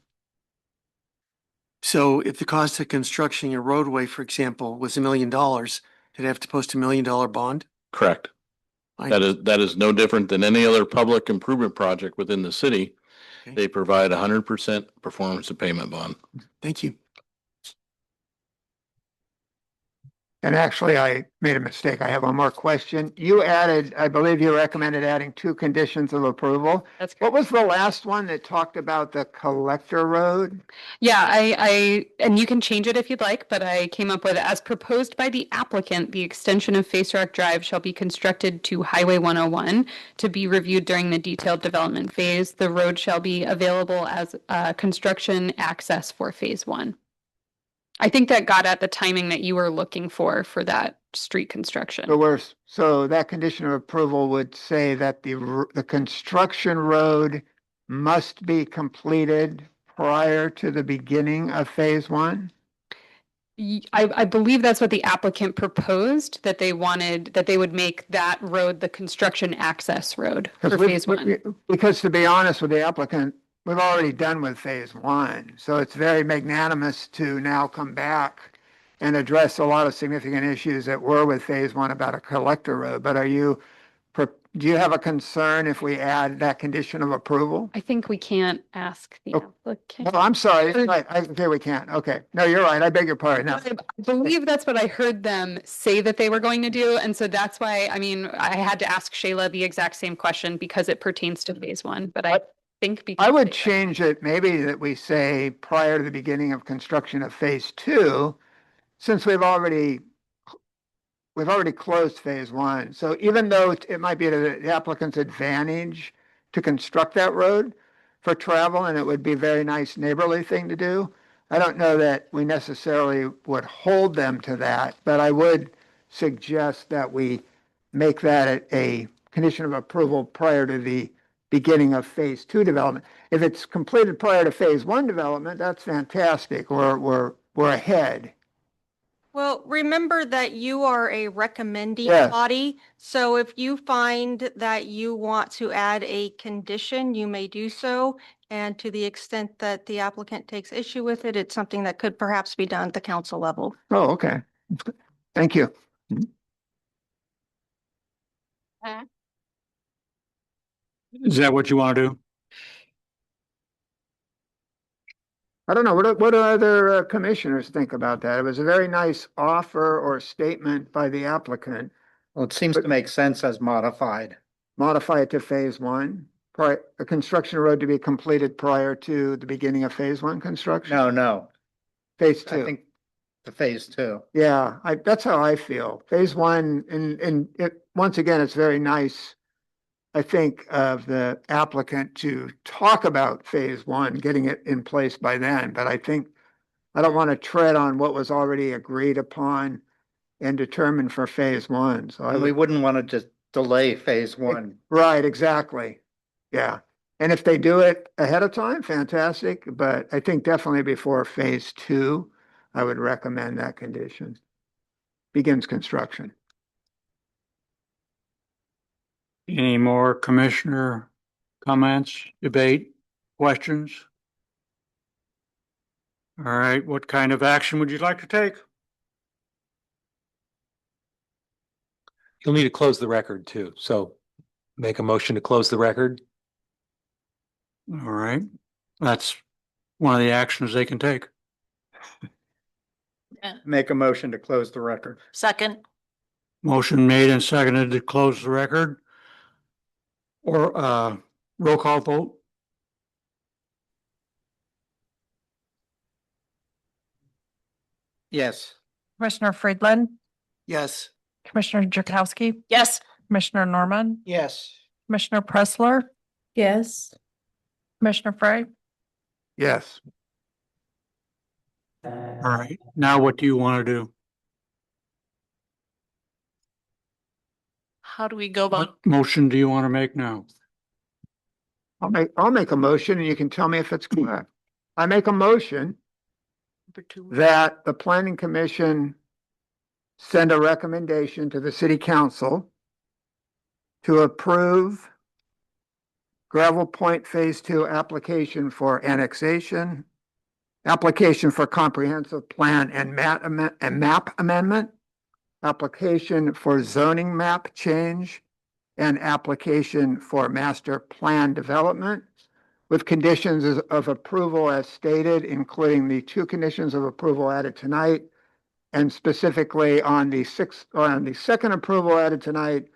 So if the cost of constructing a roadway, for example, was $1 million, they'd have to post $1 million bond? Correct. That is no different than any other public improvement project within the city. Okay. They provide 100% performance and payment bond. Thank you. And actually, I made a mistake. I have one more question. You added, I believe you recommended adding 2 conditions of approval. That's What was the last one that talked about the collector road? Yeah, and you can change it if you'd like, but I came up with, as proposed by the applicant, the extension of Face Rock Drive shall be constructed to Highway 101 to be reviewed during the detailed development phase. The road shall be available as construction access for phase 1. I think that got at the timing that you were looking for that street construction. So that condition of approval would say that the construction road must be completed prior to the beginning of phase 1? I believe that's what the applicant proposed, that they would make that road the construction access road for phase 1. Because to be honest with the applicant, we've already done with phase 1. So it's very magnanimous to now come back and address a lot of significant issues that were with phase 1 about a collector road. But do you have a concern if we add that condition of approval? I think we can't ask the applicant. Oh, I'm sorry. Right. Okay, we can't. Okay. No, you're right. I beg your pardon. No. I believe that's what I heard them say that they were going to do. And so that's why, I had to ask Shayla the exact same question because it pertains to phase 1. But I think because I would change it maybe that we say prior to the beginning of construction of phase 2, since we've already closed phase 1. So even though it might be to the applicant's advantage to construct that road for travel, and it would be a very nice neighborly thing to do. I don't know that we necessarily would hold them to that, but I would suggest that we make that a condition of approval prior to the beginning of phase two development. If it's completed prior to phase one development, that's fantastic. We're ahead. Well, remember that you are a recommending Yes. body. So if you find that you want to add a condition, you may do so. And to the extent that the applicant takes issue with it, it's something that could perhaps be done at the council level. Oh, okay. Thank you. Is that what you want to do? I don't know. What do other commissioners think about that? It was a very nice offer or statement by the applicant. Well, it seems to make sense as modified. Modify it to phase one, a construction road to be completed prior to the beginning of phase one construction? No, Phase I two. think the phase two. Yeah, that's how I feel. Phase one, and it, once again, it's very nice, I think, of the applicant to talk about phase one, getting it in place by then, but I think I don't want to tread on what was already agreed upon and determined for phase one, so We wouldn't want to just delay phase one. Right, exactly. Yeah. And if they do it ahead of time, fantastic, but I think definitely before phase two, I would recommend that condition. Begins construction. Any more commissioner comments, debate, questions? All right, what kind of action would you like to take? You'll need to close the record too. So make a motion to close the record. All right, that's one of the actions they can take. Make a motion to close the record. Second, Motion made and seconded to close the record. Or roll call vote. Yes. Commissioner Friedland, Yes. Commissioner Jerkowski, yes. Commissioner Norman, Yes. Commissioner Pressler, Yes. Commissioner Frey. Yes. All right, now what do you want to do? How do we go about? What motion do you want to make now? I'll make a motion and you can tell me if it's correct. I make a motion that the planning commission send a recommendation to the city council to approve Gravel Point Phase Two application for annexation, application for comprehensive plan and map amendment, application for zoning map change, and application for master plan development with conditions of approval as stated, including the two conditions of approval added tonight, and specifically on the second approval added tonight,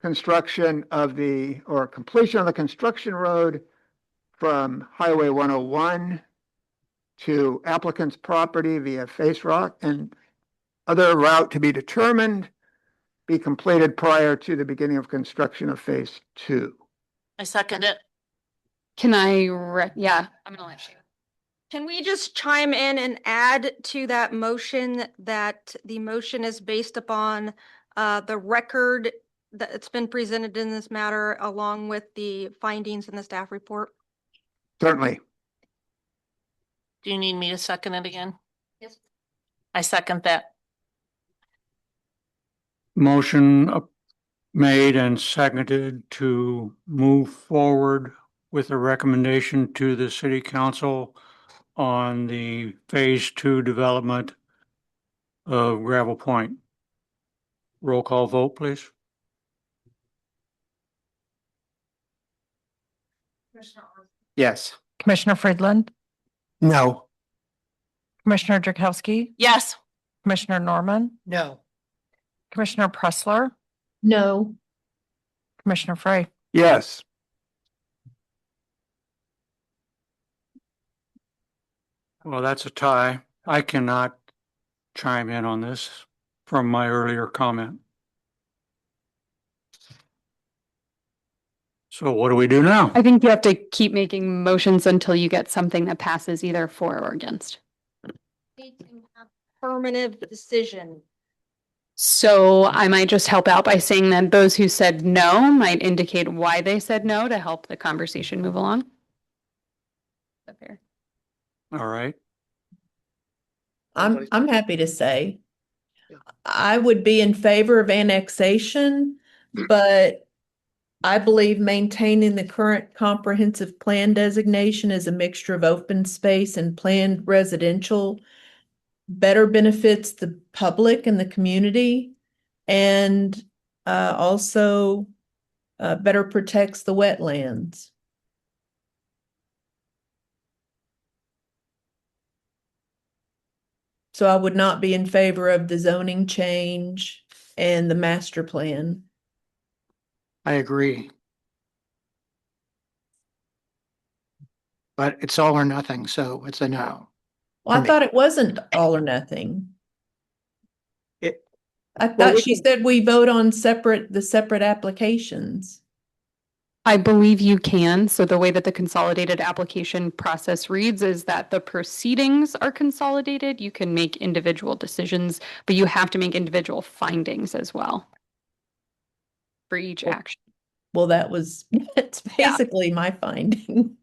construction of completion of the construction road from Highway 101 to applicant's property via Face Rock and other route to be determined be completed prior to the beginning of construction of phase two. I second it. Can I, yeah, I'm gonna let you. Can we just chime in and add to that motion that the motion is based upon the record that's been presented in this matter along with the findings in the staff report? Certainly. Do you need me to second it again? Yes. I second that. Motion made and seconded to move forward with a recommendation to the city council on the phase two development of Gravel Point. Roll call vote, please. Yes. Commissioner Friedland, No. Commissioner Jerkowski, Yes. Commissioner Norman, No. Commissioner Pressler, No. Commissioner Frey. Yes. Well, that's a tie. I cannot chime in on this from my earlier comment. So what do we do now? I think you have to keep making motions until you get something that passes either for or against. Affirmative decision. So I might just help out by saying that those who said no might indicate why they said no to help the conversation move along. Is that fair? All right. I'm happy to say I would be in favor of annexation, but I believe maintaining the current comprehensive plan designation as a mixture of open space and planned residential better benefits the public and the community, and also better protects the wetlands. So I would not be in favor of the zoning change and the master plan. I agree. But it's all or nothing, so it's a no. Well, I For me. thought it wasn't all or nothing. It- I Well, thought we she can- said we vote on the separate applications. I believe you can. So the way that the consolidated application process reads is that the proceedings are consolidated. You can make individual decisions, but you have to make individual findings as well for each action. Well, it's basically my finding.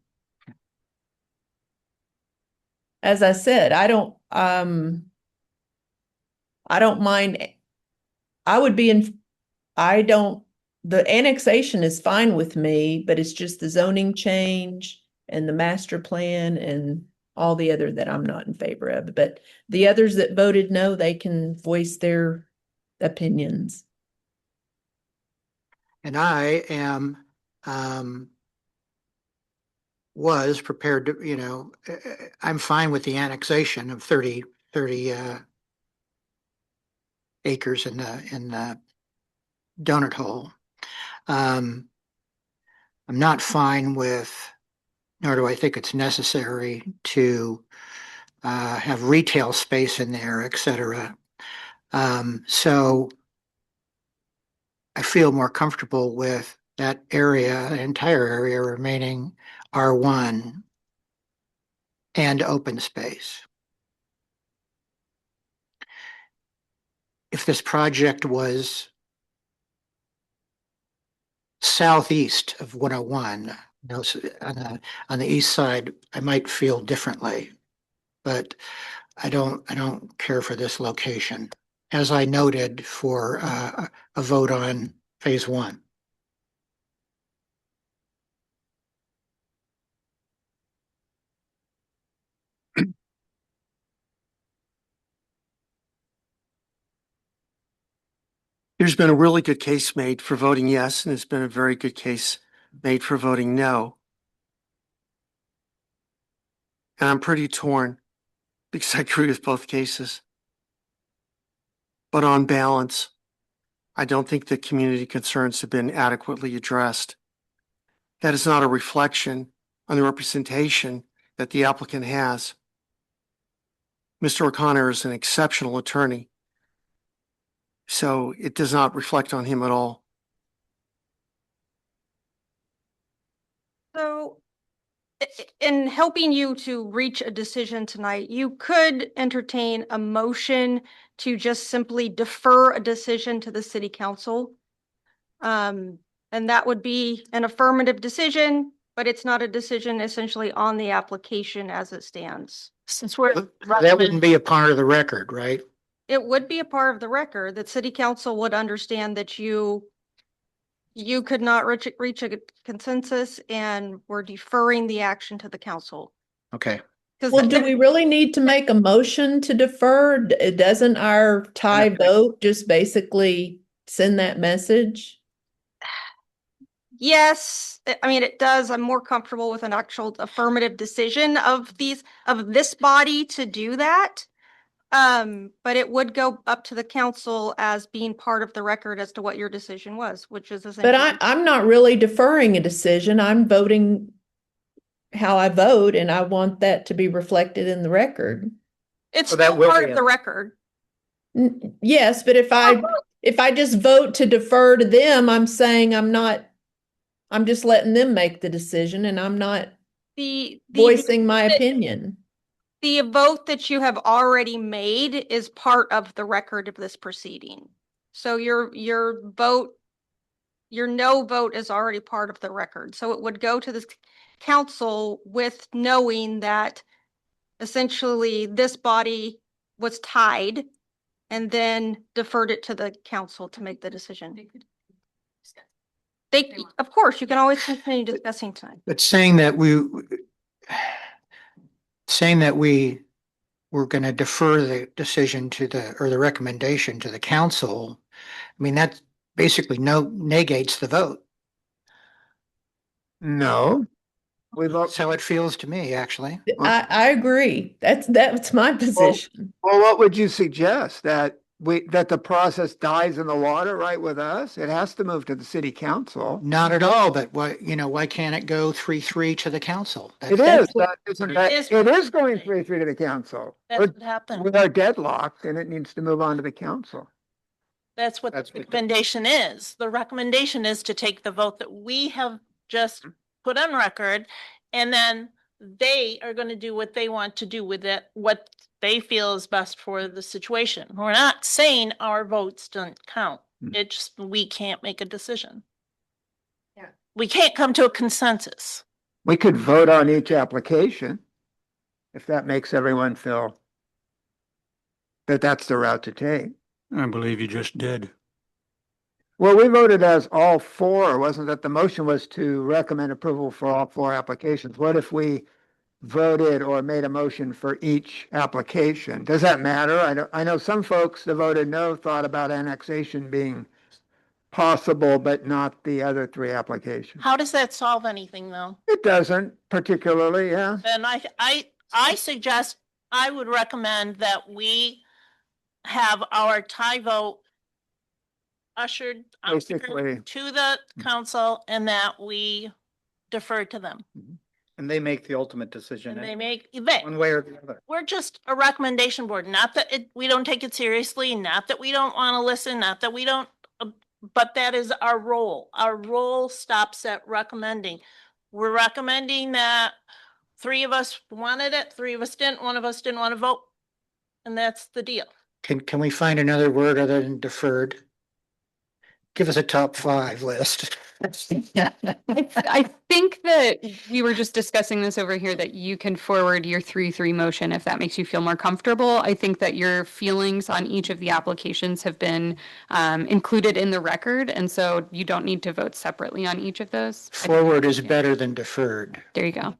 As I said, I don't mind. The annexation is fine with me, but it's just the zoning change and the master plan and all the other that I'm not in favor of. But the others that voted no, they can voice their opinions. And I am, was prepared to, I'm fine with the annexation of 30 acres in the donut hole. I'm not fine with, nor do I think it's necessary to have retail space in there, et cetera. So I feel more comfortable with that area, the entire area remaining R1 and open space. If this project was southeast of 101, on the east side, I might feel differently, but I don't care for this location, as I noted for a vote on phase 1. There's been a really good case made for voting yes, and there's been a very good case made for voting no. And I'm pretty torn because I agree with both cases. But on balance, I don't think the community concerns have been adequately addressed. That is not a reflection on the representation that the applicant has. Mr. O'Connor is an exceptional attorney, so it does not reflect on him at all. So in helping you to reach a decision tonight, you could entertain a motion to just simply defer a decision to the city council. And that would be an affirmative decision, but it's not a decision essentially on the application as it stands. Since we're. That wouldn't be a part of the record, right? It would be a part of the record that city council would understand that you could not reach a consensus and we're deferring the action to the council. Okay. Well, do we really need to make a motion to defer? Doesn't our tie vote just basically send that message? Yes, I mean, it does. I'm more comfortable with an actual affirmative decision of this body to do that. But it would go up to the council as being part of the record as to what your decision was, which is essentially. But I'm not really deferring a decision. I'm voting how I vote, and I want that to be reflected in the record. It's So that still will part be of the record. Yes, but if I just vote to defer to them, I'm saying I'm not I'm just letting them make the decision and I'm not The voicing my opinion. The vote that you have already made is part of the record of this proceeding. So your vote, your no vote is already part of the record. So it would go to this council with knowing that essentially this body was tied and then deferred it to the council to make the decision. Of course, you can always continue discussing tonight. But saying that we were going to defer the decision to or the recommendation to the council, I mean, that basically negates the vote. No. That's how it feels to me, actually. I agree. That's my position. Well, what would you suggest? That the process dies in the water right with us? It has to move to the city council. Not at all, but why can't it go 3-3 to the council? It is. It is going 3-3 to the council. That's what happened. We are deadlocked and it needs to move on to the council. That's what the recommendation is. The recommendation is to take the vote that we have just put on record, and then they are going to do what they want to do with it, what they feel is best for the situation. We're not saying our votes don't count. It's just, we can't make a decision. Yeah. We can't come to a consensus. We could vote on each application if that makes everyone feel that that's the route to take. I believe you just did. Well, we voted as all four, wasn't it? The motion was to recommend approval for all four applications. What if we voted or made a motion for each application? Does that matter? I know some folks that voted no thought about annexation being possible, but not the other three applications. How does that solve anything, though? It doesn't particularly, yeah. Then I suggest, I would recommend that we have our tie vote ushered Basically. to the council and that we defer to them. And they make the ultimate decision. And they one way or the other. We're just a recommendation board, not that we don't take it seriously, not that we don't want to listen, not that we don't, but that is our role. Our role stops at recommending. We're recommending that 3 of us wanted it, 3 of us didn't, 1 of us didn't want to vote. And that's the deal. Can we find another word other than deferred? Give us a top 5 list. I think that we were just discussing this over here, that you can forward your 3-3 motion if that makes you feel more comfortable. I think that your feelings on each of the applications have been included in the record, and so you don't need to vote separately on each of those. Forward is better than deferred. There you go.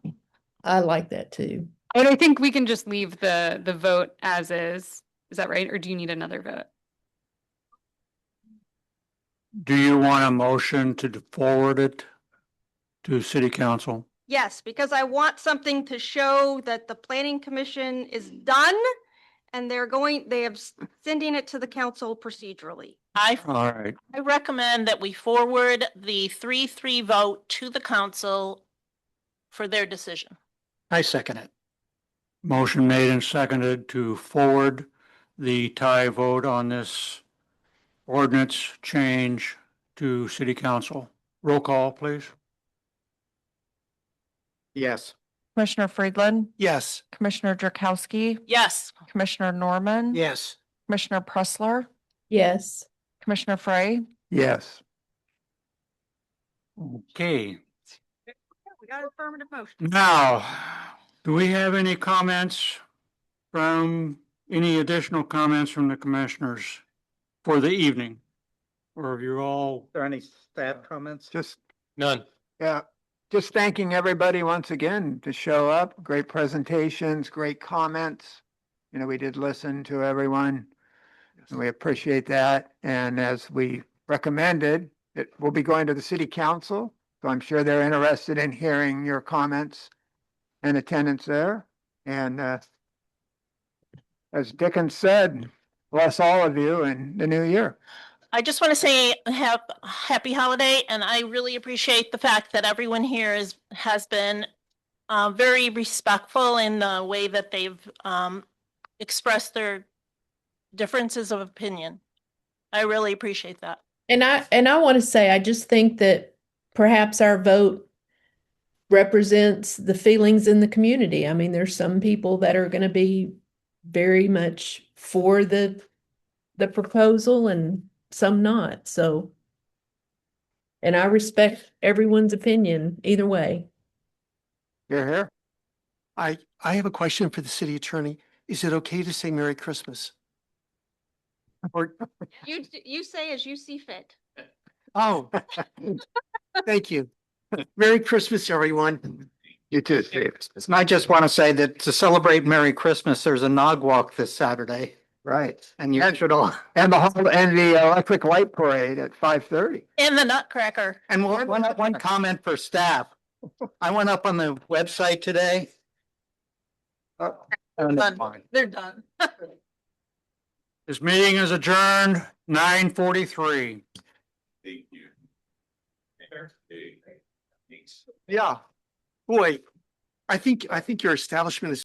I like that too. And I think we can just leave the vote as is. Is that right? Or do you need another vote? Do you want a motion to forward it to city council? Yes, because I want something to show that the planning commission is done and they have sending it to the council procedurally. All right. I recommend that we forward the 3-3 vote to the council for their decision. I second it. Motion made and seconded to forward the tie vote on this ordinance change to city council. Roll call, please. Yes. Commissioner Friedland, Yes. Commissioner Jerkowski, Yes. Commissioner Norman. Yes. Commissioner Pressler, Yes. Commissioner Frey. Yes. Okay. We got affirmative motion. Now, do we have any additional comments from the commissioners for the evening? Or have you all? Are there any staff comments? Just, None. yeah, just thanking everybody once again to show up. Great presentations, great comments. You know, we did listen to everyone. And we appreciate that. And as we recommended, it will be going to the city council. So I'm sure they're interested in hearing your comments and attendance there. And as Dickens said, bless all of you in the new year. I just want to say happy holiday, and I really appreciate the fact that everyone here has been very respectful in the way that they've expressed their differences of opinion. I really appreciate that. And I want to say, I just think that perhaps our vote represents the feelings in the community. I mean, there's some people that are going to be very much for the proposal and some not. So, and I respect everyone's opinion either way. Here. I have a question for the city attorney. Is it okay to say Merry Christmas? Or, You say as you see fit. oh, thank you. Merry Christmas, everyone. You too, Steve. And I just want to say that to celebrate Merry Christmas, there's a Nog Walk this Saturday. Right. And you should all, And the electric light parade at 5:30. And the Nutcracker. and one comment for staff. I went up on the website today. Oh, never Done. mind. They're done. This meeting is adjourned 9:43. Thank you. Yeah. Boy, I think your establishment is